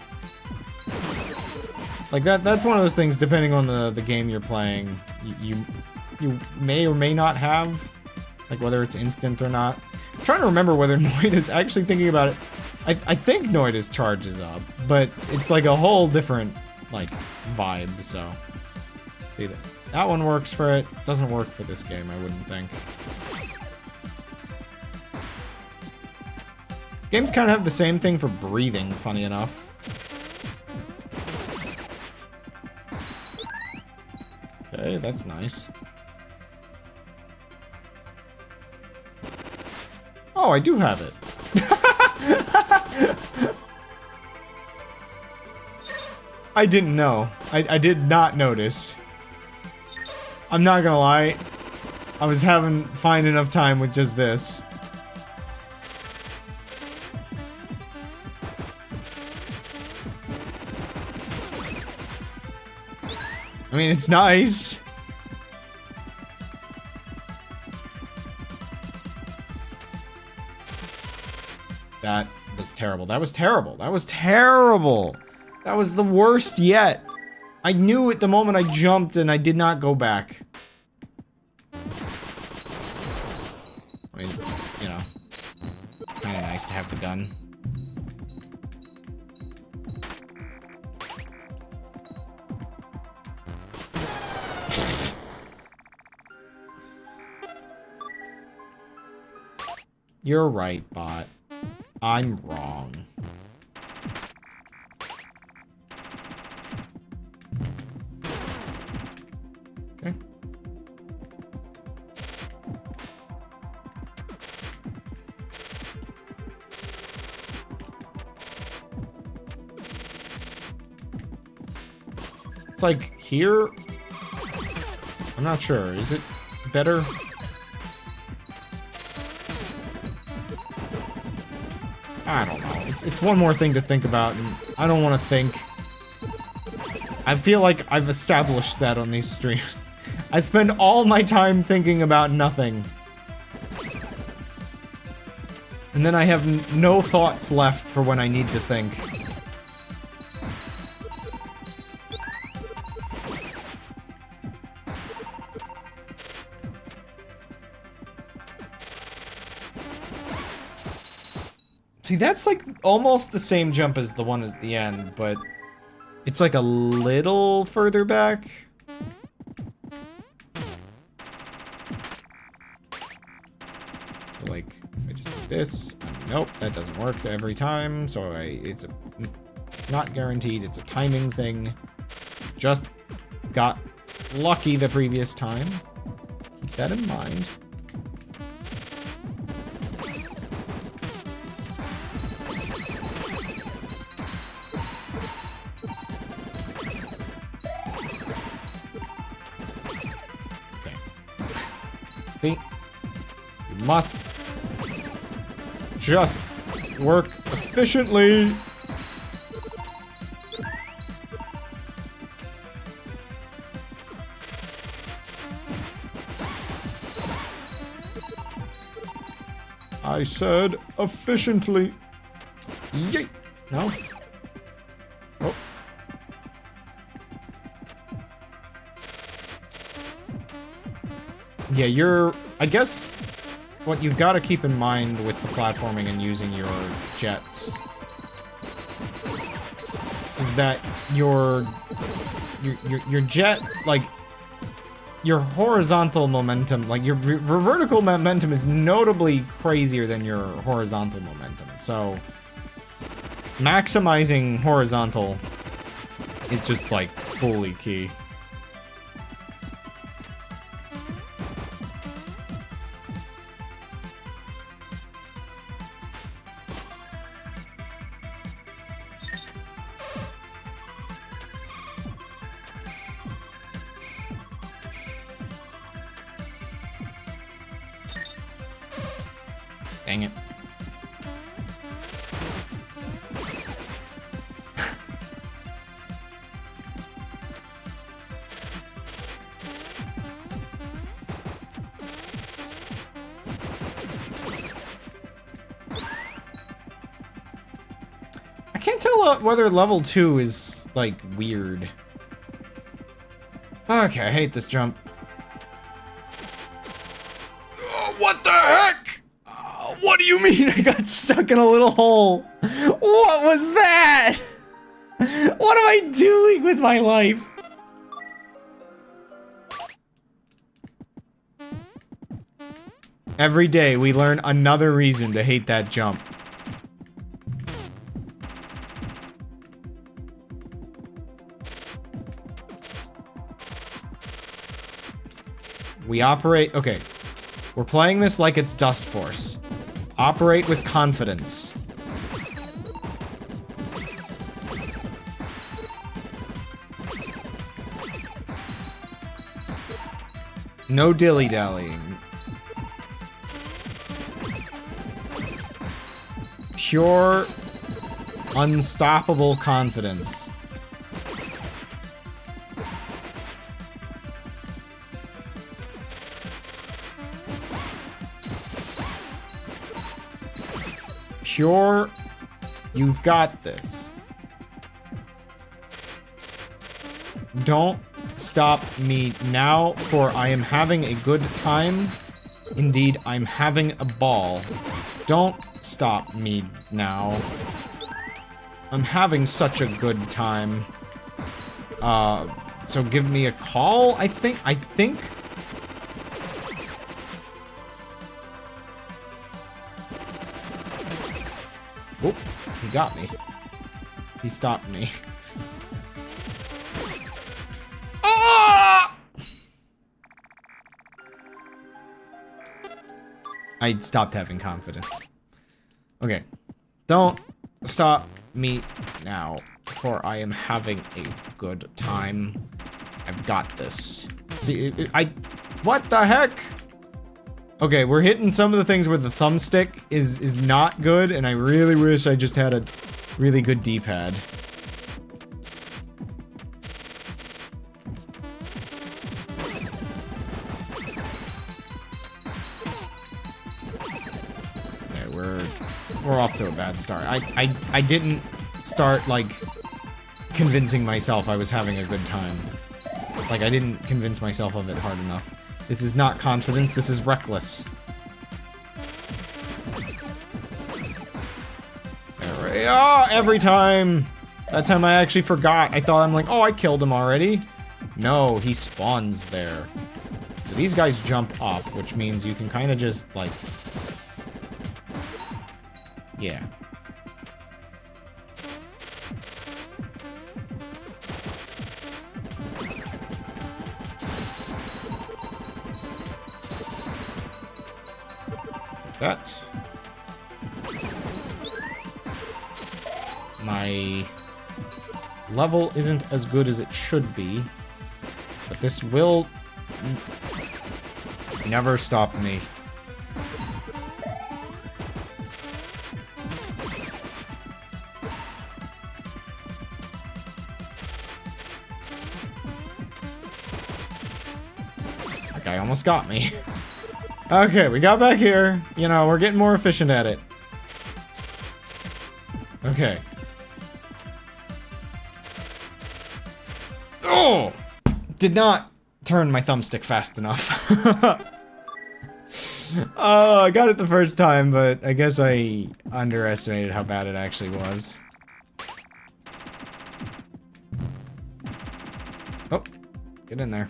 Like, that's one of those things, depending on the game you're playing, you may or may not have, like, whether it's instant or not. I'm trying to remember whether Noid is actually thinking about it. I think Noid's charges up, but it's like a whole different, like, vibe, so. See, that one works for it. Doesn't work for this game, I wouldn't think. Games kind of have the same thing for breathing, funny enough. Okay, that's nice. Oh, I do have it. I didn't know. I did not notice. I'm not gonna lie. I was having fine enough time with just this. I mean, it's nice. That was terrible. That was terrible. That was terrible. That was the worst yet. I knew it the moment I jumped and I did not go back. I mean, you know, kind of nice to have the gun. You're right, bot. I'm wrong. Okay. It's like here. I'm not sure. Is it better? I don't know. It's one more thing to think about, and I don't want to think. I feel like I've established that on these streams. I spend all my time thinking about nothing. And then I have no thoughts left for when I need to think. See, that's like almost the same jump as the one at the end, but it's like a little further back. So like, if I just do this, nope, that doesn't work every time, so it's not guaranteed, it's a timing thing. Just got lucky the previous time. Keep that in mind. See? You must just work efficiently. I said efficiently. Yay! No. Oh. Yeah, I guess what you've got to keep in mind with the platforming and using your jets is that your jet, like, your horizontal momentum, like your vertical momentum is notably crazier than your horizontal momentum. So maximizing horizontal is just like fully key. Dang it. I can't tell whether level 2 is, like, weird. Okay, I hate this jump. Oh, what the heck? What do you mean I got stuck in a little hole? What was that? What am I doing with my life? Every day we learn another reason to hate that jump. We operate, okay. We're playing this like it's Dust Force. Operate with confidence. No dilly-dallying. Pure, unstoppable confidence. Pure, you've got this. Don't stop me now, for I am having a good time. Indeed, I'm having a ball. Don't stop me now. I'm having such a good time. So give me a call, I think? Oh, he got me. He stopped me. Ah! I stopped having confidence. Okay. Don't stop me now, for I am having a good time. I've got this. See, what the heck? Okay, we're hitting some of the things where the thumbstick is not good, and I really wish I just had a really good D-pad. Okay, we're off to a bad start. I didn't start, like, convincing myself I was having a good time. Like, I didn't convince myself of it hard enough. This is not confidence, this is reckless. There we are, every time! That time I actually forgot. I thought, I'm like, oh, I killed him already. No, he spawns there. So these guys jump up, which means you can kind of just, like... Yeah. That. My level isn't as good as it should be, but this will never stop me. guy almost got me. Okay, we got back here. You know, we're getting more efficient at it. Okay. Oh! Did not turn my thumbstick fast enough. Oh, I got it the first time, but I guess I underestimated how bad it actually was. Oh, get in there.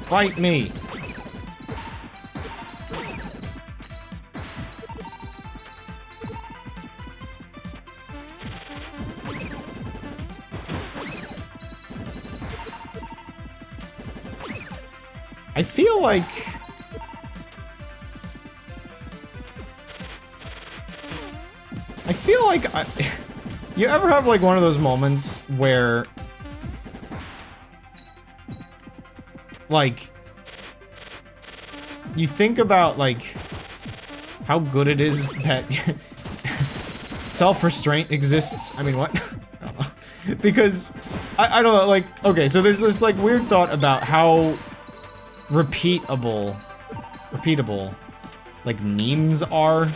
Fight me! I feel like... You ever have like one of those moments where... like... you think about like... how good it is that... self-restraint exists. I mean, what? I don't know. Because... I don't know, like... okay, so there's this like weird thought about how... repeatable, like memes are.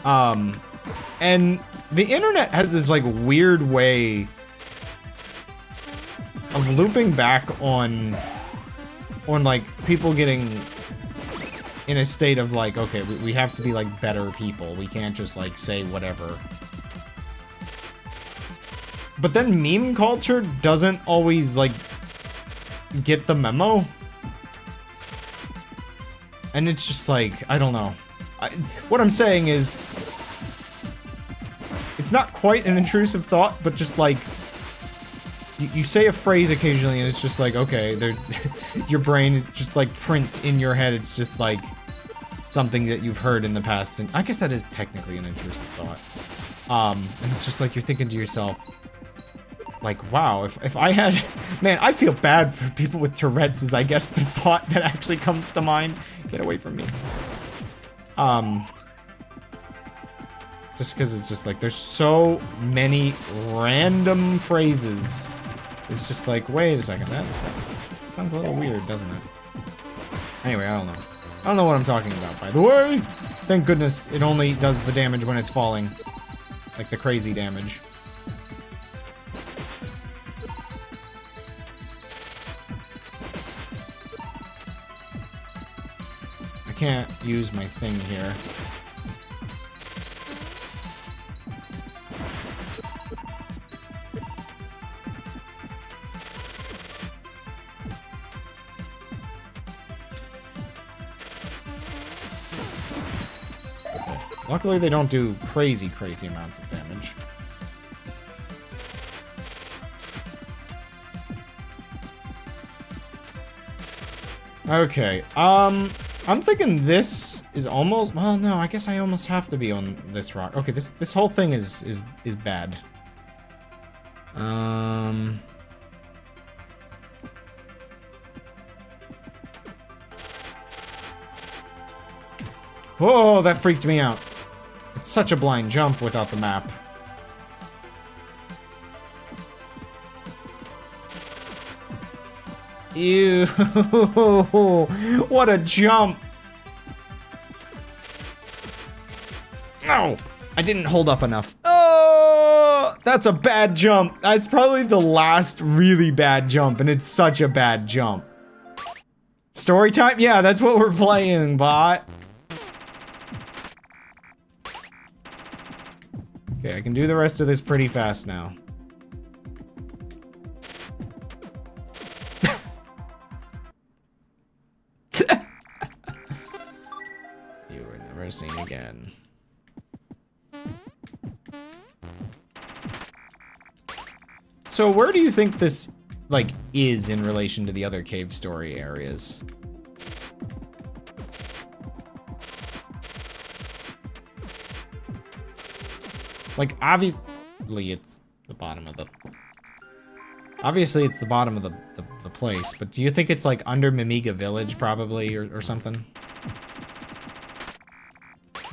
And the internet has this like weird way of looping back on like people getting in a state of like, okay, we have to be like better people. We can't just like say whatever. But then meme culture doesn't always like get the memo. And it's just like, I don't know. What I'm saying is, it's not quite an intrusive thought, but just like, you say a phrase occasionally and it's just like, okay, your brain just like prints in your head. It's just like something that you've heard in the past. And I guess that is technically an intrusive thought. And it's just like, you're thinking to yourself, like, wow, if I had... man, I feel bad for people with Tourette's is, I guess, the thought that actually comes to mind. Get away from me. Just because it's just like, there's so many random phrases. It's just like, wait a second, that sounds a little weird, doesn't it? Anyway, I don't know. I don't know what I'm talking about, by the way. Thank goodness it only does the damage when it's falling. Like the crazy damage. I can't use my thing here. Luckily, they don't do crazy amounts of damage. Okay, I'm thinking this is almost... well, no, I guess I almost have to be on this rock. Okay, this whole thing is bad. Whoa, that freaked me out. It's such a blind jump without the map. Ew. What a jump. No, I didn't hold up enough. Oh, that's a bad jump. That's probably the last really bad jump, and it's such a bad jump. Story time? Yeah, that's what we're playing, bot. Okay, I can do the rest of this pretty fast now. You were never seen again. So where do you think this, like, is in relation to the other cave story areas? Like, obviously it's the bottom of the... obviously it's the bottom of the place, but do you think it's like under Mimiga Village probably or something?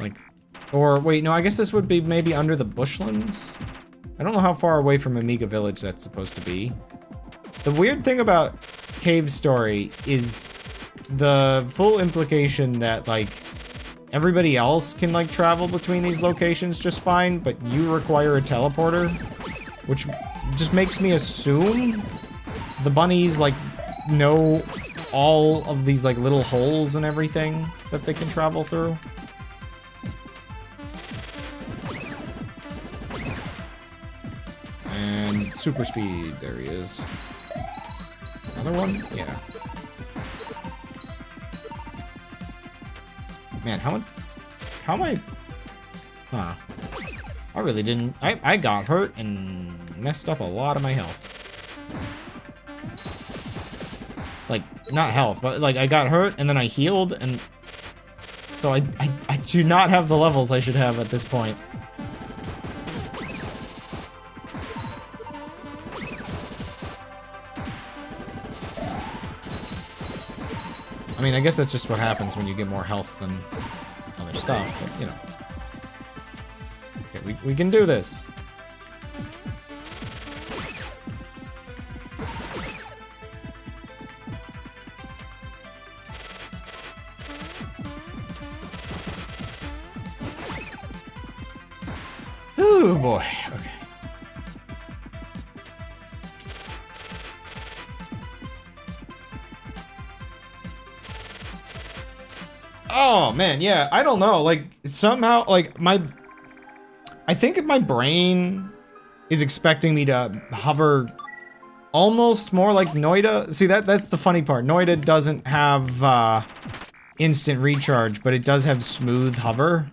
Like, or wait, no, I guess this would be maybe under the bushlands? I don't know how far away from Mimiga Village that's supposed to be. The weird thing about Cave Story is the full implication that, like, everybody else can, like, travel between these locations just fine, but you require a teleporter, which just makes me assume the bunnies, like, know all of these, like, little holes and everything that they can travel through. And super speed, there he is. Another one? Yeah. Man, how am I? Huh. I really didn't. I got hurt and messed up a lot of my health. Like, not health, but like I got hurt and then I healed, and so I do not have the levels I should have at this point. I mean, I guess that's just what happens when you get more health than other stuff, but, you know. Okay, we can do this. Oh boy, okay. Oh man, yeah, I don't know, like, somehow, like, I think my brain is expecting me to hover almost more like Noida. See, that's the funny part. Noida doesn't have, instant recharge, but it does have smooth hover,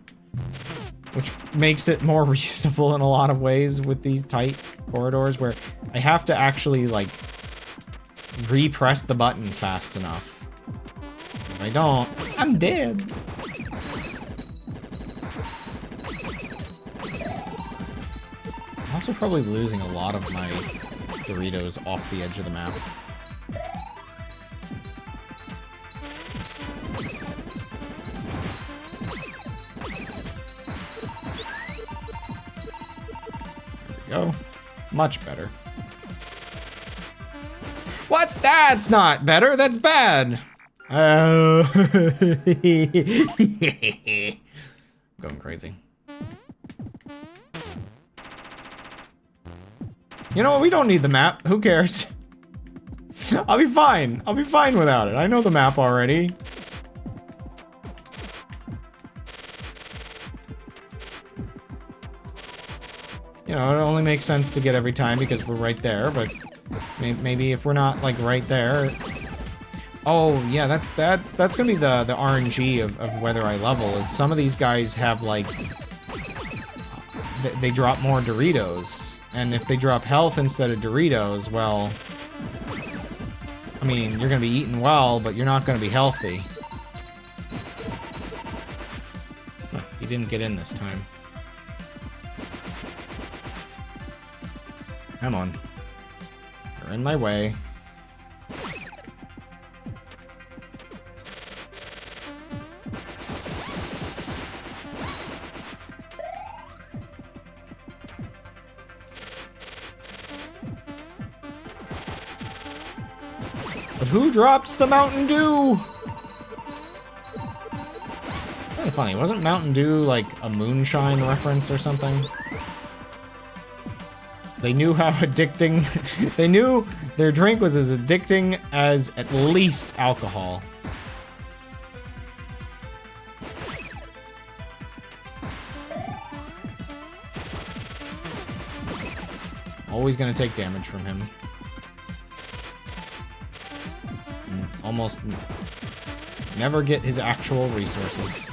which makes it more reasonable in a lot of ways with these tight corridors, where I have to actually, like, repress the button fast enough. If I don't, I'm dead. I'm also probably losing a lot of my Doritos off the edge of the map. There we go. Much better. What? That's not better, that's bad! Going crazy. You know what? We don't need the map. Who cares? I'll be fine. I'll be fine without it. I know the map already. You know, it only makes sense to get every time because we're right there, but maybe if we're not, like, right there... Oh, yeah, that's gonna be the RNG of whether I level, is some of these guys have, like... They drop more Doritos, and if they drop health instead of Doritos, well... I mean, you're gonna be eating well, but you're not gonna be healthy. Huh, you didn't get in this time. Come on. You're in my way. But who drops the Mountain Dew? Kind of funny, wasn't Mountain Dew like a moonshine reference or something? They knew how addicting... They knew their drink was as addicting as at least alcohol. Always gonna take damage from him. Almost never get his actual resources.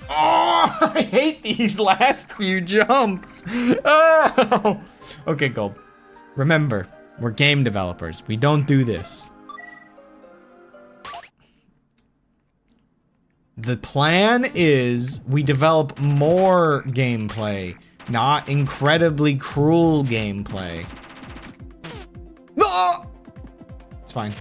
Oh, I hate these last few jumps. Oh. Okay, Gold. Remember, we're game developers. We don't do this. The plan is we develop more gameplay not incredibly cruel gameplay. Ah! It's fine.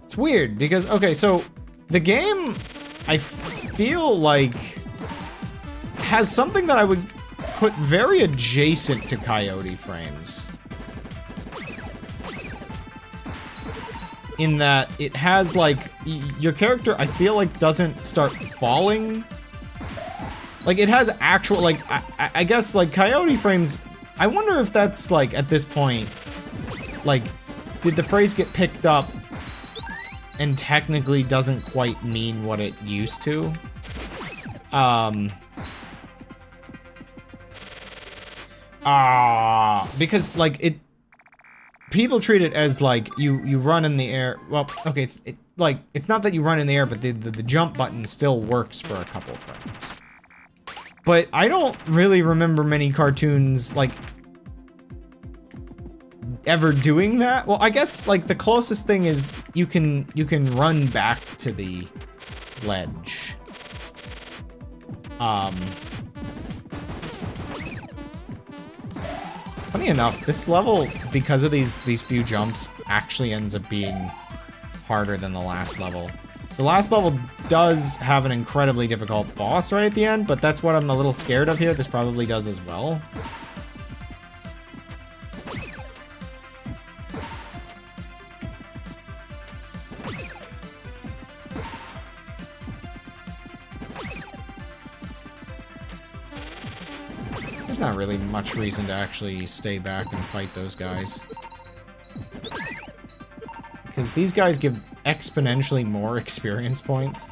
It's weird because, okay, so the game, I feel like, has something that I would put very adjacent to Coyote Frames. In that it has, like, your character, I feel like, doesn't start falling. Like, it has actual, like, I guess, like, Coyote Frames, I wonder if that's, like, at this point, like, did the phrase get picked up and technically doesn't quite mean what it used to? Because, like, people treat it as, like, you run in the air. Well, okay, it's not that you run in the air, but the jump button still works for a couple frames. But I don't really remember many cartoons, like, ever doing that. Well, I guess, like, the closest thing is you can run back to the ledge. Funny enough, this level, because of these few jumps, actually ends up being harder than the last level. The last level does have an incredibly difficult boss right at the end, but that's what I'm a little scared of here. This probably does as well. There's not really much reason to actually stay back and fight those guys. Because these guys give exponentially more experience points.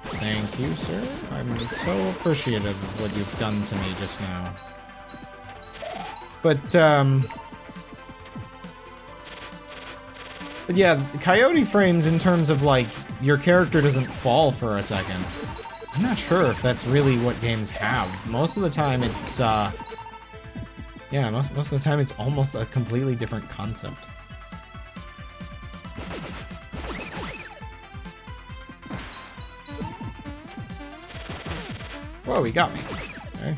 Thank you, sir. I'm so appreciative of what you've done to me just now. But yeah, Coyote Frames, in terms of, like, your character doesn't fall for a second. I'm not sure if that's really what games have. Most of the time it's, yeah, most of the time it's almost a completely different concept. Whoa, he got me. Okay.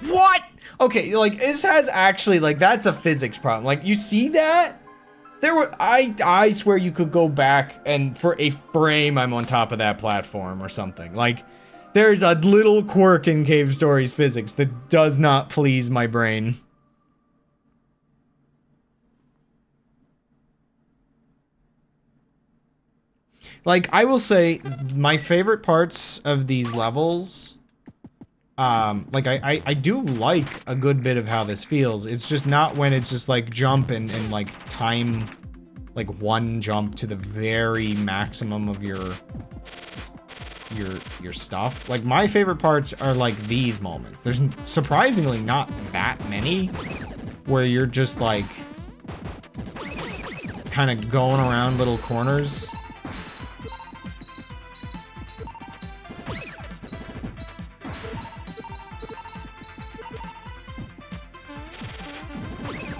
What? Okay, like, this has actually, like, that's a physics problem. Like, you see that? There were, I swear you could go back and for a frame I'm on top of that platform or something. Like, there's a little quirk in Cave Stories physics that does not please my brain. Like, I will say, my favorite parts of these levels, like, I do like a good bit of how this feels. It's just not when it's just, like, jump and like, time, like, one jump to the very maximum of your stuff. Like, my favorite parts are, like, these moments. There's surprisingly not that many where you're just, like, kind of going around little corners.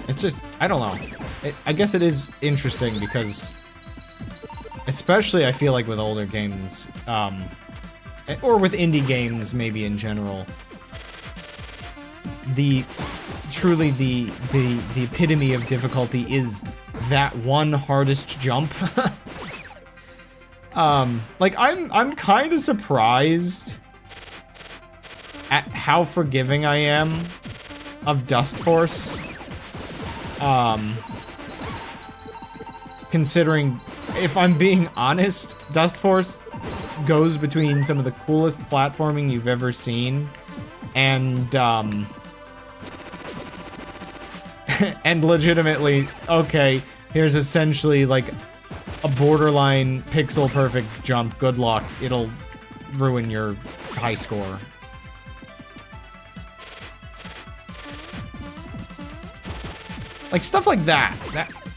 It's just, I don't know. I guess it is interesting because, especially I feel like with older games, or with indie games maybe in general, truly the epitome of difficulty is that one hardest jump. Like, I'm kind of surprised at how forgiving I am of Dust Force. Considering, if I'm being honest, Dust Force goes between some of the coolest platforming you've ever seen, and and legitimately, okay, here's essentially like a borderline pixel perfect jump. Good luck. It'll ruin your high score. Like stuff like that.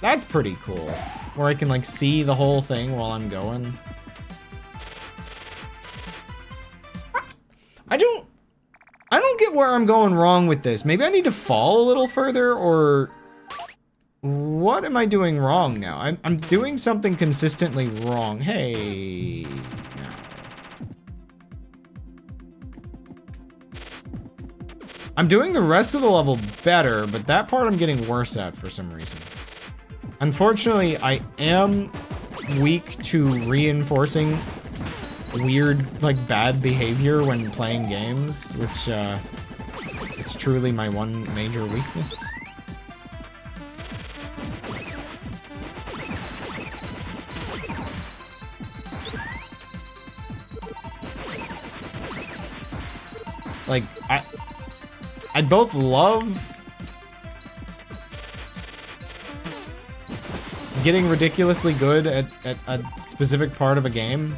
That's pretty cool. Where I can like see the whole thing while I'm going. I don't get where I'm going wrong with this. Maybe I need to fall a little further, or what am I doing wrong now? I'm doing something consistently wrong. Hey. No. I'm doing the rest of the level better, but that part I'm getting worse at for some reason. Unfortunately, I am weak to reinforcing weird, like, bad behavior when playing games, which, it's truly my one major weakness. Like, I both love getting ridiculously good at a specific part of a game,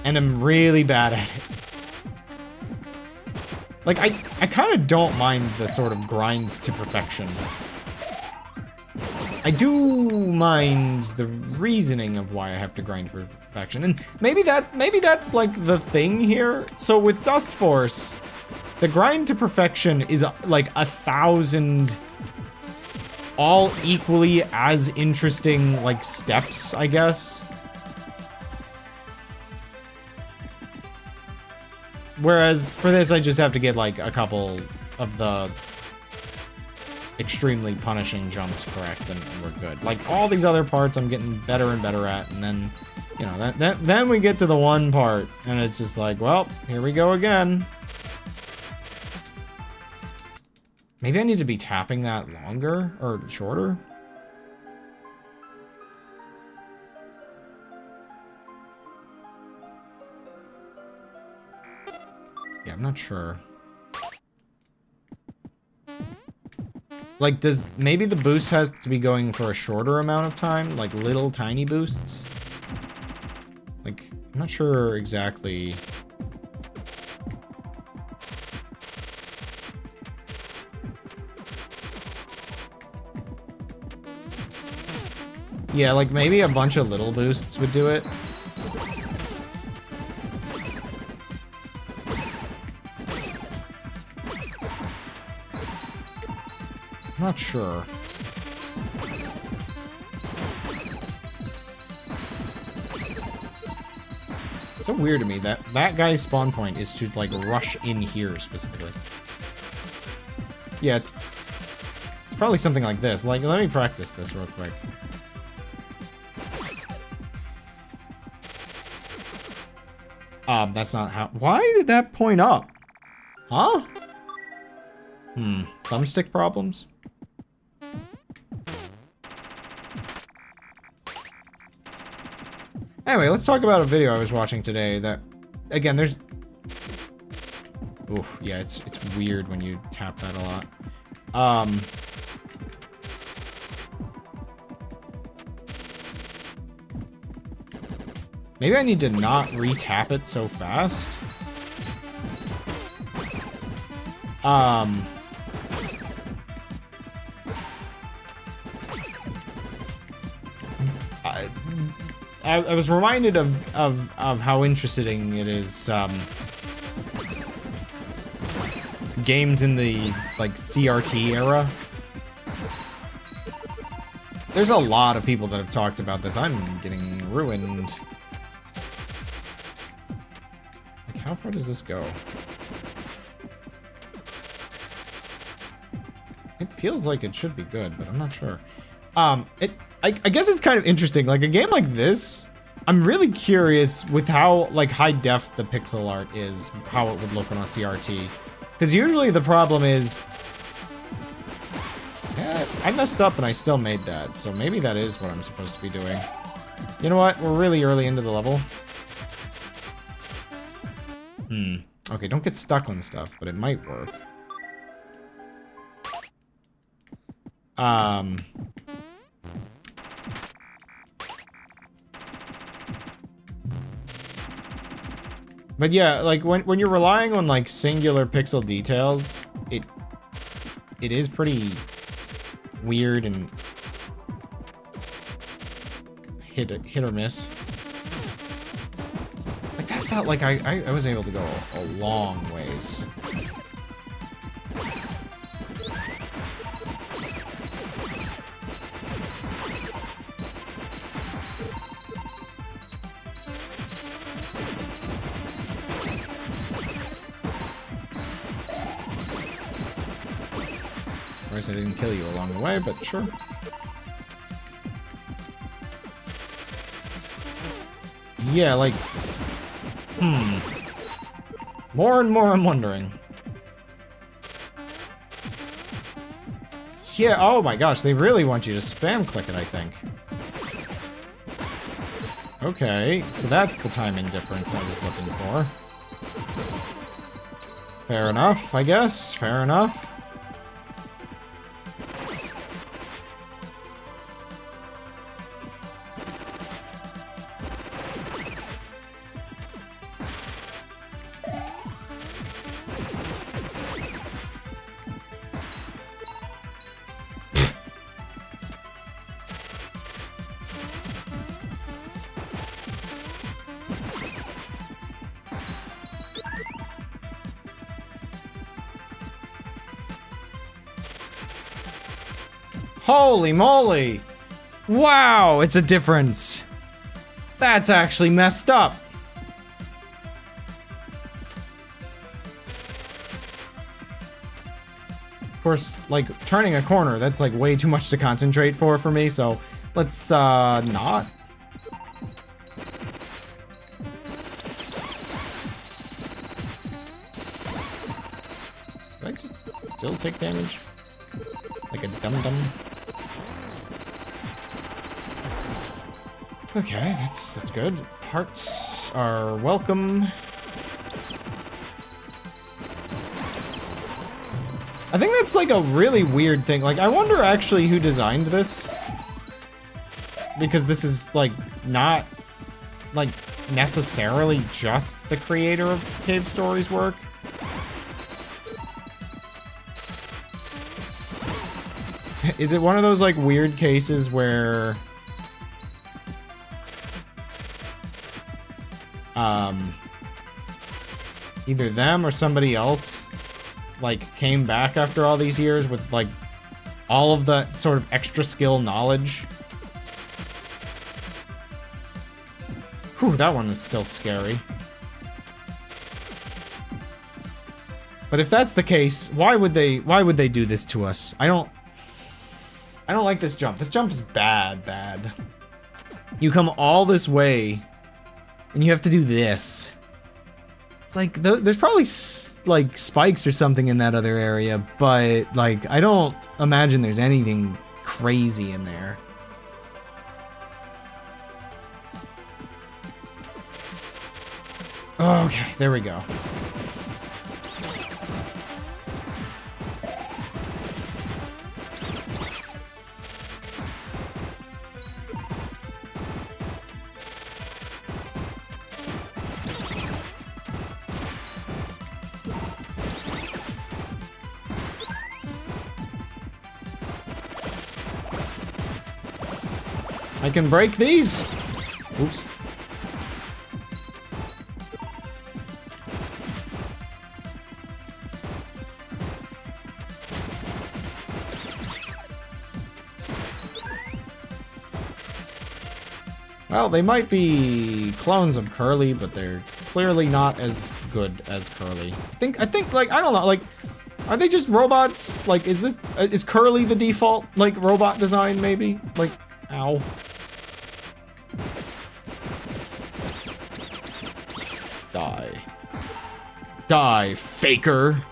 and I'm really bad at it. Like, I kind of don't mind the sort of grind to perfection. I do mind the reasoning of why I have to grind to perfection, and maybe that's like the thing here. So with Dust Force, the grind to perfection is like 1,000 all equally as interesting like steps, I guess. Whereas for this, I just have to get like a couple of the extremely punishing jumps correct, and we're good. Like all these other parts, I'm getting better and better at, and then, you know, then we get to the one part, and it's just like, well, here we go again. Maybe I need to be tapping that longer or shorter. Yeah, I'm not sure. Like, maybe the boost has to be going for a shorter amount of time? Like, little tiny boosts? Like, I'm not sure exactly. Yeah, like, maybe a bunch of little boosts would do it. I'm not sure. It's so weird to me that that guy's spawn point is to like rush in here specifically. Yeah, it's probably something like this. Like, let me practice this real quick. That's not how. Why did that point up? Huh? Thumbstick problems? Anyway, let's talk about a video I was watching today that, again, there's... Oof, yeah, it's weird when you tap that a lot. Maybe I need to not re-tap it so fast. I was reminded of how interesting it is, games in the, like, CRT era. There's a lot of people that have talked about this. I'm getting ruined. Like, how far does this go? It feels like it should be good, but I'm not sure. I guess it's kind of interesting. Like, a game like this, I'm really curious with how, like, high def the pixel art is, how it would look on a CRT. Because usually the problem is, yeah, I messed up and I still made that, so maybe that is what I'm supposed to be doing. You know what? We're really early into the level. Okay, don't get stuck on stuff, but it might work. But yeah, like, when you're relying on, like, singular pixel details, it is pretty weird and hit or miss. Like, that felt like I was able to go a long ways. Of course, I didn't kill you along the way, but sure. Yeah, like... More and more I'm wondering. Yeah, oh my gosh, they really want you to spam click it, I think. Okay, so that's the timing difference I was looking for. Fair enough, I guess. Fair enough. Holy moly! Wow, it's a difference. That's actually messed up. Of course, like, turning a corner, that's like way too much to concentrate for me, so let's, not. Do I still take damage? Like a dum-dum? Okay, that's good. Hearts are welcome. I think that's like a really weird thing. Like, I wonder actually who designed this. Because this is like not like necessarily just the creator of Cave Stories' work. Is it one of those like weird cases where either them or somebody else like came back after all these years with like all of the sort of extra skill knowledge? Whew, that one is still scary. But if that's the case, why would they do this to us? I don't like this jump. This jump is bad. You come all this way and you have to do this. It's like, there's probably like spikes or something in that other area, but like, I don't imagine there's anything crazy in there. Okay, there we go. I can break these. Oops. Well, they might be clones of Curly, but they're clearly not as good as Curly. I think, like, I don't know, like, are they just robots? Like, is Curly the default, like, robot design, maybe? Like, ow. Die. Die, faker!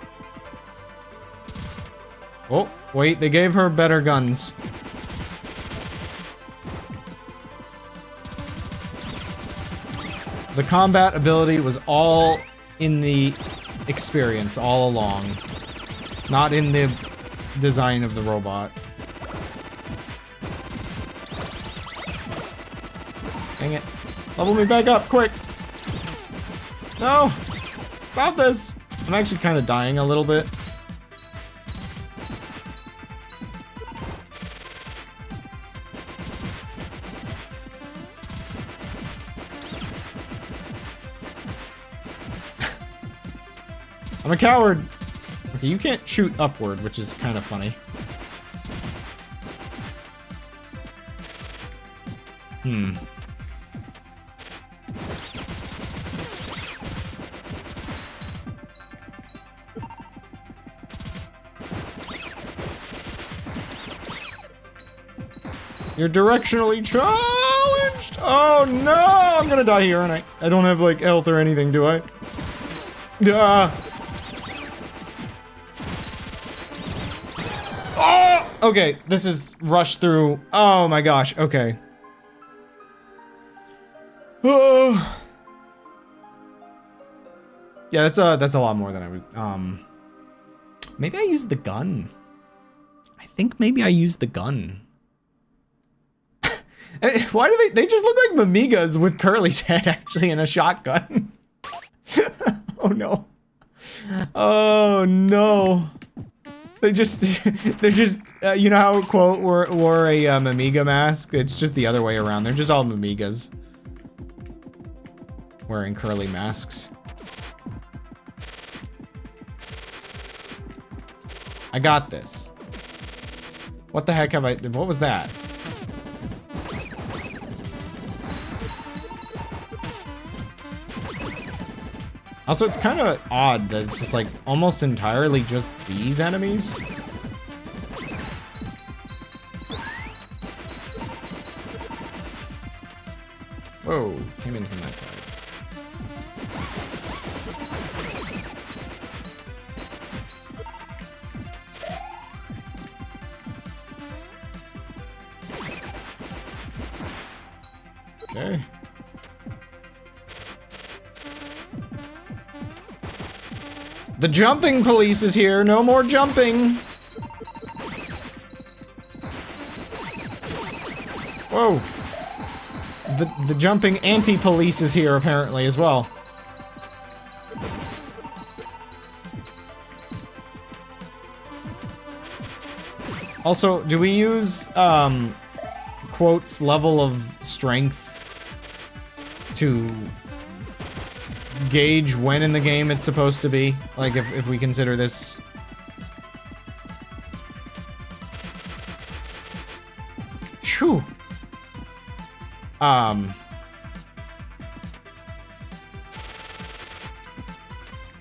Oh, wait, they gave her better guns. The combat ability was all in the experience all along, not in the design of the robot. Dang it. Level me back up, quick! No! Stop this! I'm actually kind of dying a little bit. I'm a coward. Okay, you can't shoot upward, which is kind of funny. Hmm. You're directionally challenged! Oh no! I'm gonna die here, and I don't have, like, health or anything, do I? Oh! Okay, this is rush through. Oh my gosh, okay. Oh. Yeah, that's a lot more than I would, maybe I used the gun. I think maybe I used the gun. Why do they just look like Mamigas with Curly's head actually in a shotgun? Oh no. Oh no. They're just, you know how Quote wore a Mamiga mask? It's just the other way around. They're just all Mamigas. Wearing curly masks. I got this. What the heck have I, what was that? Also, it's kind of odd that it's just like almost entirely just these enemies. Whoa, came in from that side. Okay. The jumping police is here. No more jumping. Whoa. The jumping anti-police is here apparently as well. Also, do we use Quote's level of strength to gauge when in the game it's supposed to be? Like, if we consider this... Phew. Oh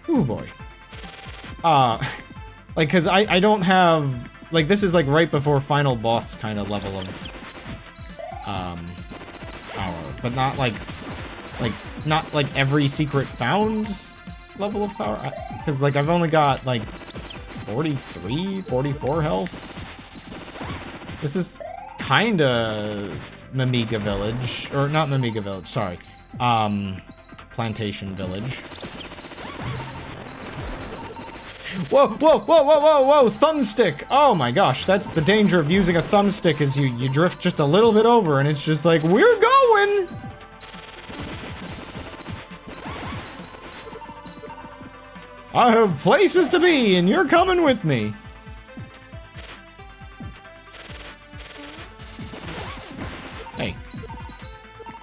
boy. Like, cause I don't have... Like, this is like right before final boss kind of level of... power. But not like... not like every secret found level of power. Because, like, I've only got, like, 43, 44 health. This is kinda Mamiga Village. Or not Mamiga Village, sorry. Plantation Village. Whoa, whoa, whoa, whoa, whoa, whoa, thumbstick! Oh my gosh, that's the danger of using a thumbstick is you drift just a little bit over and it's just like, we're going! I have places to be and you're coming with me. Hey.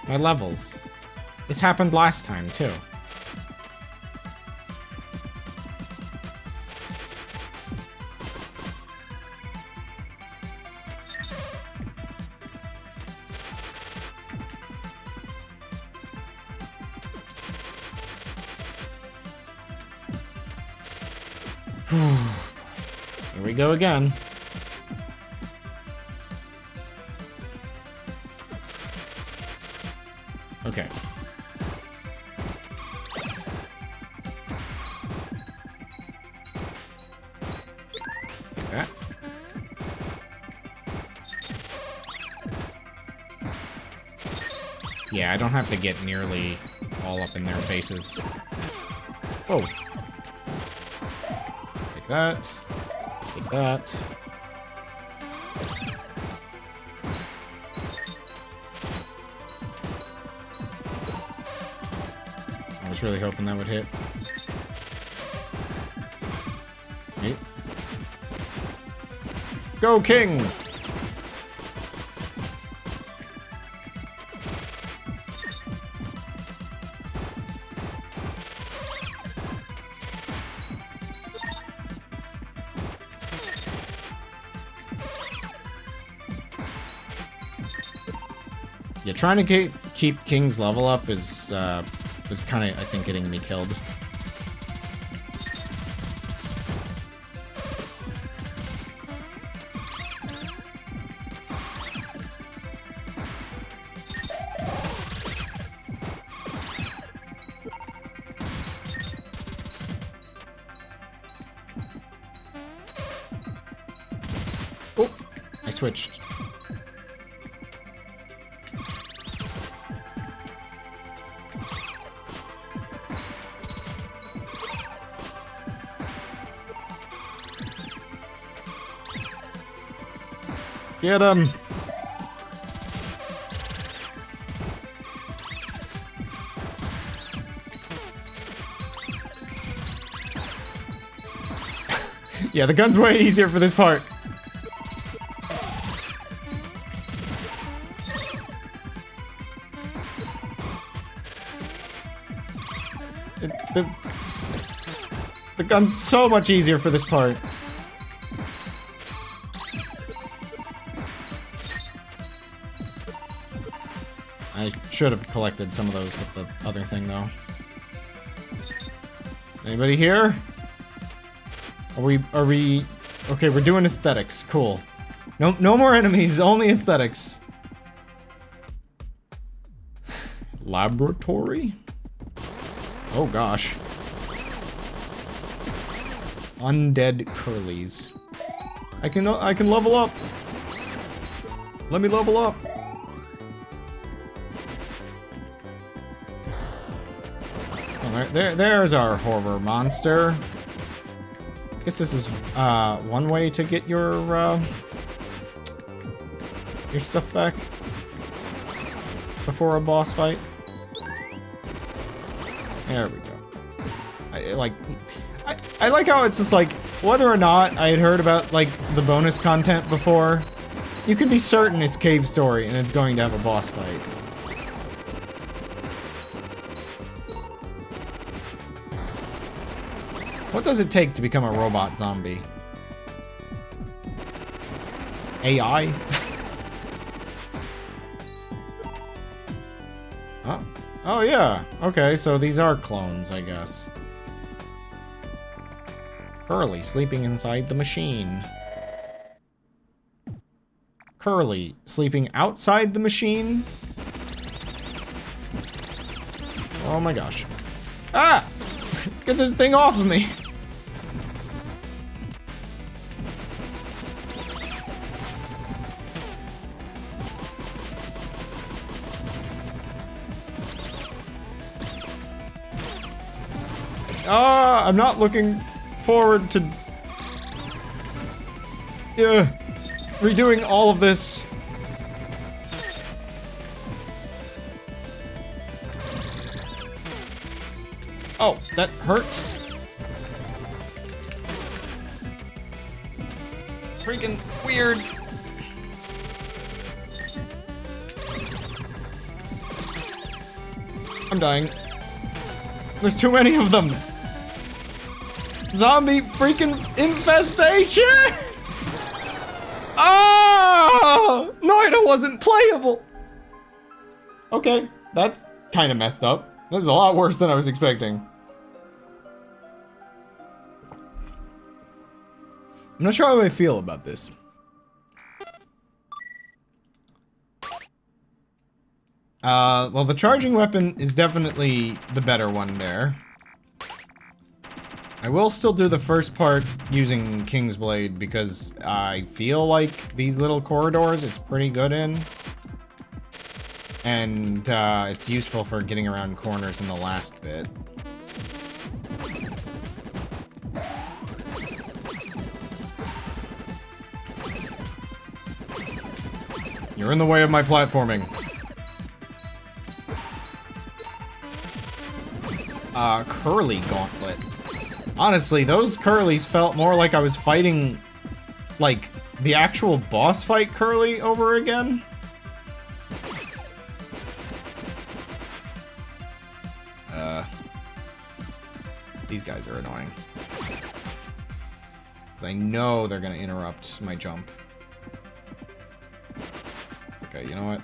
My levels. This happened last time, too. Here we go again. Okay. Take that. Yeah, I don't have to get nearly all up in their faces. Oh. Take that. Take that. I was really hoping that would hit. Hey. Go, King! Yeah, trying to keep King's level up is kind of, I think, getting me killed. Oh, I switched. Get him! Yeah, the gun's way easier for this part. The gun's so much easier for this part. I should have collected some of those with the other thing, though. Anybody here? Are we... Okay, we're doing aesthetics. Cool. No more enemies, only aesthetics. Laboratory? Oh gosh. Undead curlies. I can level up. Let me level up. Alright, there's our horror monster. Guess this is one way to get your stuff back before a boss fight. There we go. I like how it's just like, whether or not I had heard about like the bonus content before, you can be certain it's Cave Story and it's going to have a boss fight. What does it take to become a robot zombie? AI? Oh yeah. Okay, so these are clones, I guess. Curly sleeping inside the machine. Curly sleeping outside the machine? Oh my gosh. Ah! Get this thing off of me! Ah, I'm not looking forward to redoing all of this. Oh, that hurts. Freaking weird. I'm dying. There's too many of them. Zombie freaking infestation! Oh! Noida wasn't playable! Okay, that's kind of messed up. This is a lot worse than I was expecting. I'm not sure how I feel about this. Well, the charging weapon is definitely the better one there. I will still do the first part using King's Blade because I feel like these little corridors it's pretty good in. And it's useful for getting around corners in the last bit. You're in the way of my platforming. Curly Gauntlet. Honestly, those Curlies felt more like I was fighting, like, the actual boss fight Curly over again. These guys are annoying. I know they're gonna interrupt my jump. Okay, you know what?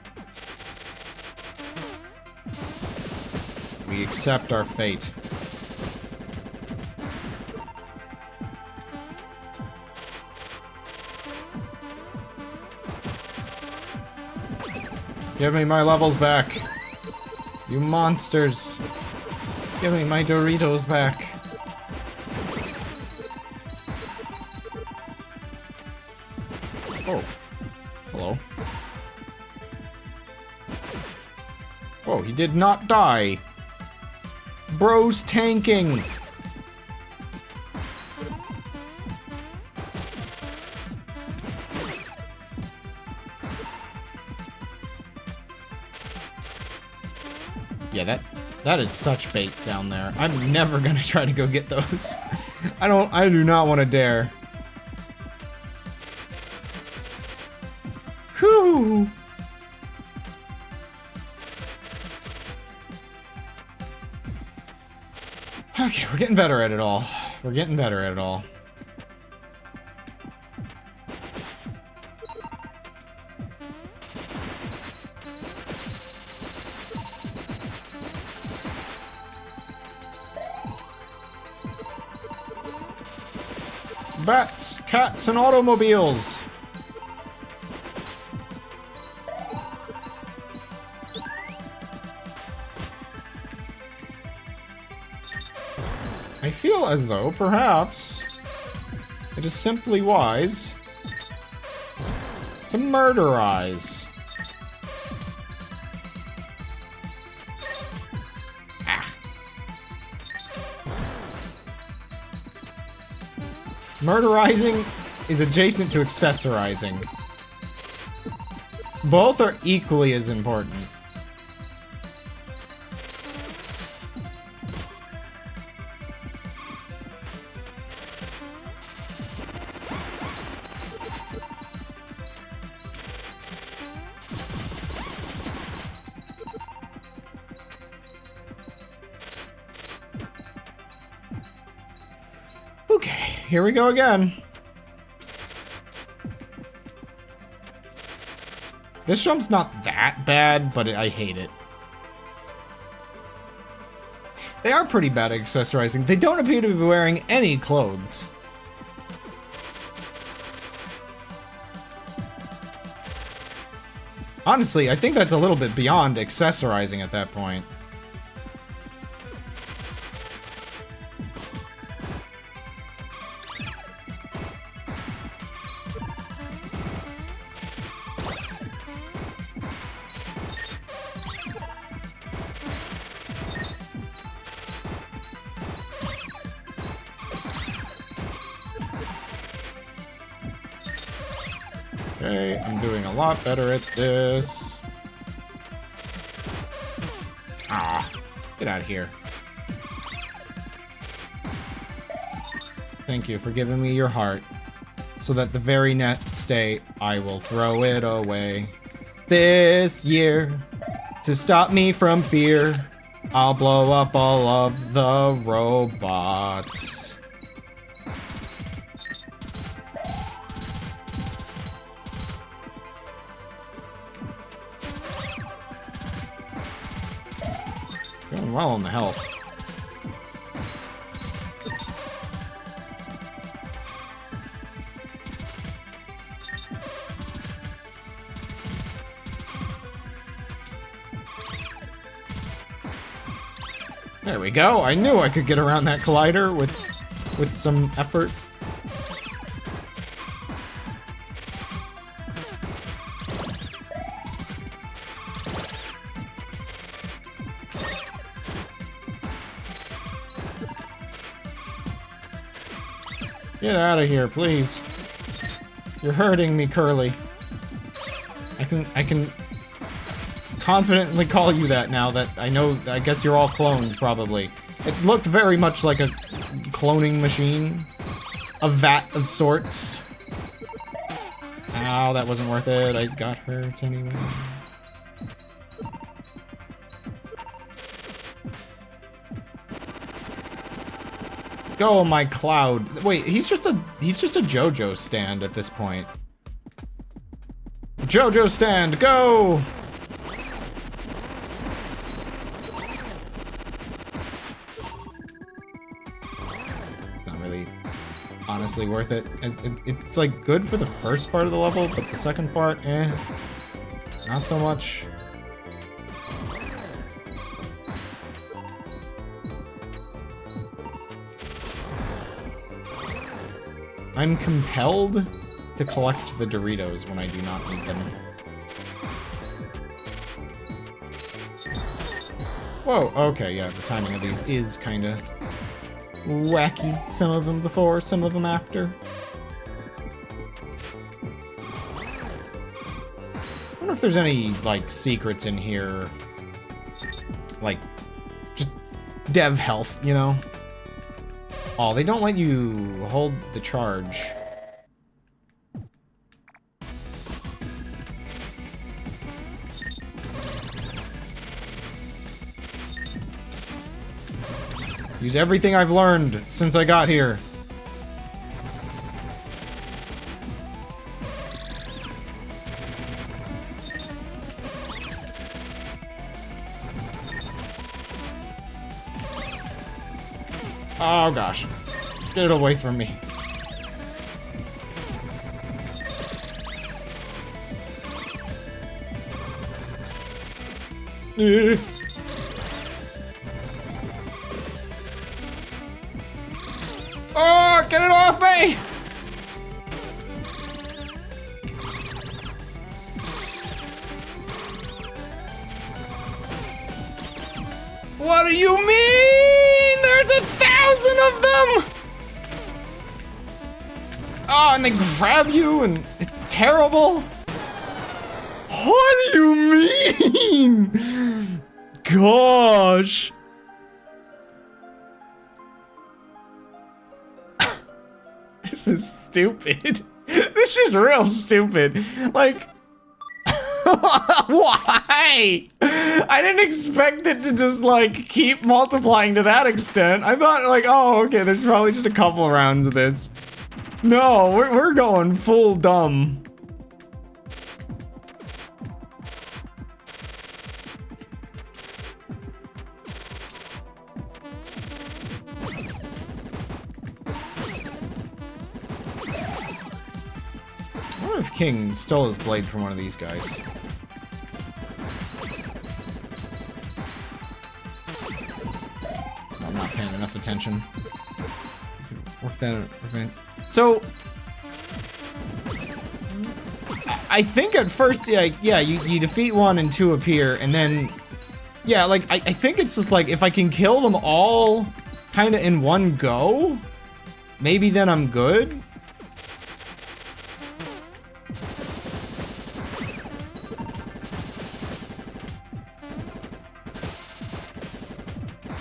We accept our fate. Give me my levels back. You monsters. Give me my Doritos back. Oh. Hello. Oh, he did not die. Bro's tanking. Yeah, that is such bait down there. I'm never gonna try to go get those. I do not want to dare. Whew. Okay, we're getting better at it all. We're getting better at it all. Bats, cats, and automobiles. I feel as though, perhaps, it is simply wise to murderize. Ah. Murderizing is adjacent to accessorizing. Both are equally as important. Okay, here we go again. This jump's not that bad, but I hate it. They are pretty bad at accessorizing. They don't appear to be wearing any clothes. Honestly, I think that's a little bit beyond accessorizing at that point. Okay, I'm doing a lot better at this. Ah, get out of here. Thank you for giving me your heart, so that the very next day I will throw it away. This year, to stop me from fear, I'll blow up all of the robots. Doing well on the health. There we go. I knew I could get around that collider with some effort. Get out of here, please. You're hurting me, Curly. I can confidently call you that now that I know. I guess you're all clones, probably. It looked very much like a cloning machine. A vat of sorts. Ow, that wasn't worth it. I got hurt anyway. Go, my cloud. Wait, he's just a JoJo stand at this point. JoJo stand, go! really honestly worth it. It's like good for the first part of the level, but the second part, not so much. I'm compelled to collect the Doritos when I do not need them. Whoa, okay, yeah, the timing of these is kinda wacky. Some of them before, some of them after. I wonder if there's any, like, secrets in here. Like, just dev health, you know? Oh, they don't let you hold the charge. Use everything I've learned since I got here. Oh gosh. Get it away from me. Oh, get it off me! What do you mean? There's 1,000 of them! Oh, and they grab you, and it's terrible. What do you mean? Gosh. This is stupid. This is real stupid. Like, why? I didn't expect it to just, like, keep multiplying to that extent. I thought, like, oh, okay, there's probably just a couple rounds of this. No, we're going full dumb. I wonder if King stole his blade from one of these guys. I'm not paying enough attention. Work that event. So, I think at first, yeah, you defeat one and two appear, and then, yeah, like, I think it's just like, if I can kill them all kind of in one go, maybe then I'm good.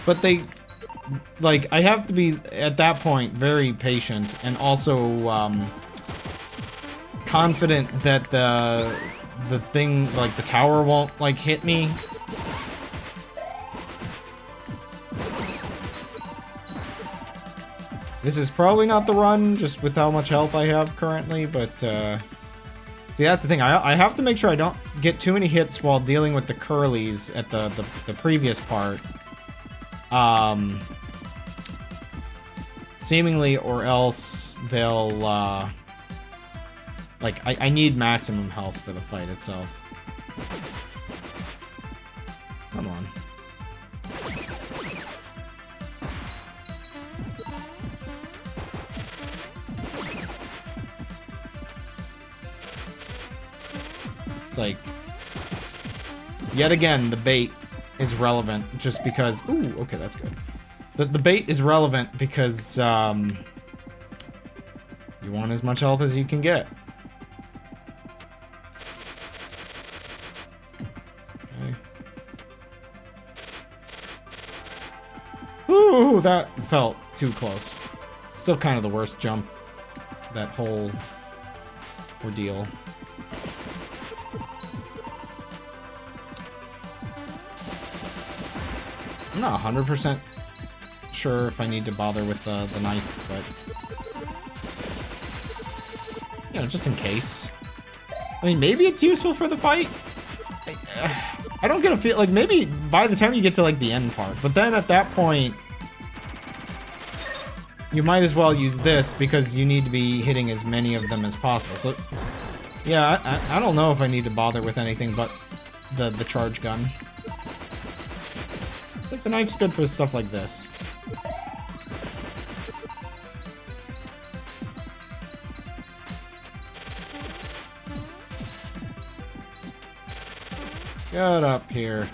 But they, like, I have to be, at that point, very patient, and also, confident that the thing, like, the tower won't, like, hit me. This is probably not the run, just with how much health I have currently, but, see, that's the thing. I have to make sure I don't get too many hits while dealing with the curlies at the previous part. Seemingly, or else they'll, like, I need maximum health for the fight itself. Come on. It's like, yet again, the bait is relevant just because, ooh, okay, that's good. The bait is relevant because, you want as much health as you can get. Okay. Ooh, that felt too close. Still kind of the worst jump, that whole ordeal. I'm not 100% sure if I need to bother with the knife, but, you know, just in case. I mean, maybe it's useful for the fight. I don't get a feel, like, maybe by the time you get to, like, the end part, but then at that point, you might as well use this because you need to be hitting as many of them as possible. So, yeah, I don't know if I need to bother with anything but the charge gun. I think the knife's good for stuff like this. Get up here.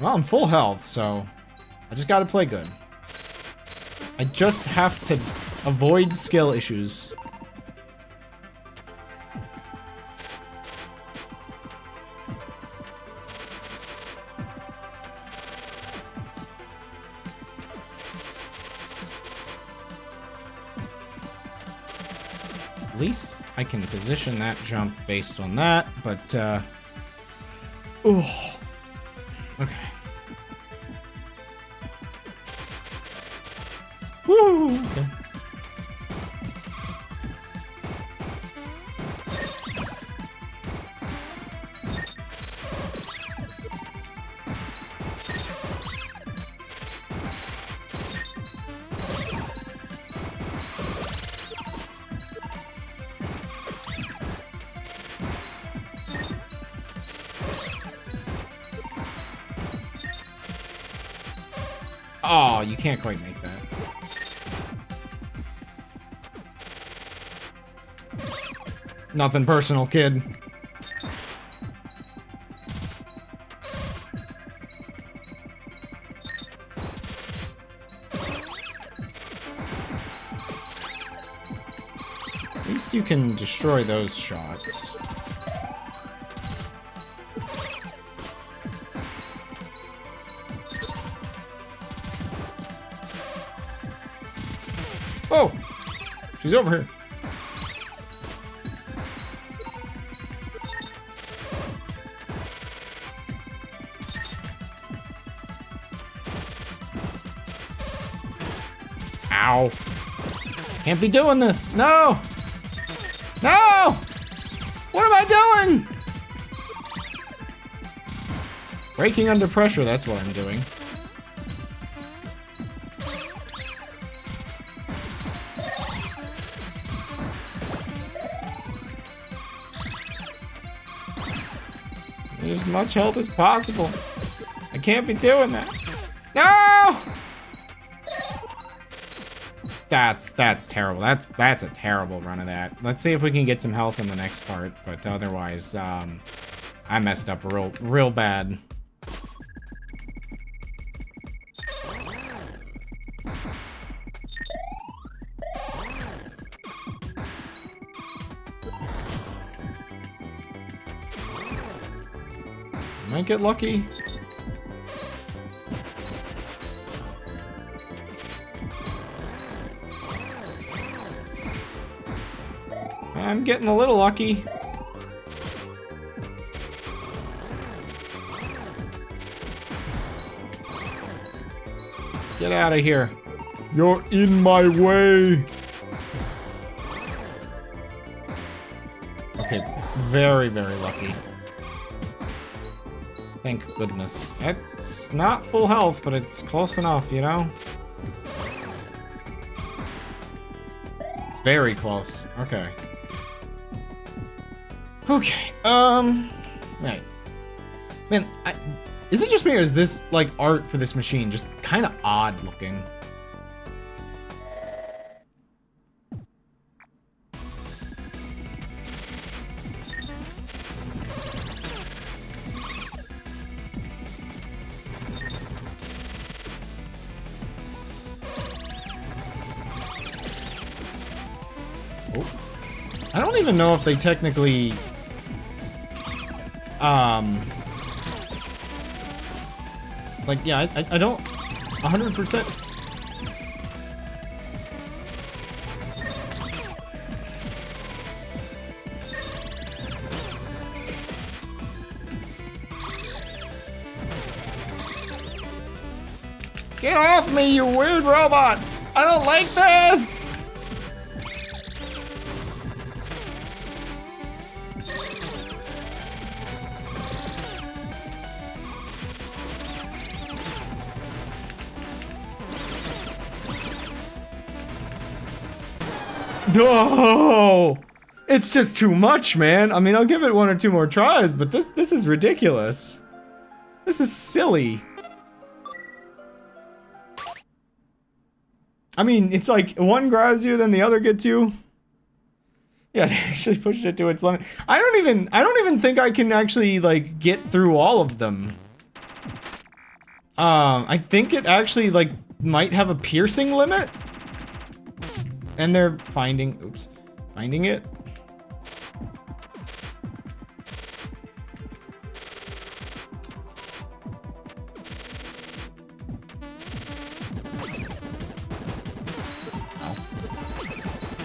Well, I'm full health, so I just gotta play good. I just have to avoid skill issues. At least I can position that jump based on that, but, ooh. Okay. Woo! Okay. Oh, you can't quite make that. Nothing personal, kid. At least you can destroy those shots. Oh! She's over here. Ow. Can't be doing this. No! No! What am I doing? Braking under pressure, that's what I'm doing. Get as much health as possible. I can't be doing that. No! That's terrible. That's a terrible run of that. Let's see if we can get some health in the next part, but otherwise, I messed up real bad. Might get lucky. I'm getting a little lucky. Get out of here. You're in my way. Okay, very, very lucky. Thank goodness. It's not full health, but it's close enough, you know? It's very close. Okay. Okay, right. Man, is it just me or is this, like, art for this machine just kind of odd looking? Oh. I don't even know if they technically... like, yeah, I don't 100%. Get off me, you weird robots! I don't like this! No! It's just too much, man. I mean, I'll give it 1 or 2 more tries, but this is ridiculous. This is silly. I mean, it's like one grabs you, then the other gets you. Yeah, they actually pushed it to its limit. I don't even think I can actually like get through all of them. I think it actually like might have a piercing limit. And they're finding it.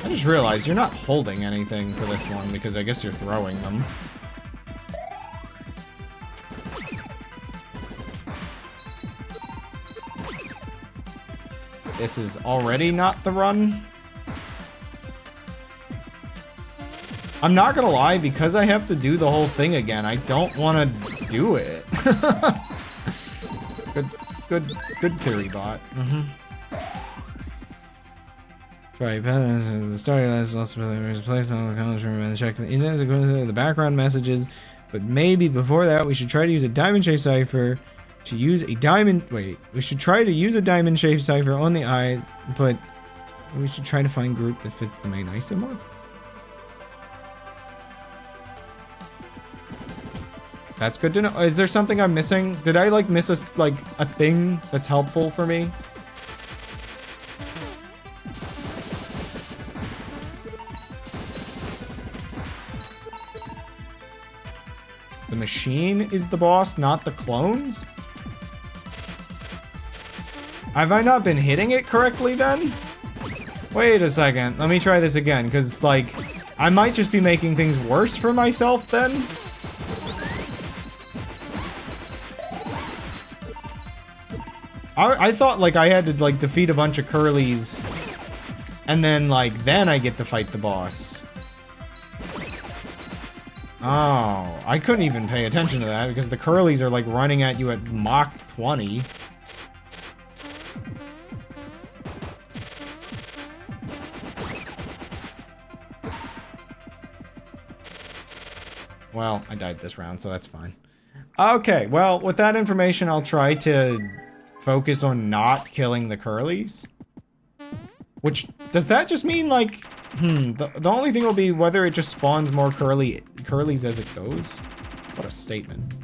I just realized you're not holding anything for this one because I guess you're throwing them. This is already not the run. I'm not gonna lie, because I have to do the whole thing again, I don't want to do it. Good theory, bot. Right, the story is also replaced on the comments room and check the background messages, but maybe before that we should try to use a diamond shape cipher to use a diamond. Wait, we should try to use a diamond shape cipher on the eyes, but we should try to find group that fits the main isomorph. That's good to know. Is there something I'm missing? Did I like miss a thing that's helpful for me? The machine is the boss, not the clones? Have I not been hitting it correctly then? Wait a second, let me try this again, because like, I might just be making things worse for myself then? I thought like I had to like defeat a bunch of curlies, and then like, then I get to fight the boss. Oh, I couldn't even pay attention to that because the curlies are like running at you at Mach 20. Well, I died this round, so that's fine. Okay, well, with that information, I'll try to focus on not killing the curlies. Which, does that just mean like, the only thing will be whether it just spawns more curlies as it goes? What a statement.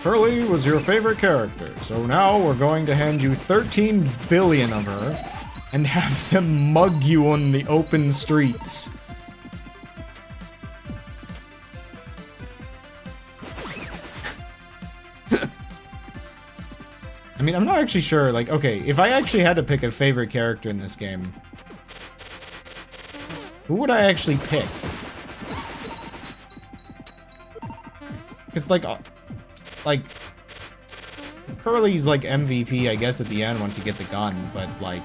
Curly was your favorite character, so now we're going to hand you 13 billion of her and have them mug you on the open streets. I mean, I'm not actually sure, like, okay, if I actually had to pick a favorite character in this game, who would I actually pick? Because, like, Curly's like MVP, I guess, at the end once you get the gun, but like,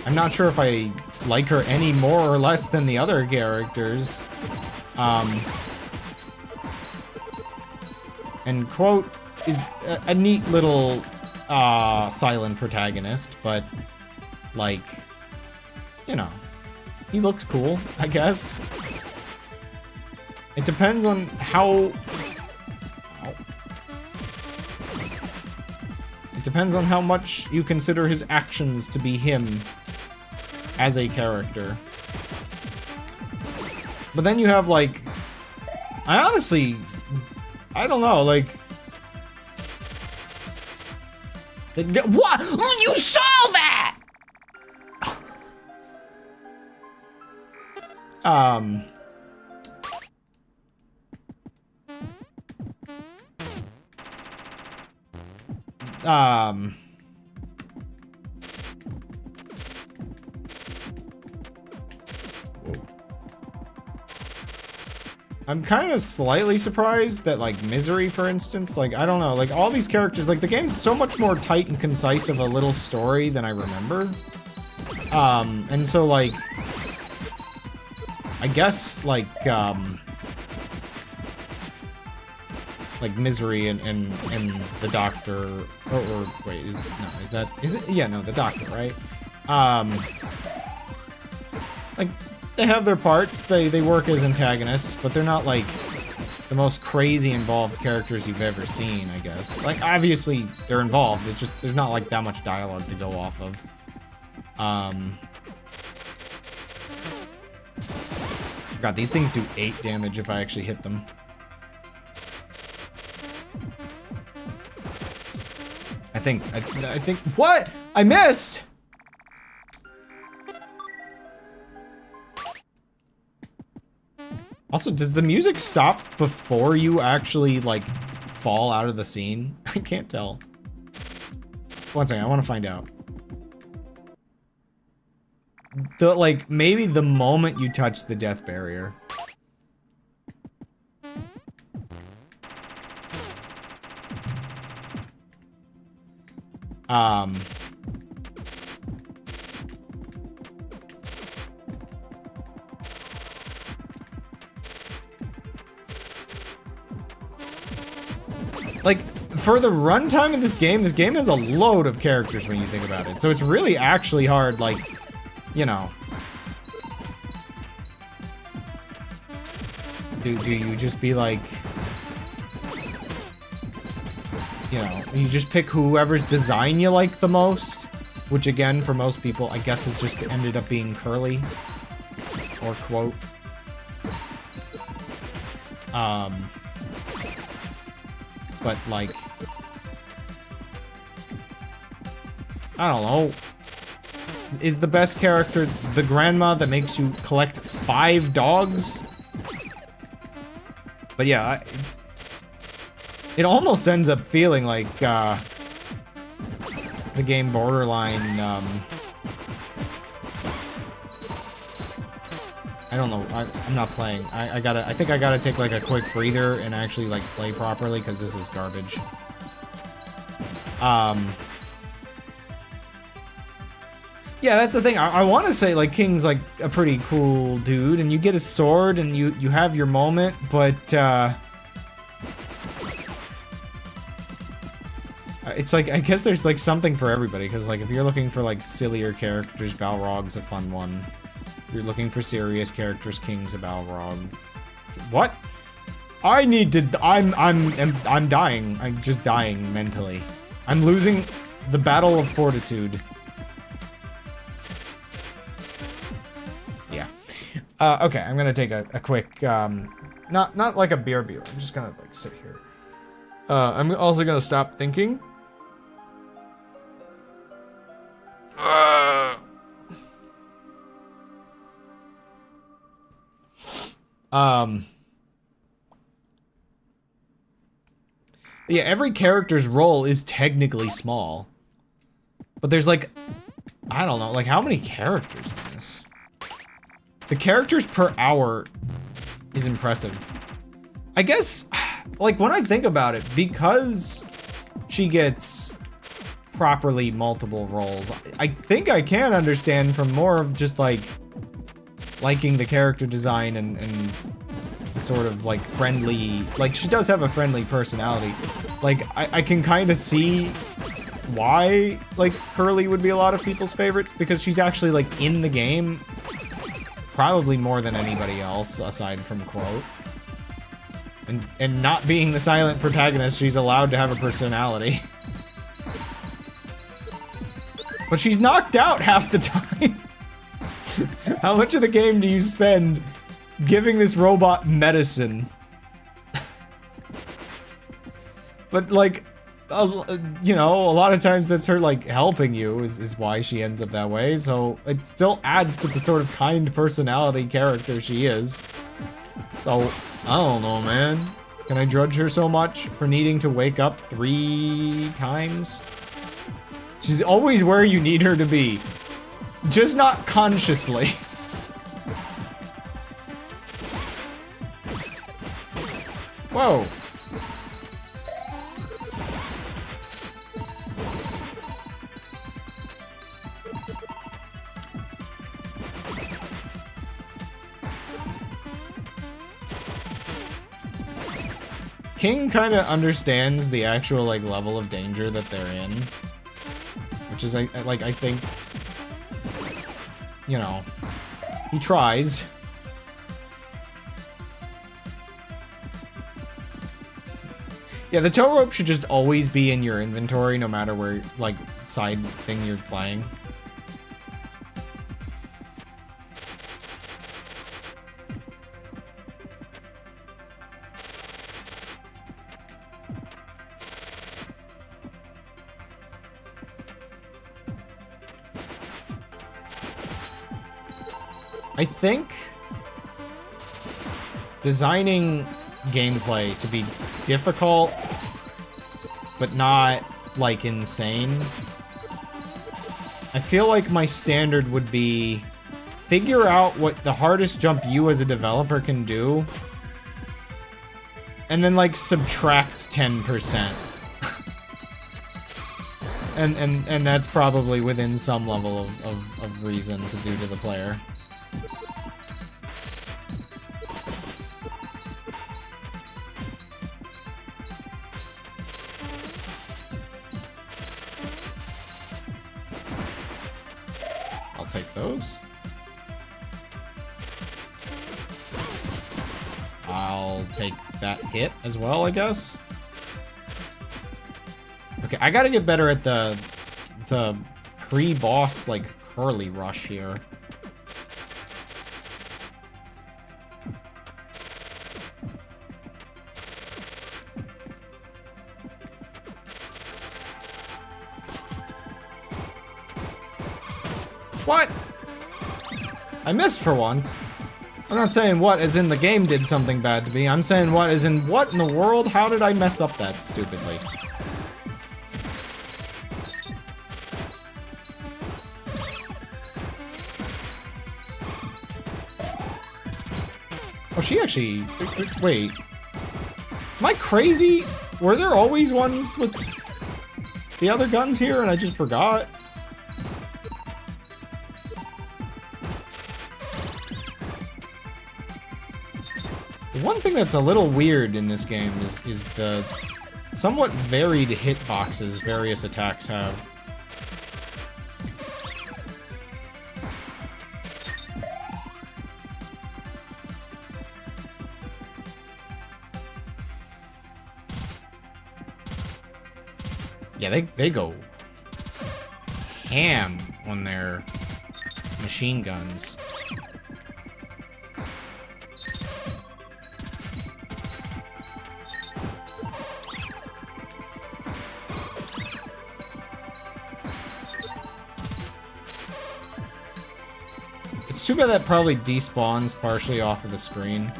I'm not sure if I like her any more or less than the other characters. And Quote is a neat little silent protagonist, but like, you know, he looks cool, I guess. It depends on how... It depends on how much you consider his actions to be him as a character. But then you have, like... I honestly... I don't know, like... What? You saw that?! I'm kind of slightly surprised that, like, Misery, for instance, like, I don't know, like, all these characters, like, the game's so much more tight and concise of a little story than I remember. And so, like, I guess, like Misery and the Doctor, or wait, is it? Yeah, no, the Doctor, right? Like, they have their parts, they work as antagonists, but they're not, like, the most crazy involved characters you've ever seen, I guess. Like, obviously, they're involved, it's just, there's not, like, that much dialogue to go off of. God, these things do 8 damage if I actually hit them. I think, what? I missed! Also, does the music stop before you actually, like, fall out of the scene? I can't tell. One second, I want to find out. Like, maybe the moment you touch the death barrier. Like, for the runtime of this game has a load of characters when you think about it. So it's really actually hard, like, you know. Do you just be like, you know, you just pick whoever's design you like the most? Which again, for most people, I guess has just ended up being Curly. Or Quote. But like, I don't know. Is the best character the grandma that makes you collect 5 dogs? But yeah, it almost ends up feeling like the game borderline. I don't know. I'm not playing. I think I gotta take like a quick breather and actually like play properly because this is garbage. Yeah, that's the thing. I want to say like King's like a pretty cool dude, and you get his sword and you have your moment, but it's like, I guess there's like something for everybody, because like if you're looking for like sillier characters, Balrog's a fun one. If you're looking for serious characters, King's a Balrog. What? I need to. I'm dying. I'm just dying mentally. I'm losing the battle of fortitude. Yeah. Okay, I'm gonna take a quick, not like a beer. I'm just gonna like sit here. I'm also gonna stop thinking. Yeah, every character's role is technically small. But there's like, I don't know, like how many characters in this? The characters per hour is impressive. I guess, like when I think about it, because she gets properly multiple roles, I think I can understand from more of just like liking the character design and the sort of like friendly, like she does have a friendly personality. Like I can kind of see why like Curly would be a lot of people's favorite, because she's actually like in the game probably more than anybody else aside from Quote. And not being the silent protagonist, she's allowed to have a personality. But she's knocked out half the time. How much of the game do you spend giving this robot medicine? But like, you know, a lot of times that's her like helping you is why she ends up that way. So it still adds to the sort of kind personality character she is. So I don't know, man. Can I judge her so much for needing to wake up 3 times? She's always where you need her to be. Just not consciously. Whoa! King kind of understands the actual, like, level of danger that they're in. Which is, like, I think... You know... He tries. Yeah, the tow rope should just always be in your inventory, no matter where, like, side thing you're playing. I think designing gameplay to be difficult, but not, like, insane. I feel like my standard would be figure out what the hardest jump you as a developer can do, and then, like, subtract 10%. and that's probably within some level of reason to do to the player. Take those. I'll take that hit as well, I guess. Okay, I gotta get better at the pre-boss, like, curly rush here. What? I missed for once. I'm not saying what as in the game did something bad to me. I'm saying what as in what in the world? How did I mess up that stupidly? Oh, she actually... Wait. Am I crazy? Were there always ones with the other guns here and I just forgot? One thing that's a little weird in this game is the somewhat varied hitboxes various attacks have. Yeah, they go ham on their machine guns. It's too bad that probably despawns partially off of the screen.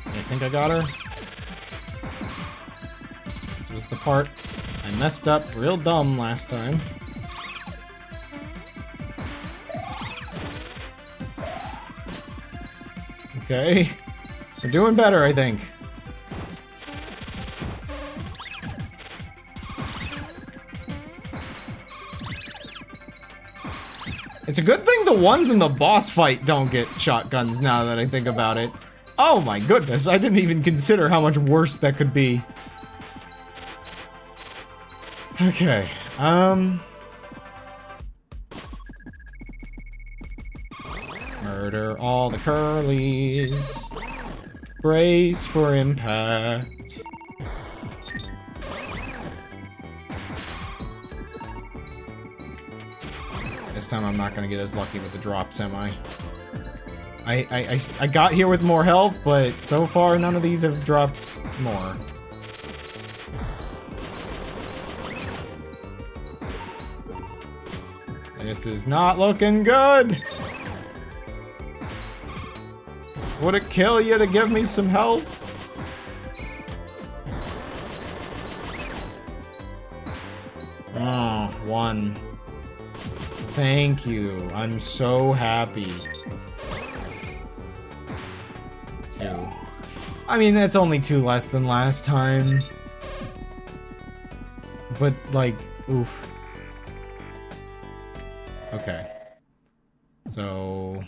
I think I got her. This was the part I messed up real dumb last time. Okay. We're doing better, I think. It's a good thing the ones in the boss fight don't get shotguns now that I think about it. Oh my goodness, I didn't even consider how much worse that could be. Okay, murder all the curlies. Brace for impact. This time I'm not gonna get as lucky with the drops, am I? I got here with more health, but so far none of these have dropped more. This is not looking good. Would it kill you to give me some help? Oh, 1. Thank you. I'm so happy. 2. I mean, that's only 2 less than last time. But, like, oof. Okay. So...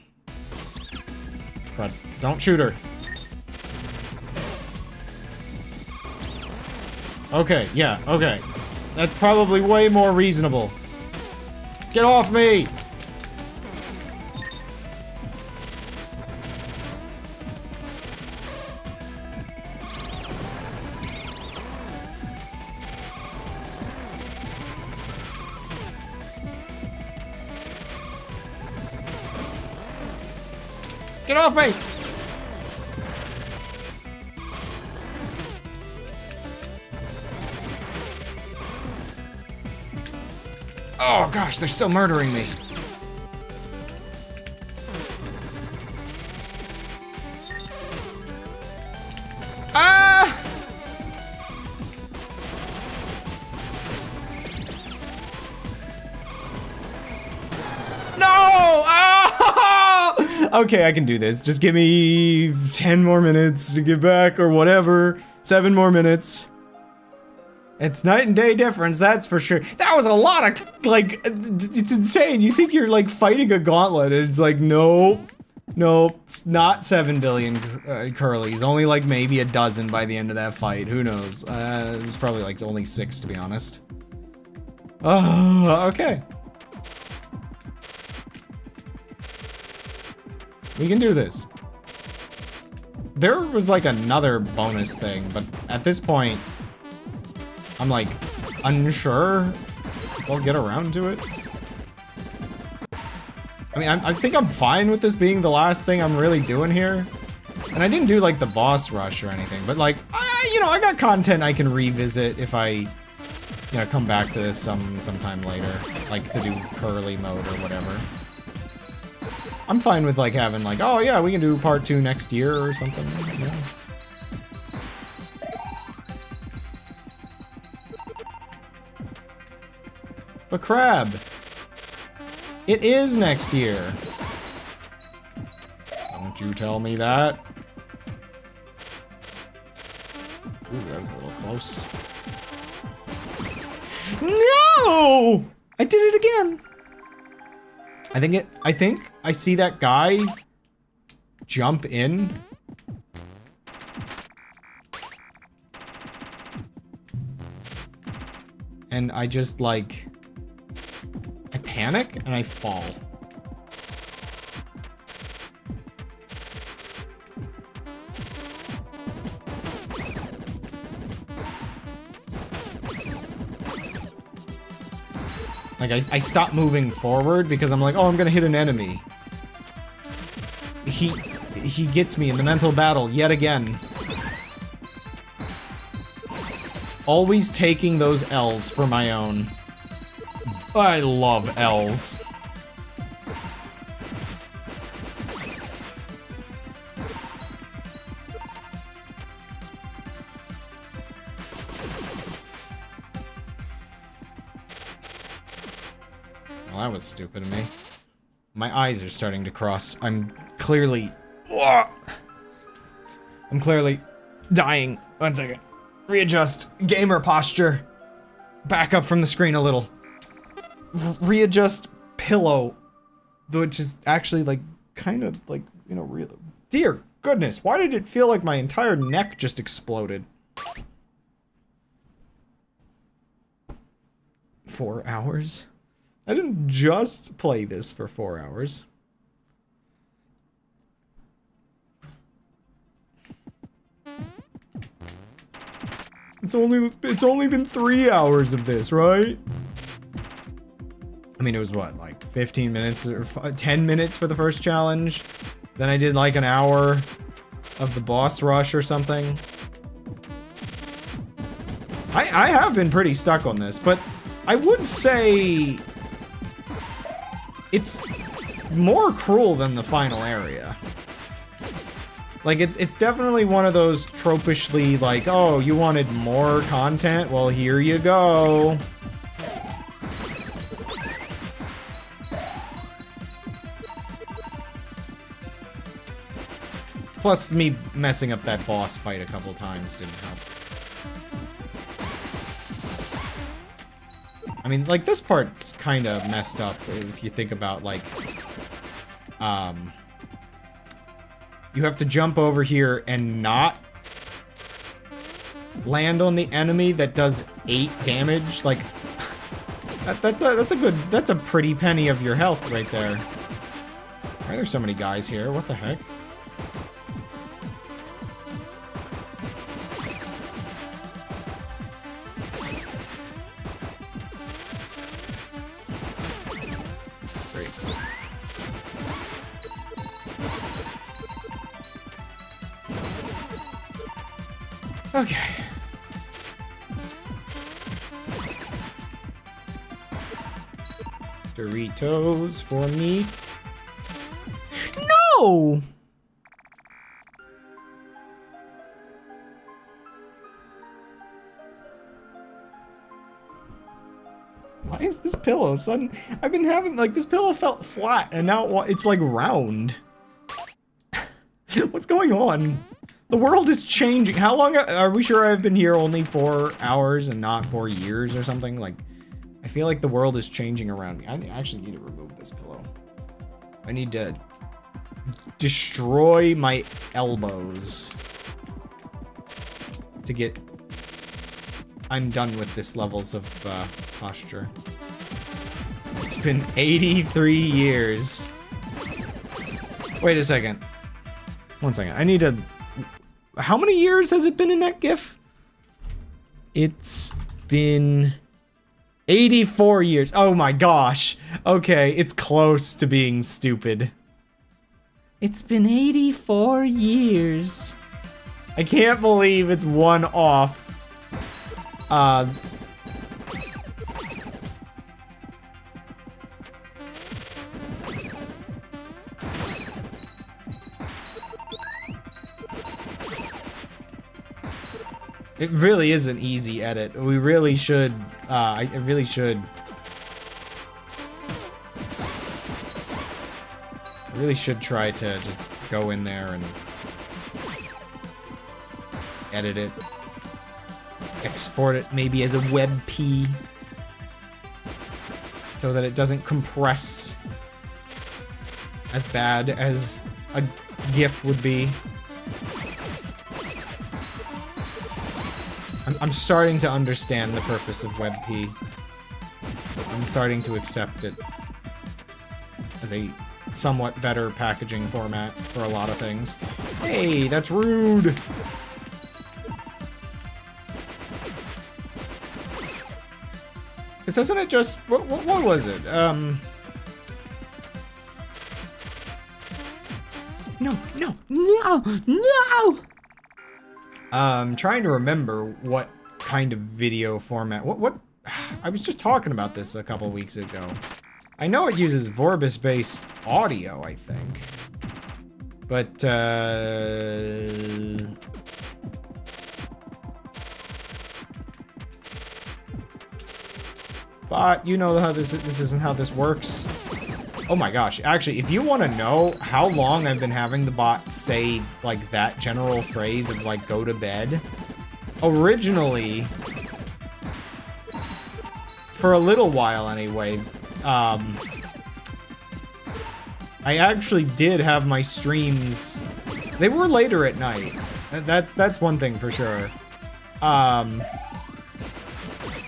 don't shoot her. Okay, yeah, okay. That's probably way more reasonable. Get off me! Get off me! Oh gosh, they're still murdering me. Ah! No! Ah! Okay, I can do this. Just give me 10 more minutes to get back or whatever. 7 more minutes. It's night and day difference, that's for sure. That was a lot of, like, it's insane. You think you're, like, fighting a gauntlet, and it's like, nope. Nope, it's not 7 billion curlies. Only, like, maybe a dozen by the end of that fight. Who knows? It was probably, like, only 6, to be honest. Okay. We can do this. There was, like, another bonus thing, but at this point... I'm like, unsure we'll get around to it. I mean, I think I'm fine with this being the last thing I'm really doing here. And I didn't do like the boss rush or anything, but like, you know, I got content I can revisit if I, you know, come back to this sometime later. Like to do curly mode or whatever. I'm fine with like having like, oh yeah, we can do part 2 next year or something. Yeah. But Crab, it is next year. Don't you tell me that. Ooh, that was a little close. No! I did it again. I think I see that guy jump in. And I just like I panic and I fall. Like I stop moving forward because I'm like, oh, I'm gonna hit an enemy. He gets me in the mental battle yet again. Always taking those L's for my own. I love L's. Well, that was stupid of me. My eyes are starting to cross. I'm clearly dying. 1 second. Readjust. Gamer posture. Back up from the screen a little. Readjust pillow. Which is actually, like, kind of, like, you know, real. Dear goodness, why did it feel like my entire neck just exploded? 4 hours? I didn't just play this for 4 hours. It's only been 3 hours of this, right? I mean, it was what, like 15 minutes or 10 minutes for the first challenge? Then I did like an hour of the boss rush or something. I have been pretty stuck on this, but I would say it's more cruel than the final area. Like, it's definitely one of those tropishly, like, oh, you wanted more content? Well, here you go. Plus, me messing up that boss fight a couple times didn't help. I mean, like, this part's kind of messed up if you think about, like, you have to jump over here and not land on the enemy that does 8 damage. Like, that's a pretty penny of your health right there. Why are there so many guys here? What the heck? Great. Okay. Doritos for me. No! Why is this pillow sudden? I've been having, like, this pillow felt flat, and now it's, like, round. What's going on? The world is changing. How long are we sure I've been here only 4 hours and not 4 years or something? Like, I feel like the world is changing around me. I actually need to remove this pillow. I need to destroy my elbows to get... I'm done with this levels of posture. It's been 83 years. Wait a second. One second. I need to... How many years has it been in that GIF? It's been 84 years. Oh my gosh. Okay, it's close to being stupid. It's been 84 years. I can't believe it's one off. It really is an easy edit. We really should, I really should try to just go in there and edit it. Export it maybe as a WebP so that it doesn't compress as bad as a GIF would be. I'm starting to understand the purpose of WebP. I'm starting to accept it as a somewhat better packaging format for a lot of things. Hey, that's rude! Because doesn't it just... What was it? No! I'm trying to remember what kind of video format... What... I was just talking about this a couple weeks ago. I know it uses Vorbis-based audio, I think. But, But you know how this isn't how this works. Oh my gosh, actually, if you want to know how long I've been having the bot say, like, that general phrase of, like, go to bed, originally, for a little while anyway, I actually did have my streams, they were later at night, that's one thing for sure.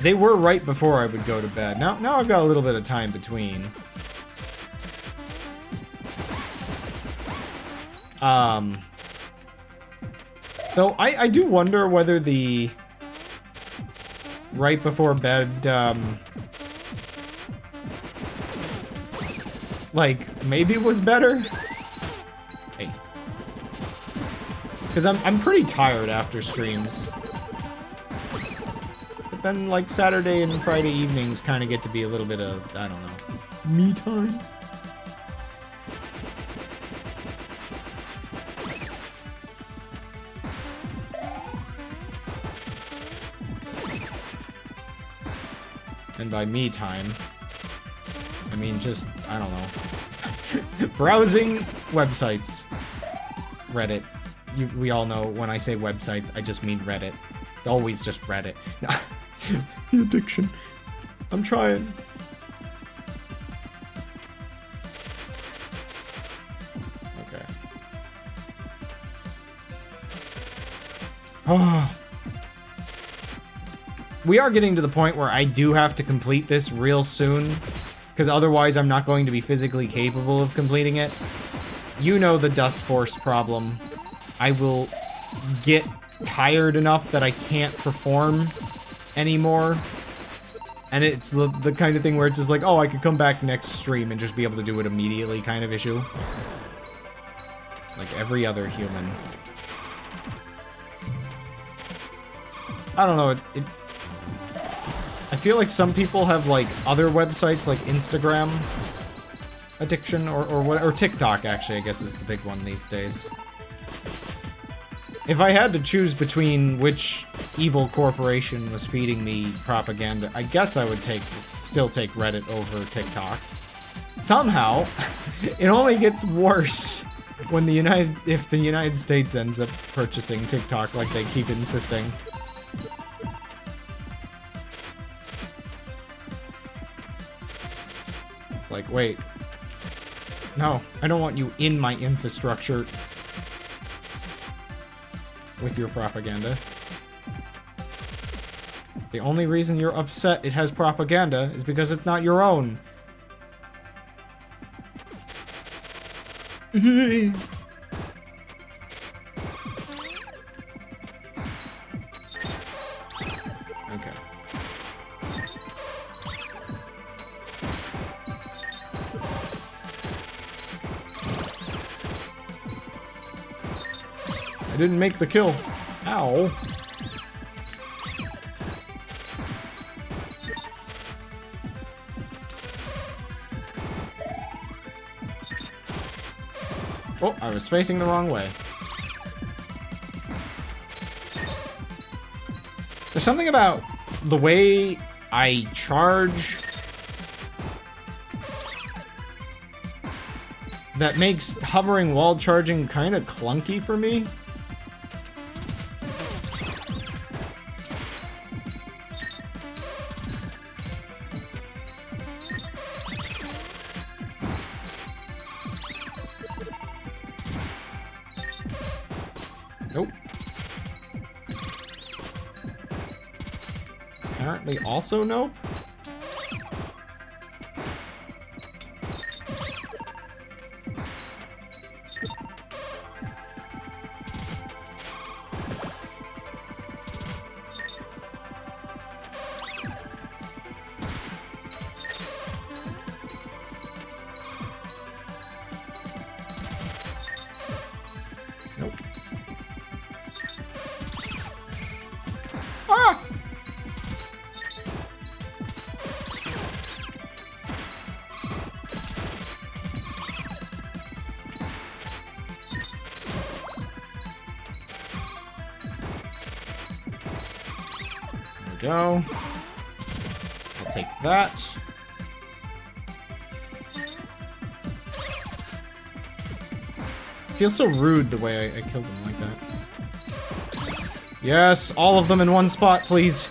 They were right before I would go to bed. Now I've got a little bit of time between. Though I do wonder whether the right before bed, like, maybe it was better? Hey. Because I'm pretty tired after streams. But then, like, Saturday and Friday evenings kind of get to be a little bit of, I don't know, me time? And by me time, I mean just, I don't know. Browsing websites. Reddit. We all know when I say websites, I just mean Reddit. It's always just Reddit. The addiction. I'm trying. Okay. Oh. We are getting to the point where I do have to complete this real soon, because otherwise I'm not going to be physically capable of completing it. You know the Dust Force problem. I will get tired enough that I can't perform anymore. And it's the kind of thing where it's just like, oh, I could come back next stream and just be able to do it immediately kind of issue. Like every other human. I don't know, I feel like some people have like other websites like Instagram addiction or TikTok actually, I guess is the big one these days. If I had to choose between which evil corporation was feeding me propaganda, I guess I would still take Reddit over TikTok. Somehow, it only gets worse when if the United States ends up purchasing TikTok like they keep insisting. It's like, wait. No, I don't want you in my infrastructure with your propaganda. The only reason you're upset it has propaganda is because it's not your own. Okay. I didn't make the kill. Ow. Oh, I was facing the wrong way. There's something about the way I charge that makes hovering while charging kind of clunky for me. Nope. Apparently also nope. Nope. Ah! There we go. I'll take that. Feels so rude the way I killed them like that. Yes, all of them in one spot, please.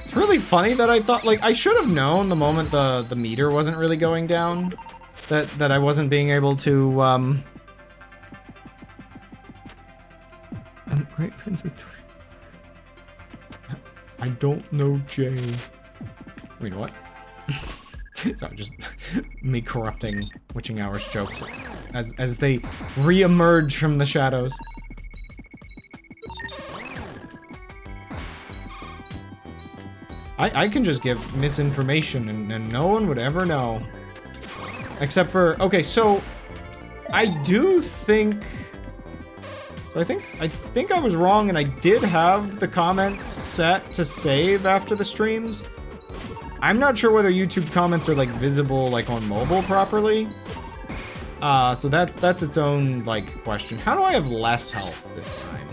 It's really funny that I thought, like, I should have known the moment the meter wasn't really going down that I wasn't being able to, I'm great friends with I don't know Jay. Wait, what? Sorry, just me corrupting Witching Hours jokes as they re-emerge from the shadows. I can just give misinformation and no one would ever know. Except for, okay, so I do think, so I think I was wrong and I did have the comments set to save after the streams. I'm not sure whether YouTube comments are like visible like on mobile properly. So that's its own like question. How do I have less health this time?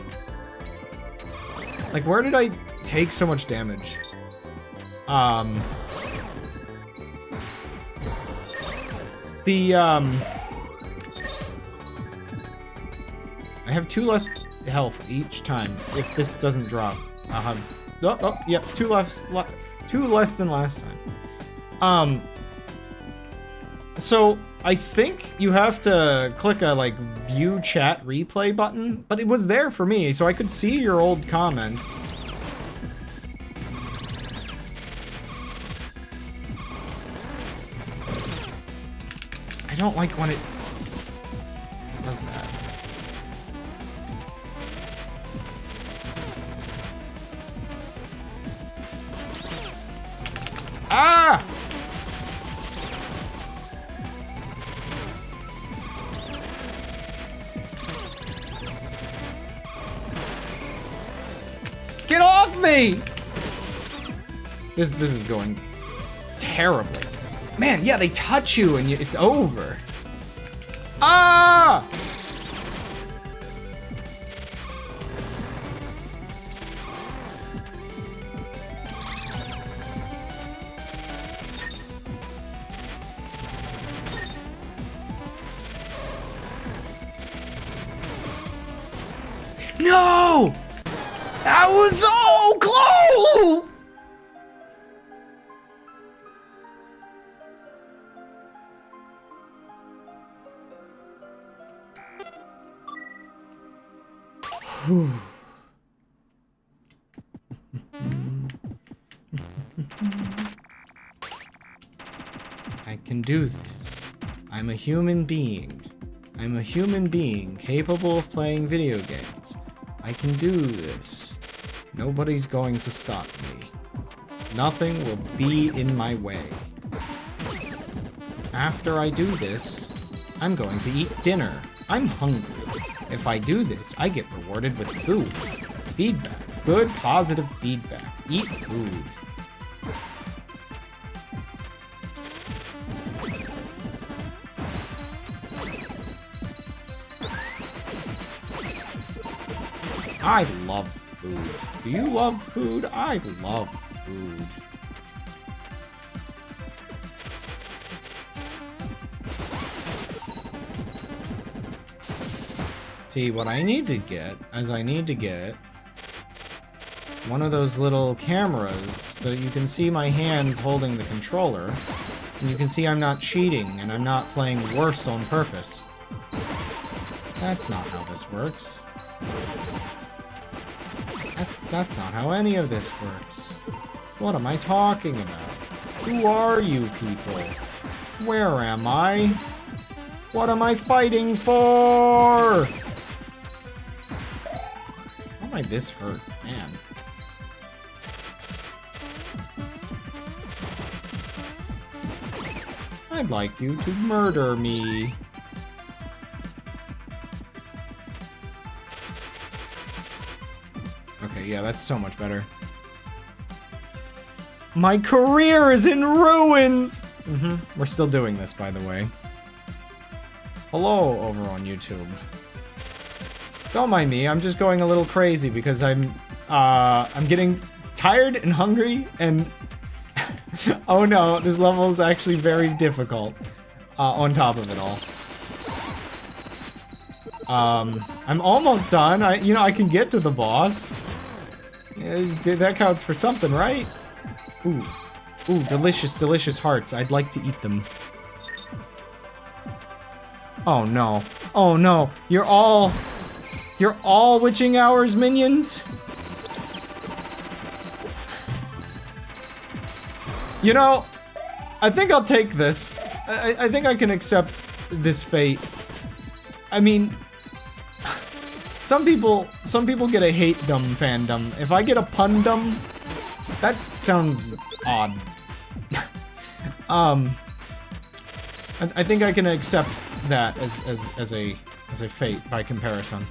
Like, where did I take so much damage? I have 2 less health each time if this doesn't drop. I'll have... Oh, yep, 2 less than last time. So I think you have to click a, like, view chat replay button, but it was there for me, so I could see your old comments. I don't like when it does that. Ah! Get off me! This is going terribly. Man, yeah, they touch you and it's over. Ah! No! That was so close! I can do this. I'm a human being. I'm a human being capable of playing video games. I can do this. Nobody's going to stop me. Nothing will be in my way. After I do this, I'm going to eat dinner. I'm hungry. If I do this, I get rewarded with food. Feedback. Good, positive feedback. Eat food. I love food. Do you love food? I love food. See, what I need to get is I need to get one of those little cameras so you can see my hands holding the controller. And you can see I'm not cheating and I'm not playing worse on purpose. That's not how this works. That's not how any of this works. What am I talking about? Who are you people? Where am I? What am I fighting for? How am I this hurt? Man. I'd like you to murder me. Okay, yeah, that's so much better. My career is in ruins! We're still doing this, by the way. Hello, over on YouTube. Don't mind me, I'm just going a little crazy because I'm getting tired and hungry and... oh no, this level is actually very difficult. On top of it all. I'm almost done. I can get to the boss. Yeah, that counts for something, right? Ooh. Ooh, delicious, delicious hearts. I'd like to eat them. Oh no. Oh no. You're all witching hours minions? You know, I think I'll take this. I think I can accept this fate. I mean, some people get a hate-dum fandom. If I get a pun-dum, that sounds odd. I think I can accept that as a fate by comparison.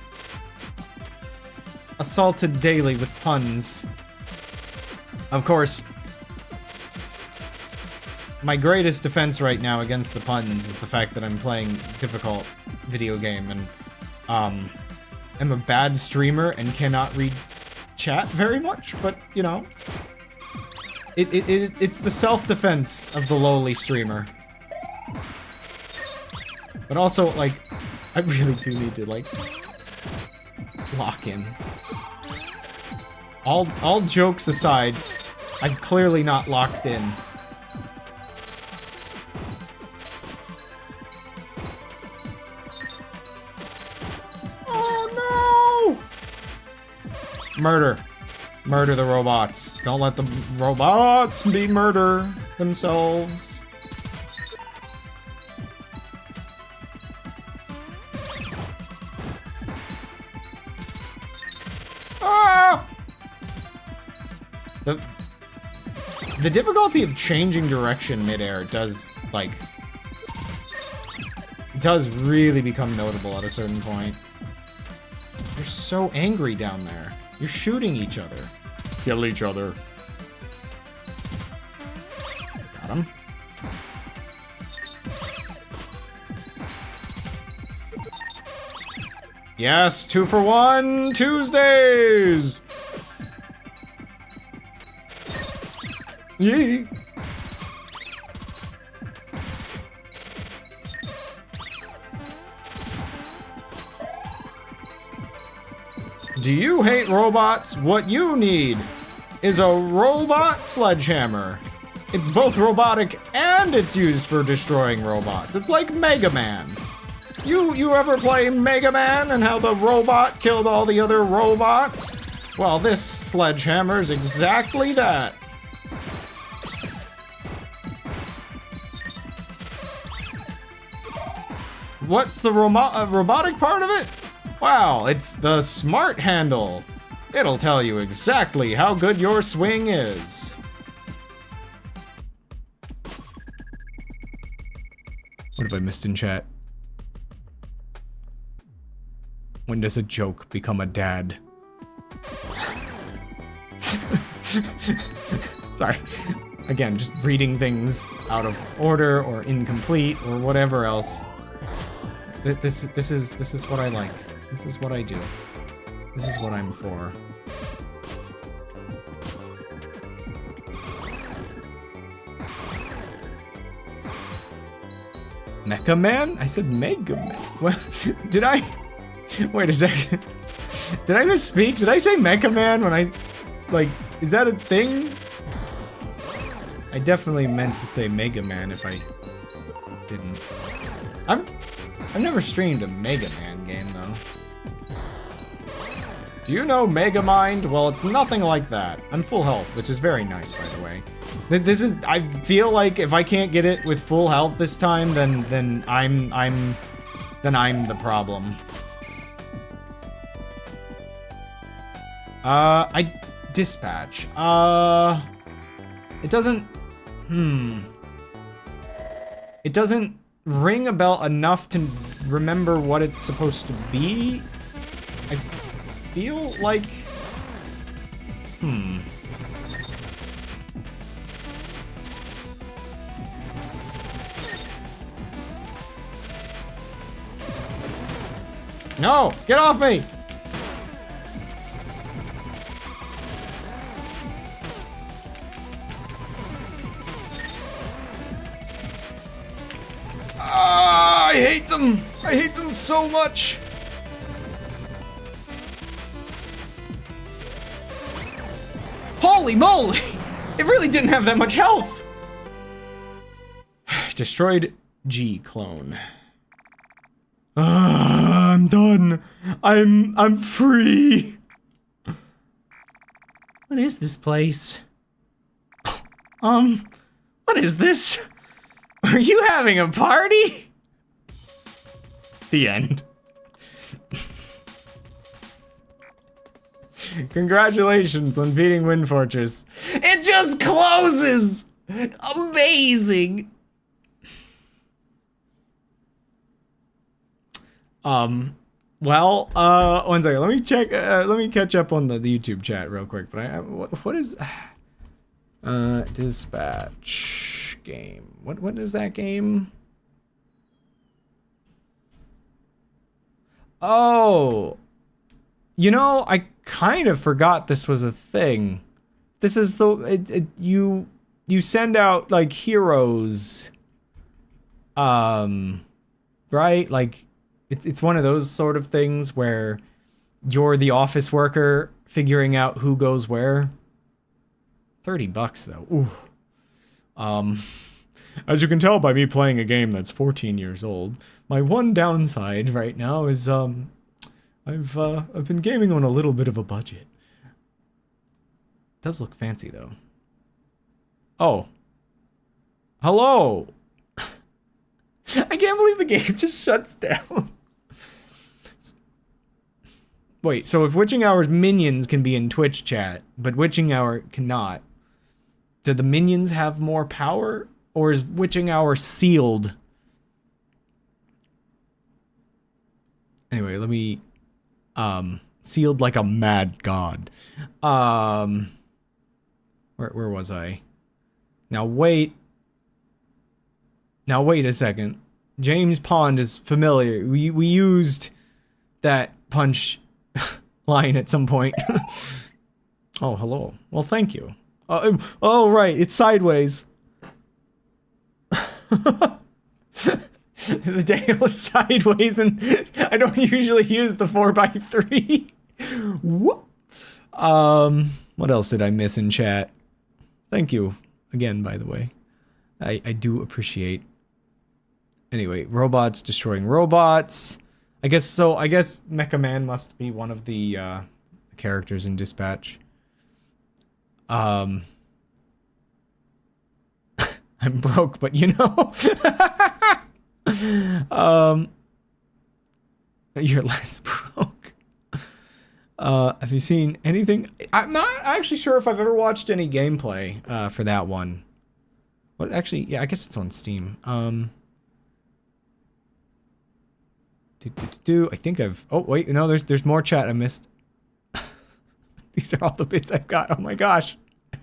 Assaulted daily with puns. Of course, my greatest defense right now against the puns is the fact that I'm playing difficult video game and I'm a bad streamer and cannot read chat very much, but, you know. It's the self-defense of the lowly streamer. But also, like, I really do need to, like, lock in. All jokes aside, I've clearly not locked in. Oh no! Murder. Murder the robots. Don't let the robots be murder themselves. Ah! The difficulty of changing direction midair does, like, does really become notable at a certain point. You're so angry down there. You're shooting each other. Kill each other. Got him. Yes, 2 for 1 Tuesdays! Yee! Do you hate robots? What you need is a robot sledgehammer. It's both robotic and it's used for destroying robots. It's like Mega Man. You ever play Mega Man and how the robot killed all the other robots? Well, this sledgehammer's exactly that. What's the robotic part of it? Wow, it's the smart handle. It'll tell you exactly how good your swing is. What have I missed in chat? When does a joke become a dad? Sorry. Again, just reading things out of order or incomplete or whatever else. This is what I like. This is what I do. This is what I'm for. Mecha Man? I said Mega Man. What? Did I? Wait a second. Did I misspeak? Did I say Mecha Man when I... Like, is that a thing? I definitely meant to say Mega Man if I didn't. I've never streamed a Mega Man game, though. Do you know Mega Mind? Well, it's nothing like that. I'm full health, which is very nice, by the way. This is... I feel like if I can't get it with full health this time, then I'm the problem. Dispatch. It doesn't... It doesn't ring a bell enough to remember what it's supposed to be. I feel like... No! Get off me! I hate them! I hate them so much! Holy moly! It really didn't have that much health! Destroyed G clone. I'm done. I'm free. What is this place? What is this? Are you having a party? The end. Congratulations on beating Wind Fortress. It just closes! Amazing! Well, one second. Let me check. Let me catch up on the YouTube chat real quick. But what is dispatch game? What is that game? Oh, you know, kind of forgot this was a thing. This is you send out like heroes, right? Like it's one of those sort of things where you're the office worker figuring out who goes where. $30 though. Ooh. As you can tell by me playing a game that's 14 years old, my one downside right now is I've been gaming on a little bit of a budget. It does look fancy though. Oh. Hello. I can't believe the game just shuts down. Wait, so if Witching Hour's minions can be in Twitch chat, but Witching Hour cannot, do the minions have more power? Or is Witching Hour sealed? Anyway, let me... sealed like a mad god. Where was I? Now wait a second. James Pond is familiar. We used that punch line at some point. Oh, hello. Well, thank you. Oh, right. It's sideways. The Dale is sideways, and I don't usually use the 4x3. Whoop. What else did I miss in chat? Thank you again, by the way. I do appreciate. Anyway, robots destroying robots. I guess Mecha Man must be one of the characters in Dispatch. I'm broke, but you know. You're less broke. Have you seen anything? I'm not actually sure if I've ever watched any gameplay for that one. What actually? Yeah, I guess it's on Steam. I think I've. Oh wait, no. There's more chat I missed. These are all the bits I've got. Oh my gosh.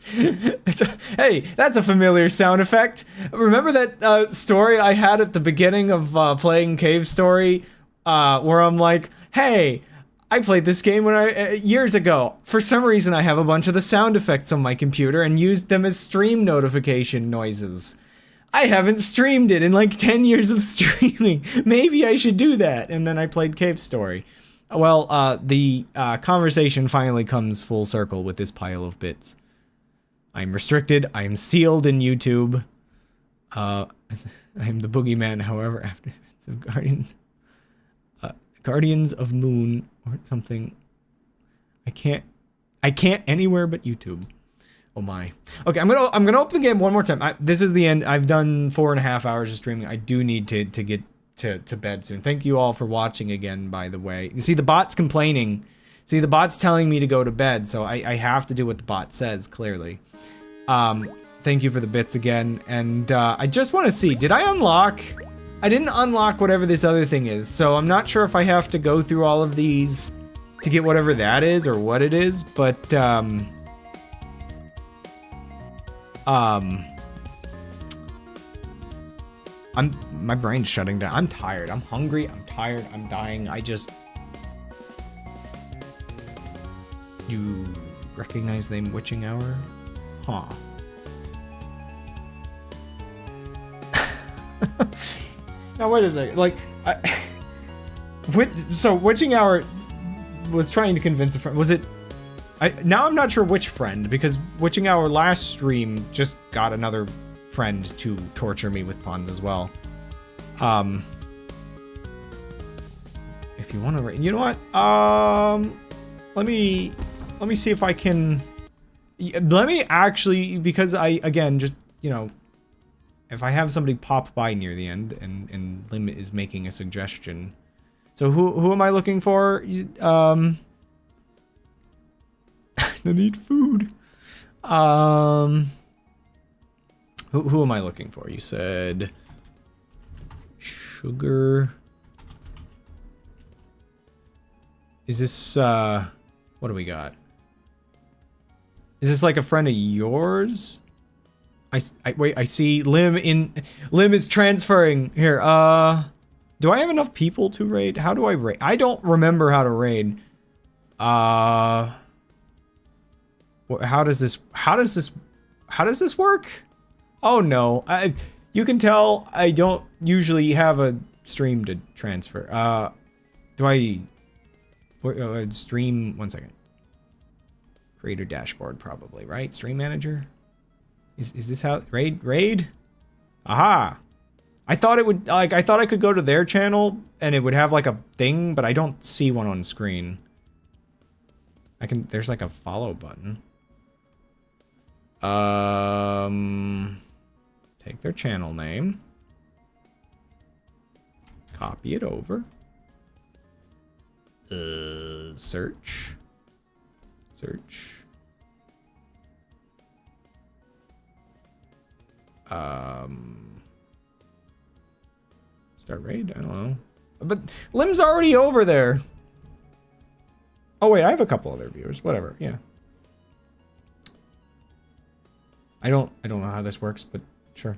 Hey, that's a familiar sound effect. Remember that story I had at the beginning of playing Cave Story, where I'm like, "Hey, I played this game when years ago. For some reason, I have a bunch of the sound effects on my computer and used them as stream notification noises. I haven't streamed it in like 10 years of streaming. Maybe I should do that." And then I played Cave Story. Well, the conversation finally comes full circle with this pile of bits. I'm restricted. I am sealed in YouTube. I am the boogeyman, however, after Guardians of Moon or something. I can't anywhere but YouTube. Oh my. Okay, I'm gonna open the game one more time. This is the end. I've done 4.5 hours of streaming. I do need to get to bed soon. Thank you all for watching again, by the way. You see the bot's complaining. See, the bot's telling me to go to bed, so I have to do what the bot says, clearly. Thank you for the bits again, and I just want to see, did I unlock? I didn't unlock whatever this other thing is, so I'm not sure if I have to go through all of these to get whatever that is or what it is, but my brain's shutting down. I'm tired. I'm hungry. I'm tired. I'm dying. You recognize the name Witching Hour? Huh. Now wait a second. Like, so Witching Hour was trying to convince a friend. Was it? Now I'm not sure which friend, because Witching Hour last stream just got another friend to torture me with puns as well. If you want to, you know what? Let me see if I can. Let me actually, because again, just, you know, if I have somebody pop by near the end and Lim is making a suggestion. So who am I looking for? I need food. Who am I looking for? You said sugar. Is this what do we got? Is this like a friend of yours? Wait, I see Lim is transferring here. Do I have enough people to raid? How do I raid? I don't remember how to raid. How does this work? Oh no, you can tell I don't usually have a stream to transfer. Do I stream? 1 second. Creator dashboard, probably, right? Stream manager. Is this how raid? Aha! I thought it would, like, I thought I could go to their channel and it would have like a thing, but I don't see one on screen. There's like a follow button. Take their channel name. Copy it over. Search. Start raid? I don't know. But Lim's already over there. Oh wait, I have a couple other viewers. Whatever, yeah. I don't know how this works, but sure.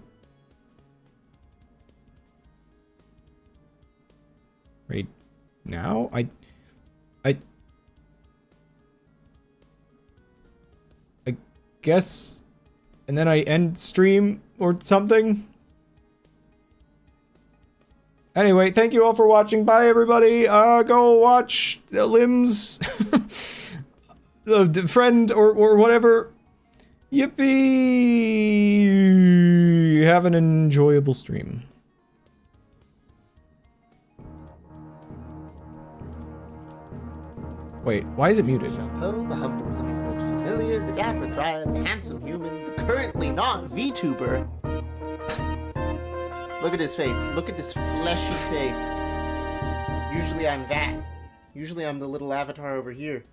Raid now? I guess, and then I end stream or something. Anyway, thank you all for watching. Bye, everybody. Go watch Lim's friend or whatever. Yippee! Have an enjoyable stream. Wait, why is it muted? Chapeau, the humble hummingbird familiar, the dapper dryad, the handsome human, the currently not VTuber. Look at his face. Look at this fleshy face. Usually I'm that. Usually I'm the little avatar over here.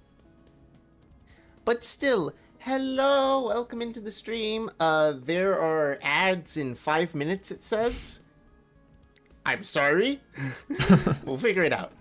But still, hello, welcome into the stream. There are ads in 5 minutes, it says. I'm sorry. We'll figure it out.